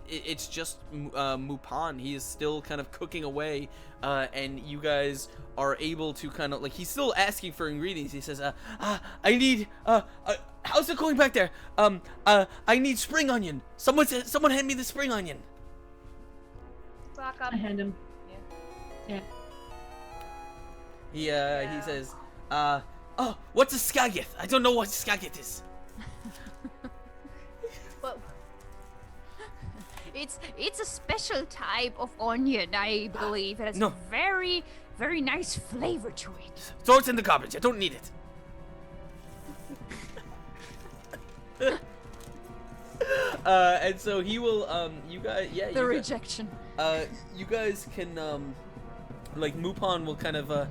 It's just Mupan. He is still kind of cooking away, and you guys are able to kind of like. He's still asking for ingredients. He says, "I need. How's it going back there? I need spring onion. Someone hand me the spring onion." Rock up. I hand him. Yeah. He says, "Oh, what's a skageth? I don't know what skageth is." Well, It's a special type of onion, I believe. It has a very, very nice flavor to it. Throw it in the garbage. I don't need it. And so he will, you guys, The rejection. You guys can, like, Mupan will kind of,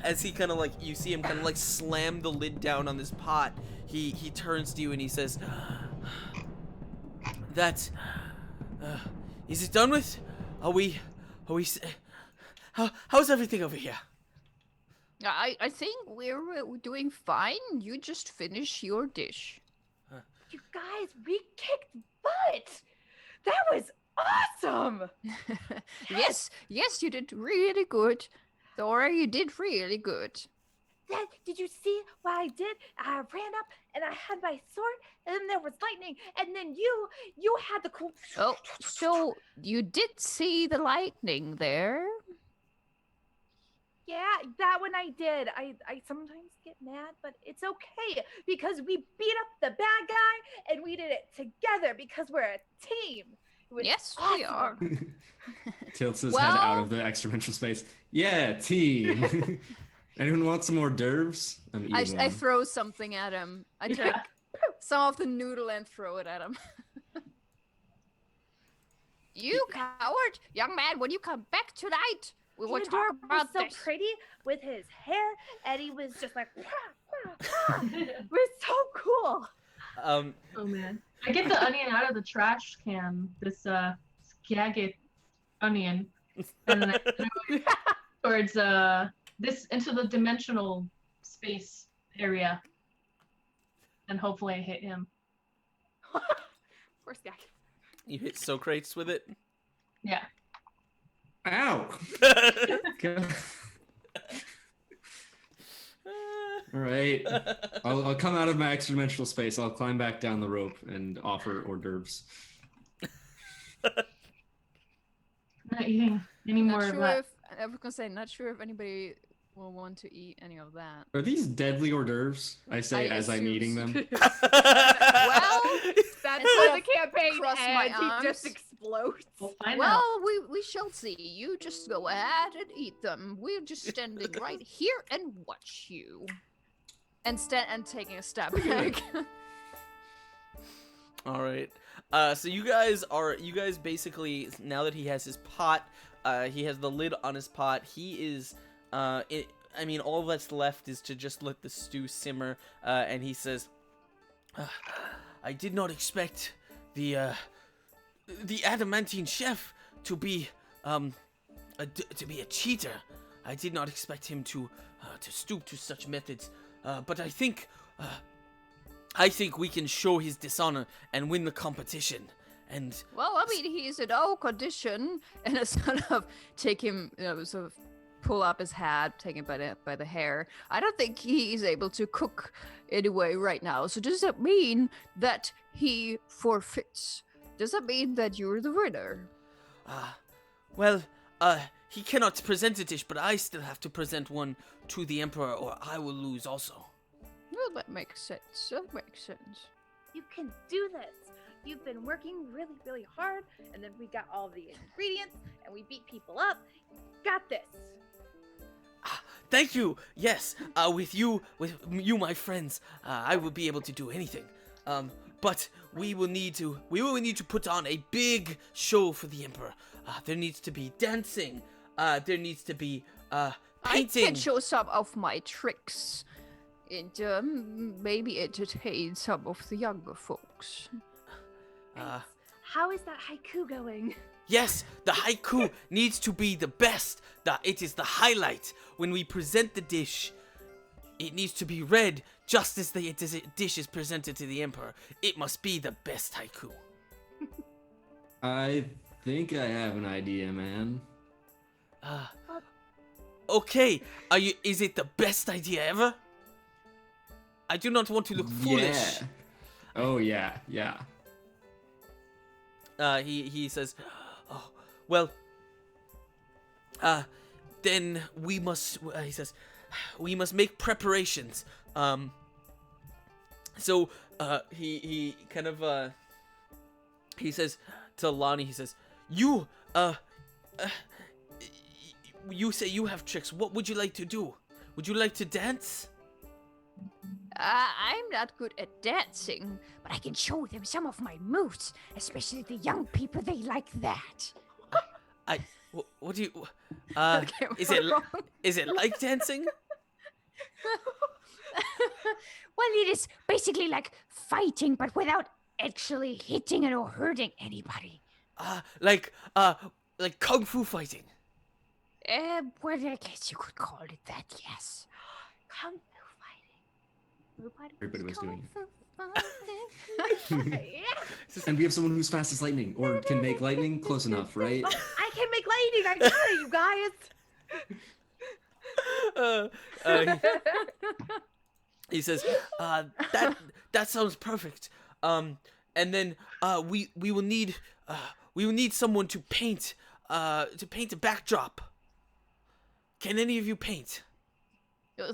as he kind of, like, you see him kind of, like, slam the lid down on this pot, he turns to you and he says, is it done with? How's everything over here? I think we're doing fine. You just finish your dish. you guys, we kicked butt. That was awesome. Yes, you did really good. Thora, you did really good. Then, did you see what I did? I ran up and I had my sword, and then there was lightning, and then you had the cool. Oh, so you did see the lightning there? Yeah, that one I did. I sometimes get mad, but it's okay because we beat up the bad guy and we did it together because we're a team. It was Yes, awesome. we are. Tilts his head out of the extra-dimensional space. Yeah, team. Anyone want some hors d'oeuvres? I throw something at him. I take some of the noodle and throw it at him. You coward! Young man, when you come back tonight, we will Theodore talk about was so this. pretty with his hair, and he was just like, it was so cool. Oh man. I get the onion out of the trash can, this skagit onion, and then I throw it towards this into the dimensional space area. And hopefully I hit him. Poor Skag. You hit Socrates with it. Yeah. Ow! All right. I'll come out of my extra-dimensional space. I'll climb back down the rope and offer hors d'oeuvres. Not eating any more Not of sure that. if I was gonna say, not sure if anybody will want to eat any of that. Are these deadly hors d'oeuvres? I say as I'm assume eating them. Well, That's Instead how of the campaign cross my ends. He arms. just explodes. We'll find well, out. we shall see. You just go ahead and eat them. We're just standing right here and watch you. And taking a step back. All right. So you guys basically, now that he has his pot, he has the lid on his pot. He is, I mean, all that's left is to just let the stew simmer. And he says, I did not expect the Adamantine chef to be a cheater. I did not expect him to stoop to such methods. But I think we can show his dishonor and win the competition. And Well, I mean, he's in no condition, and I sort of take him, sort of pull up his hat, take him by the hair. I don't think he's able to cook anyway right now. So does that mean that he forfeits? Does that mean that you're the winner? well, he cannot present a dish, but I still have to present one to the Emperor, or I will lose also. Well, that makes sense. That makes sense. You can do this. You've been working really, really hard, and then we got all the ingredients, and we beat people up. Got this. Thank you. Yes, with you, my friends, I will be able to do anything. But we will need to put on a big show for the Emperor. There needs to be dancing. There needs to be painting. I can show some of my tricks and maybe entertain some of the younger folks. How is that haiku going? Yes, the haiku needs to be the best. It is the highlight. When we present the dish, it needs to be read just as the dish is presented to the Emperor. It must be the best haiku. I think I have an idea, man. Okay. Is it the best idea ever? I do not want to look foolish. Yeah. Oh yeah. He says, oh, well, then we must, he says, we must make preparations. So, he kind of, he says to Lonnie, he says, you say you have tricks. What would you like to do? Would you like to dance? I'm not good at dancing, but I can show them some of my moves, especially the young people. They like that. What do you, Okay, is it like dancing? Well, it is basically like fighting, but without actually hitting or hurting anybody. Like kung fu fighting. Well, I guess you could call it that, yes. Kung fu fighting. Everybody was doing Yeah. it. And we have someone who's fast as lightning, or can make lightning close enough, right? I can make lightning. I got it, you guys. He says, that sounds perfect. And then we will need someone to paint a backdrop. Can any of you paint?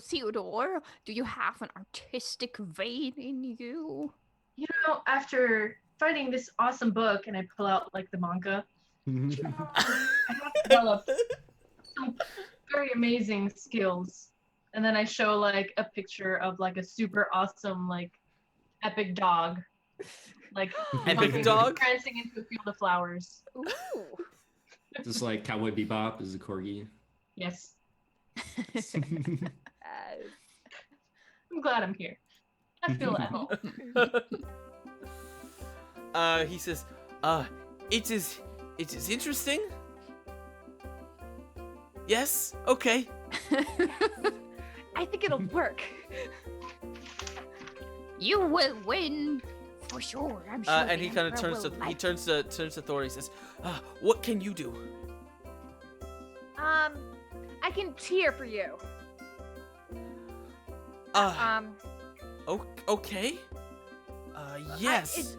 Theodore, do you have an artistic vein in you? You know, after finding this awesome book, and I pull out like the manga, I have developed some very amazing skills. And then I show like a picture of like a super awesome like epic dog, like Epic dog? prancing into a field of flowers. Ooh. Just like Cowboy Bebop is a corgi. Yes, I'm glad I'm here. I feel at home. He says, it is interesting. Yes, okay. I think it'll work. You will win for sure. I'm sure. And he kind of turns to Thora. He says, what can you do? I can cheer for you. Okay. Yes.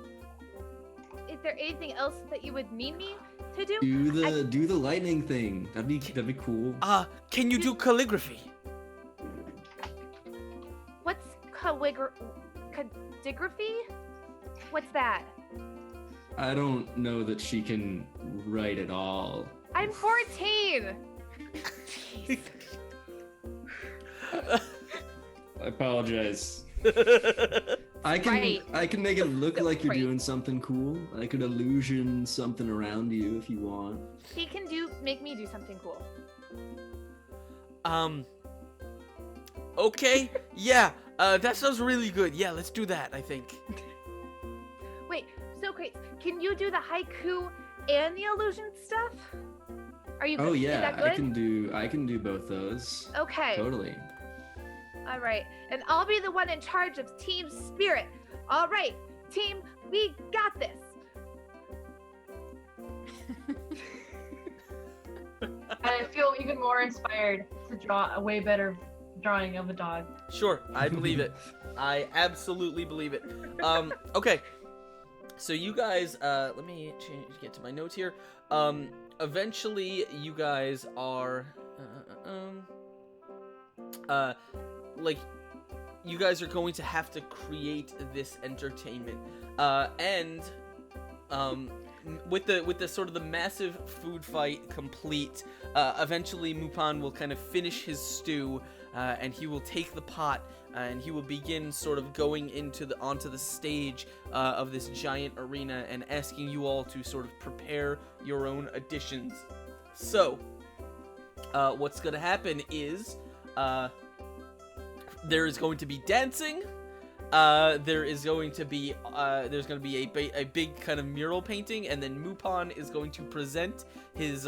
Is there anything else that you would need me to do? Do the lightning thing. That'd be cool. Can you do calligraphy? What's calligraphy? What's that? I don't know that she can write at all. I'm 14. I apologize. I can make it look So like you're great. doing something cool. I could illusion something around you if you want. He can make me do something cool. Okay. Yeah. That sounds really good. Yeah, let's do that, I think. Wait, Socrates, can you do the haiku and the illusion stuff? Are you? Oh is yeah, that good? I can do both those. Okay. Totally. All right, and I'll be the one in charge of Team Spirit. All right, team, we got this. I feel even more inspired to draw a way better drawing of a dog. Sure, I believe it. I absolutely believe it. Okay. So you guys, let me get to my notes here. Eventually you guys are, like, you guys are going to have to create this entertainment, and with the sort of the massive food fight complete, eventually Mupan will kind of finish his stew, and he will take the pot, and he will begin sort of going onto the stage of this giant arena and asking you all to sort of prepare your own additions. So, what's gonna happen is, there is going to be dancing. There's going to be a big kind of mural painting, and then Mupan is going to present his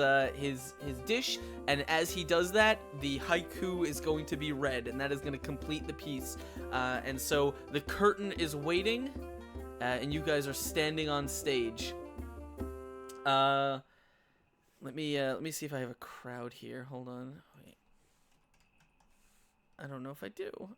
dish, and as he does that, the haiku is going to be read, and that is going to complete the piece. And so the curtain is waiting, and you guys are standing on stage. Let me see if I have a crowd here. Hold on. Wait. I don't know if I do.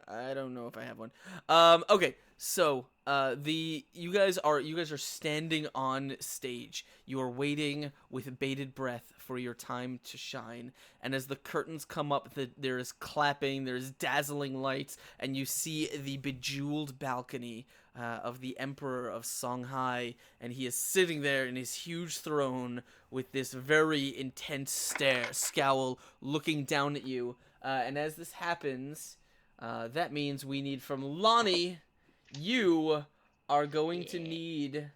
I don't know if I have one. Okay, so you guys are standing on stage. You are waiting with bated breath for your time to shine. And as the curtains come up, there is clapping, there is dazzling lights, and you see the bejeweled balcony of the Emperor of Songhai, and he is sitting there in his huge throne with this very intense scowl, looking down at you. And as this happens, that means we need from Lonnie, you are going to need,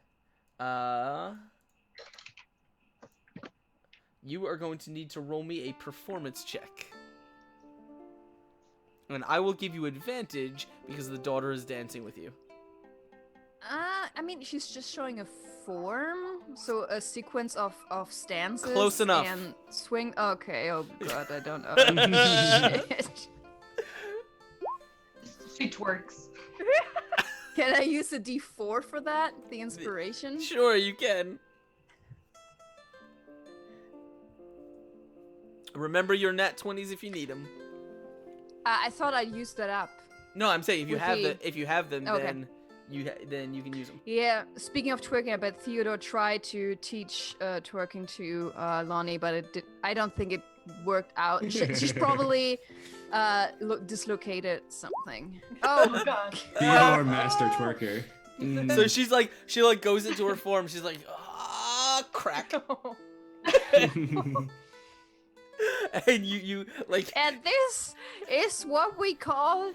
to roll me a performance check. And I will give you advantage because the daughter is dancing with you. I mean, she's just showing a form, so a sequence of stances. Close enough. And swing. Okay. Oh god, I don't know. Shit. She twerks. Can I use a D4 for that? The inspiration? Sure, you can. Remember your nat 20s if you need them. I thought I used that up. No, I'm saying if you With have the- if you have them, Okay. then you can use them. Yeah, speaking of twerking, I bet Theodore tried to teach twerking to Lonnie, but I don't think it worked out. She's probably dislocated something. Oh Oh, god. Theodore master twerker. Mm. So she goes into her form. She's like, ah, crack. And you like. and this is what we call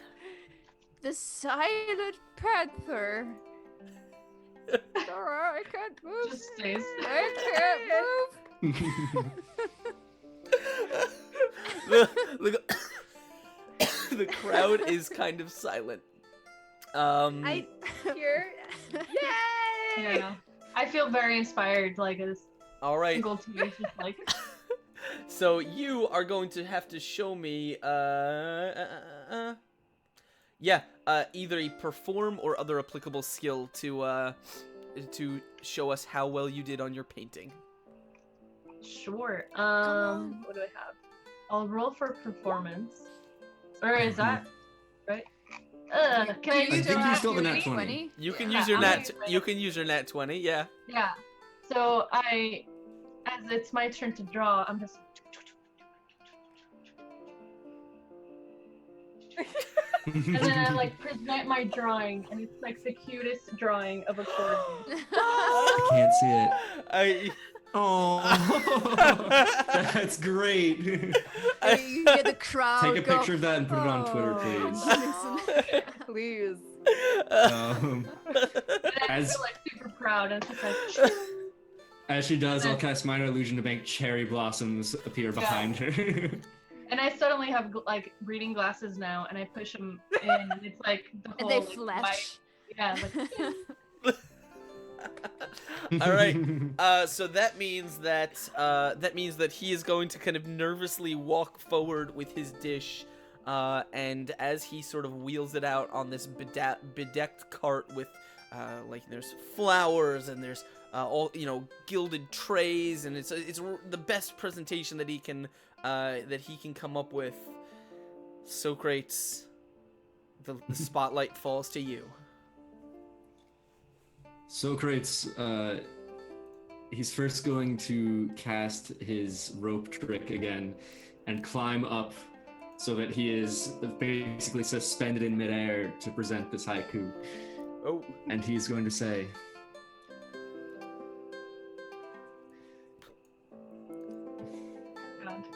the silent panther. Thora, I can't move. Just stays. I can't move. The crowd is kind of silent. I hear. Yay! Yeah. I feel very inspired, like a All right. single team is just like So you are going to have to show me, either a perform or other applicable skill to show us how well you did on your painting. sure. What do I have? I'll roll for performance. Or is that right? Can I I use think your you still have a nat 20. 20? You can Yeah, use your I'm nat. gonna use my You can use your nat 20. Yeah. Yeah. So as it's my turn to draw, I'm just. And then I like present my drawing, and it's like the cutest drawing of a accordion. Can't see it. I. Oh, that's great. You get the crowd. Take a go, picture of that and put it on Twitter, "Oh, please. please." Um, And I As- feel like super proud, and it's just like. as she does, I'll cast minor illusion to make cherry blossoms appear behind her. And I suddenly have like reading glasses now, and I push them in, and it's like the And whole. they like, flash. white- yeah, like All right. So that means that he is going to kind of nervously walk forward with his dish, and as he sort of wheels it out on this bedecked cart with, like there's flowers and there's all gilded trays, and it's the best presentation that he can come up with. Socrates, the spotlight falls to you. Socrates, he's first going to cast his rope trick again and climb up so that he is basically suspended in midair to present this haiku. Oh. And he's going to say,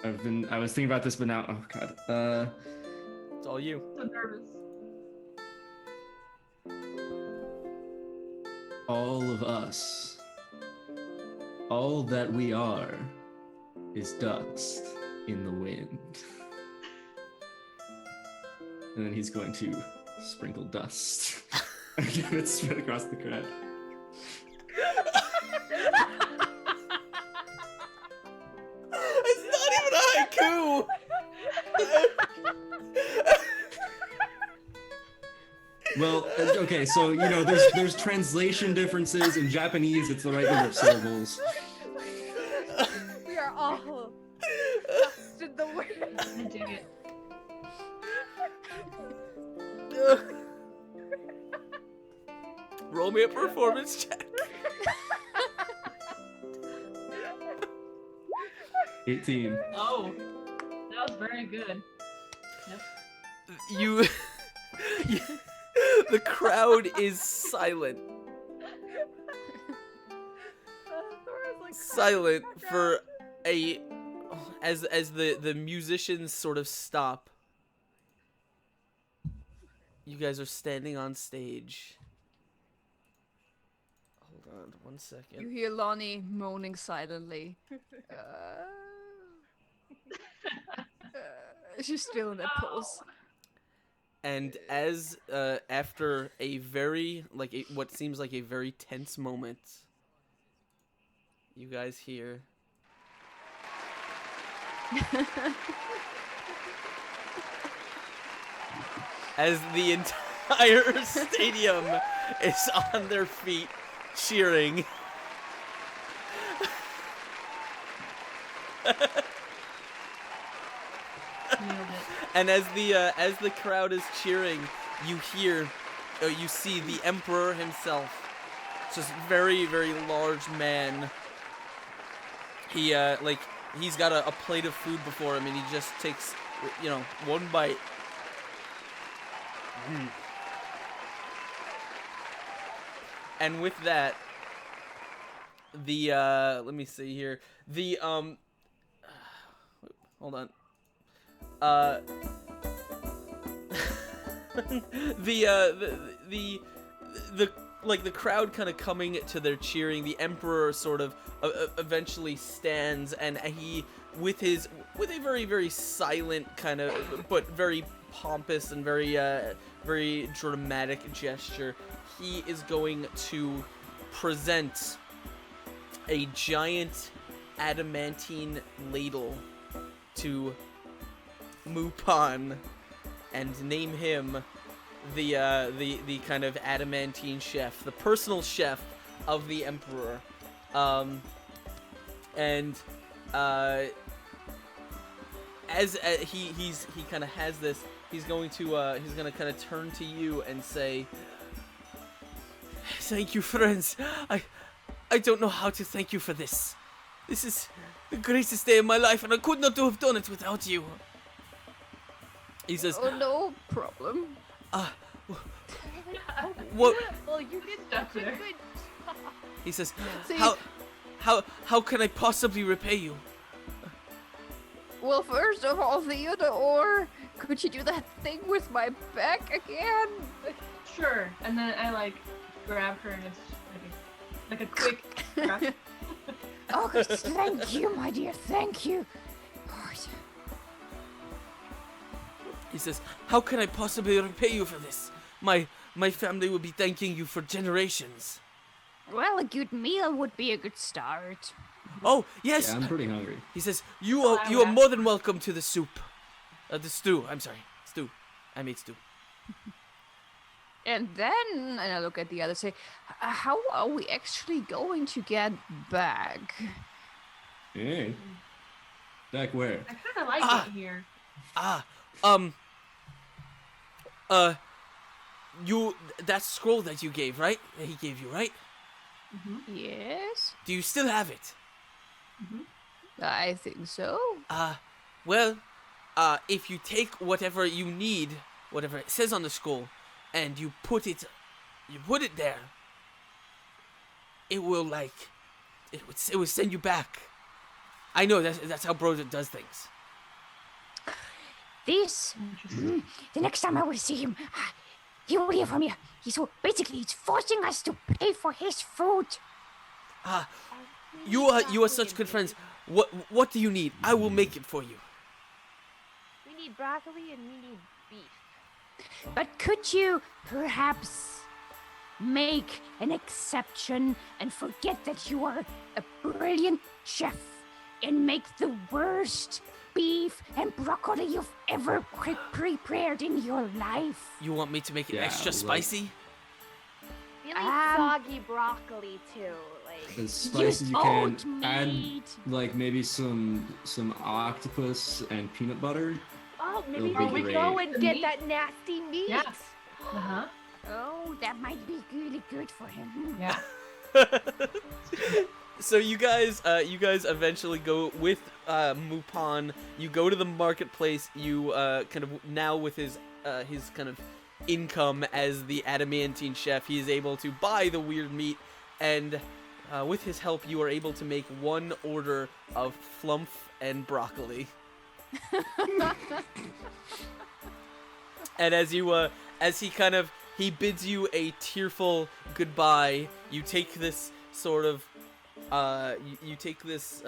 God, I was thinking about this, but now, oh god. It's all you. so nervous. All of us, all that we are, is dust in the wind. And then he's going to sprinkle dust. Again, it's spread across the crowd. It's not even a haiku! Well, okay, so there's translation differences. In Japanese, it's the right number of syllables. We are all lost in the wind. I dig it. Roll me a performance check. 18. Oh, that was very good. Yep. You the crowd is silent. Thora's like Silent crying for as the musicians sort of stop. You guys are standing on stage. Hold on 1 You second. hear Lonnie moaning silently. She's still in that pose. And as after a very what seems like a very tense moment, you guys hear as the entire stadium is on their feet cheering. Nailed it. And as the crowd is cheering, you see the Emperor himself. Just very, very large man. He he's got a plate of food before him, and he just takes one bite. And with that, the let me see here. The hold on. The crowd kind of coming to their cheering. The Emperor sort of eventually stands, and he with a very, very silent kind of but very pompous and very very dramatic gesture, he is going to present a giant adamantine ladle to Mupon and name him the kind of adamantine chef, the personal chef of the Emperor. As he kind of has this, he's gonna kind of turn to you and say, "Thank you, friends. I don't know how to thank you for this. This is the greatest day of my life, and I could not have done it without you." He says, Oh, no problem. "What?" Well, you did such a there. good job. He says, See- "How can I possibly repay you?" Well, first of all, Theodore, could you do that thing with my back again? Sure. And then I like grab her and it's like a quick grab. Oh, thank you, my dear, thank you. He says, "How can I possibly repay you for this? My family will be thanking you for generations." Well, a good meal would be a good start. Oh, yes. Yeah, I'm pretty hungry. He says, "You Oh, are I you would are ask- more than welcome to the soup. The stew. I'm sorry. Stew. I made stew." And then, and I look at the other, say, how are we actually going to get back? Hey. Back where? I kind of like Ah. it here. You that scroll that you gave, right? That he gave you, right? Yes, Do you still have it? I think so. Well, if you take whatever you need, whatever it says on the scroll, and you put it there, it will send you back. I know that's how Bro does things. This, the next time I will see him, he will hear from you. He's forcing us to pay for his food. You are such good friends. What do you need? I will make it for you. We need broccoli and we need beef. But could you perhaps make an exception and forget that you are a brilliant chef and make the worst beef and broccoli you've ever prepared in your life? You want me to make it Yeah, extra like- spicy? Really Um, soggy broccoli too. Like As spicy as you oat can. Add meat. like maybe some octopus and peanut butter. oh, maybe It'll we be go great. and The get meat. that nasty meat. Yeah. Uh-huh. Oh, that might be really good for him. Yeah. So you guys eventually go with Mupon. You go to the marketplace. You kind of now with his kind of income as the adamantine chef, he is able to buy the weird meat, and with his help, you are able to make one order of flumph and broccoli. And as he bids you a tearful goodbye, you take this sort of you take this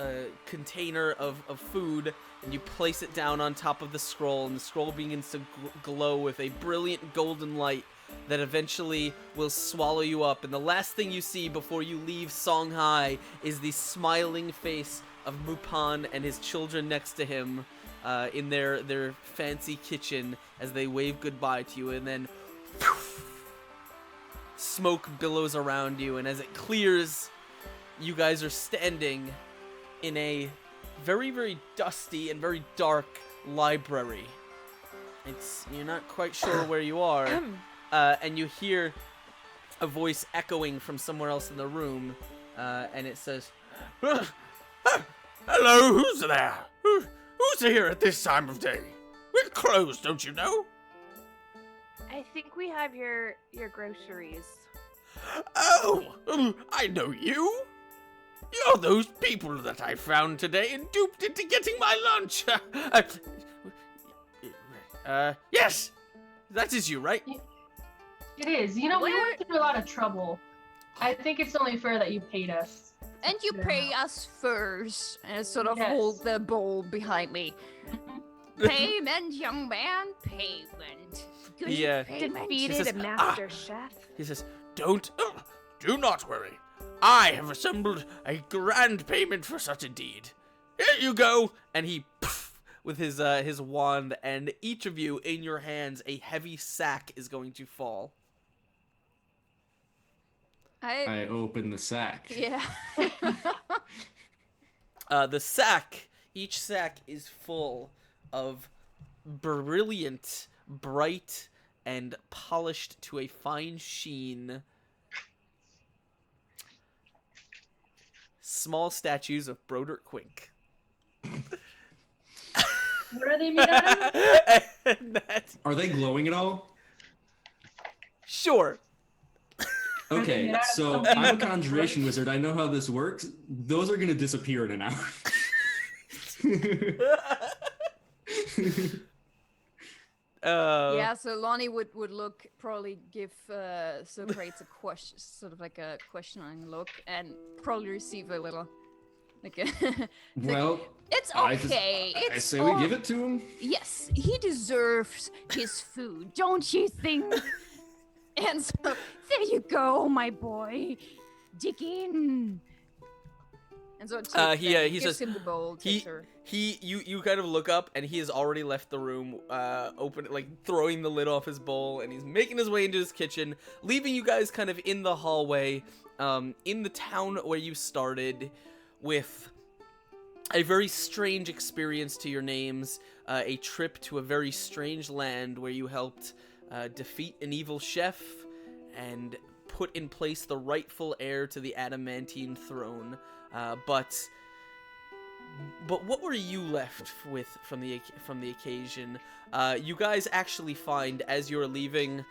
container of food and you place it down on top of the scroll, and the scroll begins to glow with a brilliant golden light that eventually will swallow you up. And the last thing you see before you leave Songhai is the smiling face of Mupon and his children next to him in their fancy kitchen as they wave goodbye to you, and then smoke billows around you, and as it clears, you guys are standing in a very, very dusty and very dark library. You're not quite sure where you are, and you hear a voice echoing from somewhere else in the room, and it says, "Hello, who's there? Who's here at this time of day? We're closed, don't you know?" I think we have your groceries. Oh, I know you. You're those people that I found today and duped into getting my lunch. Yes, that is you, right? It is. You know, we went through a lot of trouble. I think it's only fair that you paid us. And you pay us first. And sort of hold the bowl behind me. Payment, young man, payment. Good payment. Defeated a master chef. He says, do not worry. I have assembled a grand payment for such a deed. Here you go. And he, with his wand, and each of you in your hands, a heavy sack is going to fall. I open the sack. Yeah. The sack, each sack is full of brilliant, bright, and polished to a fine sheen small statues of Broderick Quink. What are they made out of? Are they glowing at all? Sure. Okay, so I'm a conjuration wizard. I know how this works. Those are going to disappear in an hour. Yeah, so Lonnie would probably give Socrates a question, sort of like a questioning look, and probably receive a little, like a... Well, it's okay. I say we give it to him. Yes, he deserves his food, don't you think? And so, there you go, my boy. Dig in. And so he gives says him the bowl. you kind of look up, and he has already left the room, open, like throwing the lid off his bowl, and he's making his way into his kitchen, leaving you guys kind of in the hallway, in the town where you started, with a very strange experience to your names, a trip to a very strange land where you helped defeat an evil chef and put in place the rightful heir to the Adamantine throne. But what were you left with from the occasion? You guys actually find, as you're leaving,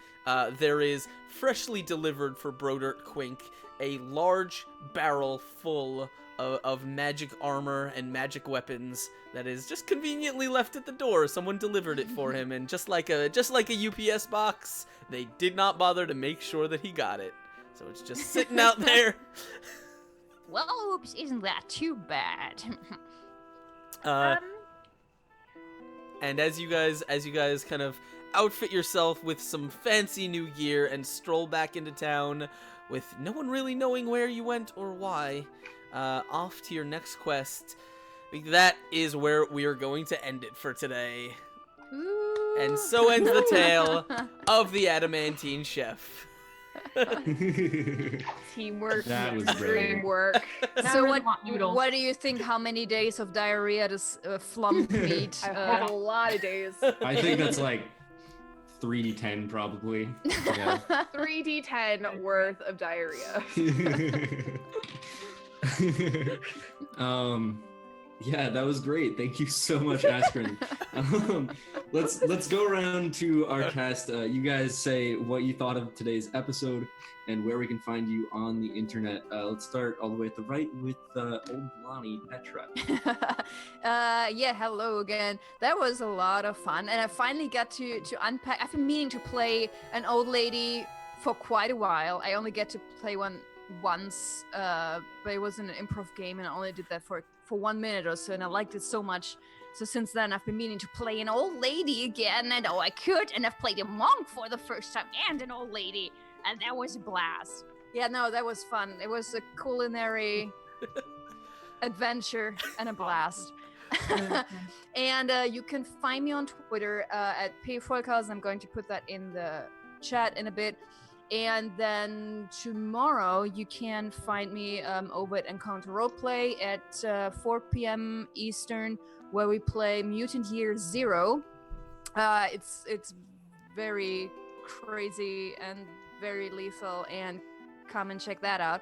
there is freshly delivered for Broderick Quink a large barrel full of magic armor and magic weapons that is just conveniently left at the door. Someone delivered it for him, and just like a UPS box, they did not bother to make sure that he got it. So it's just sitting out there. Well, oops, isn't that too bad? And as you guys kind of outfit yourself with some fancy new gear and stroll back into town with no one really knowing where you went or why, off to your next quest. That is where we are going to end it for today. Ooh. And so ends the tale of the Adamantine chef. Teamwork. That was brilliant. Teamwork. So what do you think? How many days of diarrhea does Flump need? A lot of days. I think that's like 3d10 probably. Yeah. 3d10 worth of diarrhea. Yeah, that was great. Thank you so much, Askren. Let's go around to our cast. You guys say what you thought of today's episode and where we can find you on the internet. Let's start all the way at the right with old Lonnie Petra. Yeah, hello again. That was a lot of fun, and I finally got to unpack. I've been meaning to play an old lady for quite a while. I only get to play one once, but it was an improv game, and I only did that for 1 minute or so, and I liked it so much. So since then, I've been meaning to play an old lady again, and I could, and I've played a monk for the first time, and an old lady, and that was a blast. Yeah, no, that was fun. It was a culinary adventure and a blast. And you can find me on Twitter at PVolkhausen. I'm going to put that in the chat in a bit. And then tomorrow you can find me over at Encounter Roleplay at 4 p.m. Eastern, where we play Mutant Year Zero. It's very crazy and very lethal, and come and check that out.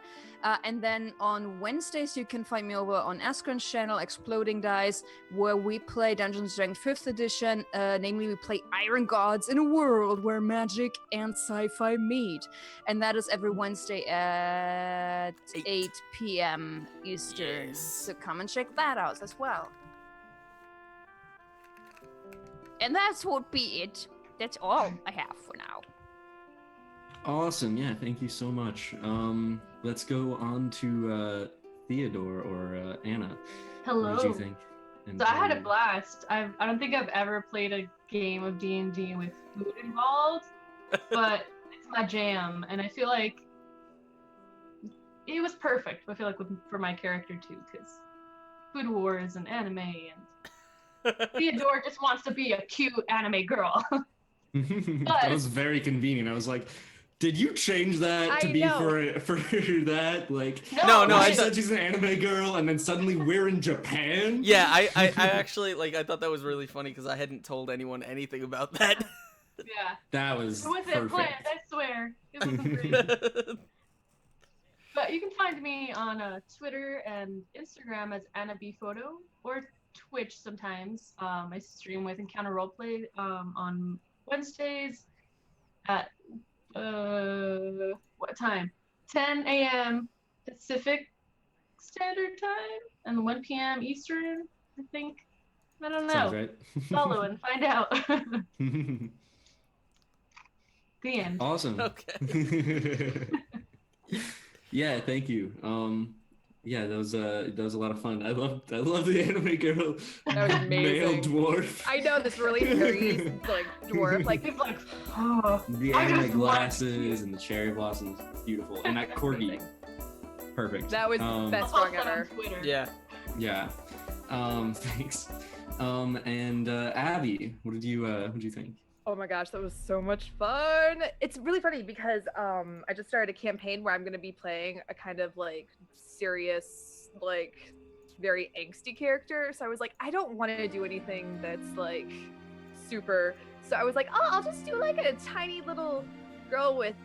And then on Wednesdays, you can find me over on Askren's channel, Exploding Dice, where we play Dungeons & Dragons 5th edition. Namely, we play Iron Gods in a world where magic and sci-fi meet. And that is every Wednesday at 8 p.m. Eastern. Yes. So come and check that out as well. And that's would be it. That's all I have for now. Awesome. Yeah, thank you so much. Let's go on to Theodore or Anna. Hello. What did you think? And, So I had a blast. I don't think I've ever played a game of D&D with food involved, but it's my jam, and I feel like it was perfect. I feel like for my character too, because food wars and anime, and Theodore just wants to be a cute anime girl. That was very convenient. I was like, did you change that to I be know. for that? Like, No, I I said she's an anime girl, and then suddenly we're in Japan. Yeah, I actually like. I thought that was really funny because I hadn't told anyone anything about that. Yeah. That was It wasn't perfect. planned, I swear. It was great. But you can find me on Twitter and Instagram as AnaBPhoto, or Twitch sometimes. I stream with Encounter Roleplay on Wednesdays at what time? 10 a.m. Pacific Standard Time and 1 p.m. Eastern, I think. I don't know. Sounds right. Follow and find out. The end. Awesome. Okay. Yeah, thank you. Yeah, that was a lot of fun. I love the anime girl. That was Male amazing. dwarf. I know this really hairy like dwarf. Like It's like, oh, The I anime just glasses and the cherry blossoms, beautiful. And that corgi, Amazing. perfect. That was best I'll song post that on ever. Twitter. Yeah. Yeah. Thanks. And Abby, what did you think? Oh my gosh, that was so much fun. It's really funny because I just started a campaign where I'm gonna be playing a kind of like serious, like very angsty character. So I was like, I don't want to do anything that's like super. So I was like, oh, I'll just do like a tiny little girl with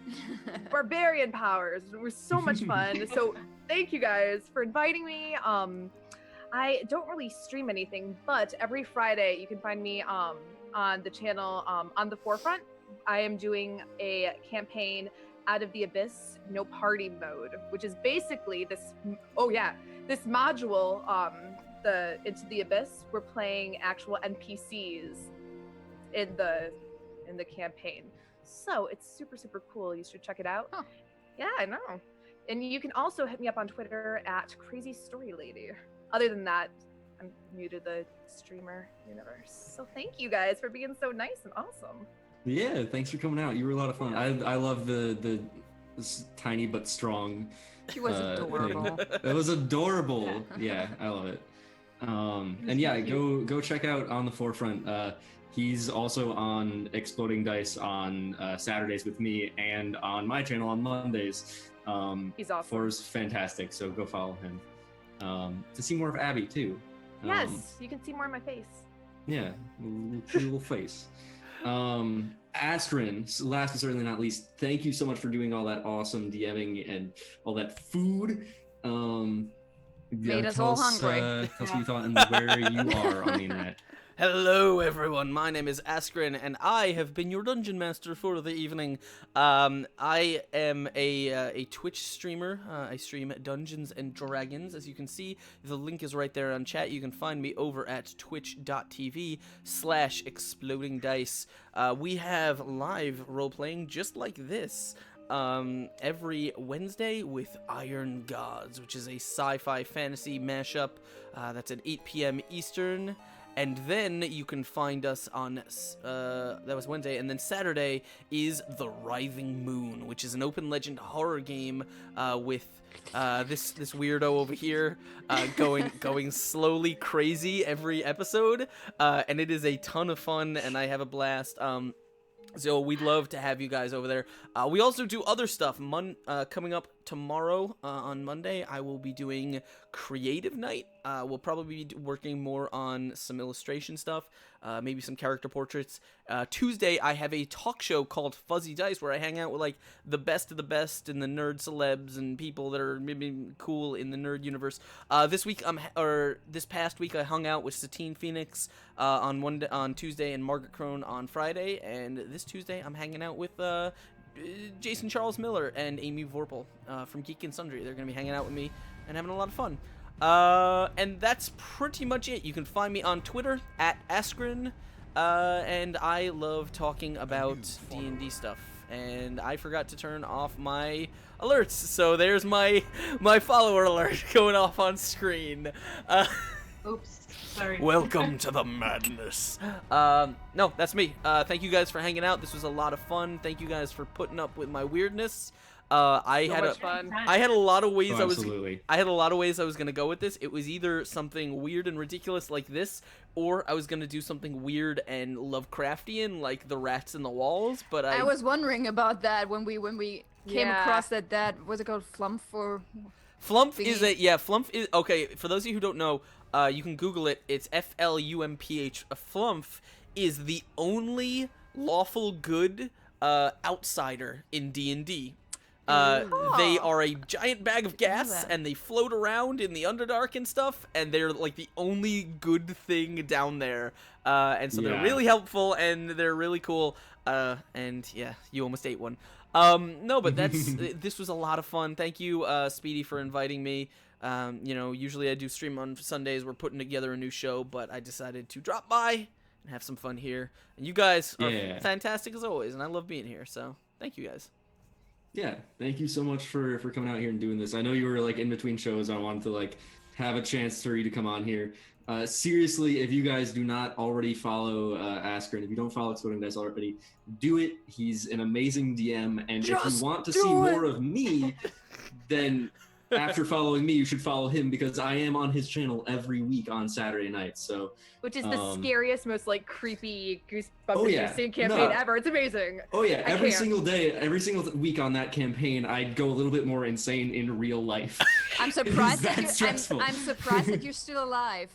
barbarian powers. It was so much fun. So thank you guys for inviting me. I don't really stream anything, but every Friday you can find me on the channel on the Forefront. I am doing a campaign Out of the Abyss, no party mode, which is basically this module, the Into the Abyss. We're playing actual NPCs in the campaign. So it's super, super cool. You should check it out. Huh. Yeah, I know. And you can also hit me up on Twitter at Crazy Story Lady. Other than that, I'm new to the streamer universe. So thank you guys for being so nice and awesome. Yeah, thanks for coming out. You were a lot of fun. I love the tiny but strong. She was adorable. Thing. It was adorable. Yeah, I love it. And yeah, go check out On the Forefront. He's also on Exploding Dice on Saturdays with me, and on my channel on Mondays. He's awesome. Thor's fantastic, so go follow him. To see more of Abby too. Yes, you can see more of my face. Yeah, little face. Askren, last but certainly not least, thank you so much for doing all that awesome DMing and all that food. Made us all hungry. Tell us what you thought and where you are on the internet. Hello, everyone. My name is Askren, and I have been your dungeon master for the evening. I am a Twitch streamer. I stream Dungeons and Dragons. As you can see, the link is right there on chat. You can find me over at twitch.tv/explodingdice. We have live role-playing just like this. Every Wednesday with Iron Gods, which is a sci-fi fantasy mashup. That's at 8 p.m. Eastern. And then you can find us on, that was Wednesday, and then Saturday is The Writhing Moon, which is an open legend horror game with this weirdo over here going slowly crazy every episode, and it is a ton of fun, and I have a blast. So we'd love to have you guys over there. We also do other stuff. Coming up tomorrow on Monday, I will be doing Creative Night we'll probably be working more on some illustration stuff, maybe some character portraits. Tuesday, I have a talk show called Fuzzy Dice where I hang out with like the best of the best and the nerd celebs and people that are maybe cool in the nerd universe. This past week, I hung out with Satine Phoenix on Tuesday and Margaret Crone on Friday, and this Tuesday I'm hanging out with Jason Charles Miller and Amy Vorpal from Geek and Sundry. They're gonna be hanging out with me and having a lot of fun. And that's pretty much it. You can find me on Twitter at Askren, and I love talking about D&D stuff. And I forgot to turn off my alerts, so there's my follower alert going off on screen. Oops, sorry. Welcome to the madness. No, that's me. Thank you guys for hanging out. This was a lot of fun. Thank you guys for putting up with my weirdness. I had a lot of ways I had a lot of ways I was gonna go with this. It was either something weird and ridiculous like this, or I was gonna do something weird and Lovecraftian like the rats in the walls. But I was wondering about that when we came across that what's it called, Flumph or Flumph thingy? Flumph is okay. For those of you who don't know, you can Google it. It's FLUMPH. Flumph is the only lawful good outsider in D&D. They are a giant bag of gas, and they float around in the Underdark and stuff, and they're like the only good thing down there. And so they're really helpful, and they're really cool. And yeah, you almost ate one. No, but this was a lot of fun. Thank you, Speedy, for inviting me. Usually I do stream on Sundays. We're putting together a new show, but I decided to drop by and have some fun here. And you guys are fantastic as always, and I love being here. So thank you guys. Yeah, thank you so much for coming out here and doing this. I know you were like in between shows. I wanted to like have a chance for you to come on here. Seriously, if you guys do not already follow Askren, if you don't follow ExplodingDice already, do it. He's an amazing DM, and if you want to see more of me, then after following me, you should follow him, because I am on his channel every week on Saturday nights. So, which is the scariest, most like creepy goosebump-inducing campaign ever. It's amazing. Oh yeah, every single day, every single week on that campaign, I'd go a little bit more insane in real life. I'm surprised I'm surprised that you're still alive.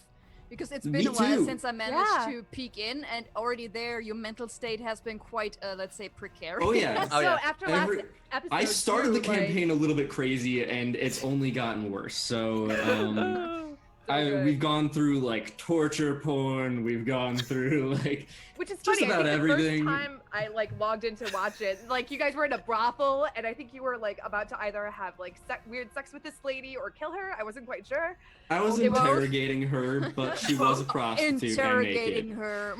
Because it's been a while since I managed to peek in, and already there, your mental state has been quite, let's say, precarious. Oh yeah. After last episode, I started the campaign a little bit crazy, and it's only gotten worse. So, we've gone through like torture porn. We've gone through like which is just funny. about I think everything. The first time I like logged in to watch it, like you guys were in a brothel, and I think you were like about to either have like weird sex with this lady or kill her. I wasn't quite sure. I was interrogating her, but she was a prostitute. Interrogating her.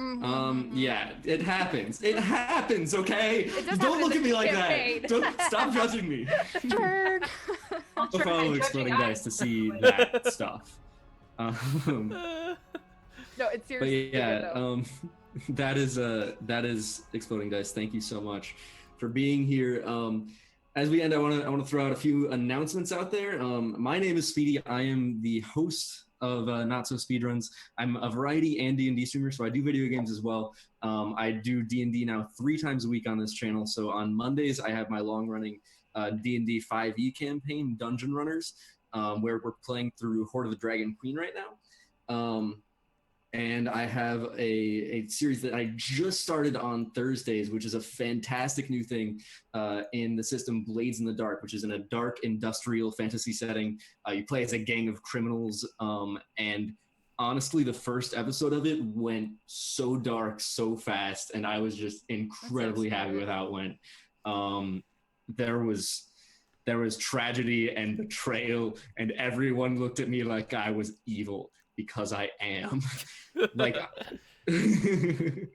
Yeah, it happens. It happens. Okay. Don't look at me like that. Don't stop judging me. Follow ExplodingDice to see that stuff. No, it's seriously. But yeah, that is ExplodingDice. Thank you so much for being here. As we end, I want to throw out a few announcements out there. My name is Speedy. I am the host of NotSoSpeedRuns. I'm a variety and D&D streamer, so I do video games as well. I do D&D now 3 times a week on this channel. So on Mondays, I have my long-running D&D 5e campaign, Dungeon Runners, where we're playing through Horde of the Dragon Queen right now. And I have a series that I just started on Thursdays, which is a fantastic new thing in the system Blades in the Dark, which is in a dark industrial fantasy setting. You play as a gang of criminals, and honestly, the first episode of it went so dark so fast, and I was just incredibly happy with how it went. There was tragedy and betrayal, and everyone looked at me like I was evil, because I am. Like, can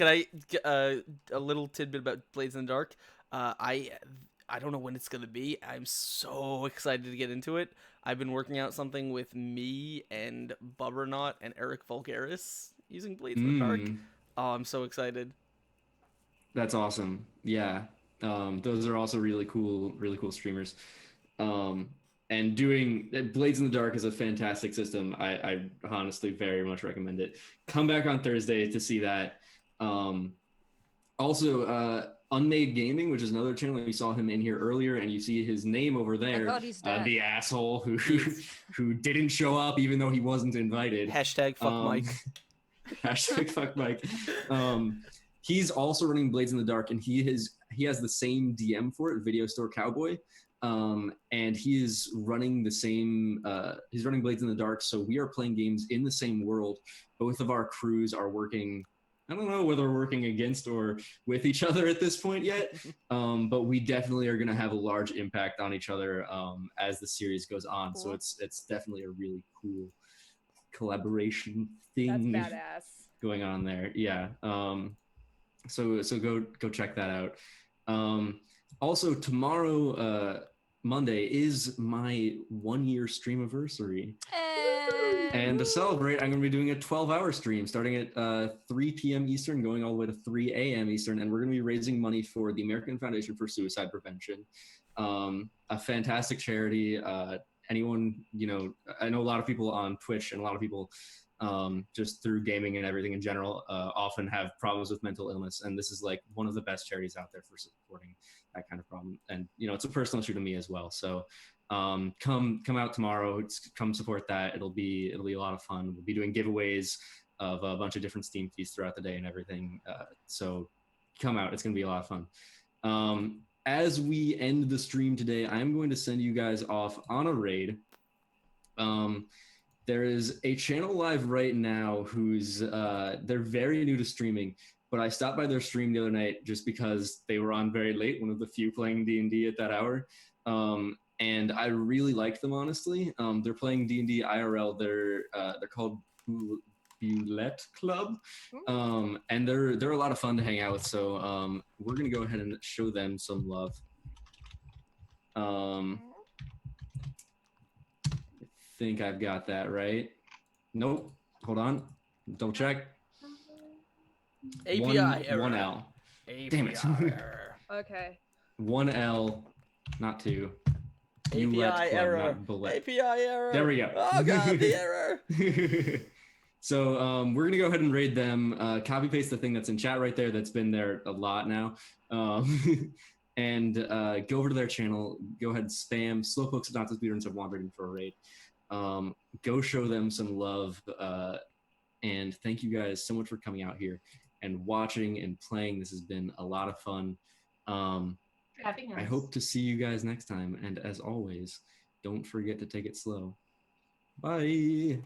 I get a little tidbit about Blades in the Dark? I don't know when it's gonna be. I'm so excited to get into it. I've been working out something with me and Bubbernaut and Eric Vulgaris using Blades in the Dark. Oh, I'm so excited. That's awesome. Yeah. Those are also really cool streamers. And doing Blades in the Dark is a fantastic system. I honestly very much recommend it. Come back on Thursday to see that. Also, Unmade Gaming, which is another channel. You saw him in here earlier, and you see his name over there. thought he's dead. The asshole who Yes. who didn't show up even though he wasn't invited. Hashtag fuck Mike. Hashtag fuck Mike. He's also running Blades in the Dark, and he has the same DM for it, Video Store Cowboy. And he is running the same. He's running Blades in the Dark, so we are playing games in the same world. Both of our crews are working. I don't know whether we're working against or with each other at this point yet, but we definitely are going to have a large impact on each other as the series goes on. Cool. So it's definitely a really cool collaboration thing. That's badass. Going on there. Yeah. So go check that out. Also tomorrow, Monday, is my 1-year streamiversary. And to celebrate, I'm going to be doing a 12-hour stream starting at 3 p.m. Eastern, going all the way to 3 a.m. Eastern. And we're going to be raising money for the American Foundation for Suicide Prevention, a fantastic charity. Anyone, I know a lot of people on Twitch and a lot of people just through gaming and everything in general often have problems with mental illness. And this is like one of the best charities out there for supporting that kind of problem. And, it's a personal issue to me as well. So come out tomorrow, come support that. It'll be a lot of fun. We'll be doing giveaways of a bunch of different Steam keys throughout the day and everything. So come out, it's going to be a lot of fun. As we end the stream today, I'm going to send you guys off on a raid. There is a channel live right now who's, they're very new to streaming, but I stopped by their stream the other night just because they were on very late, one of the few playing D&D at that hour. And I really like them, honestly. They're playing D&D IRL. They're called Bullet Club, and they're a lot of fun to hang out with. So we're gonna go ahead and show them some love. I think I've got that right. Nope. Hold on. Double check. API error. 1L. API Damn it. error. Okay. 1L, not 2. API error. API error. There we go. Oh god, the error. So we're gonna go ahead and raid them. Copy paste the thing that's in chat right there. That's been there a lot now. And go over to their channel. Go ahead and spam Slowpokes and NotSoSpeedRuns have wandered for a raid. Go show them some love. And thank you guys so much for coming out here and watching and playing. This has been a lot of fun. I hope to see you guys next time. And as always, don't forget to take it slow. Bye.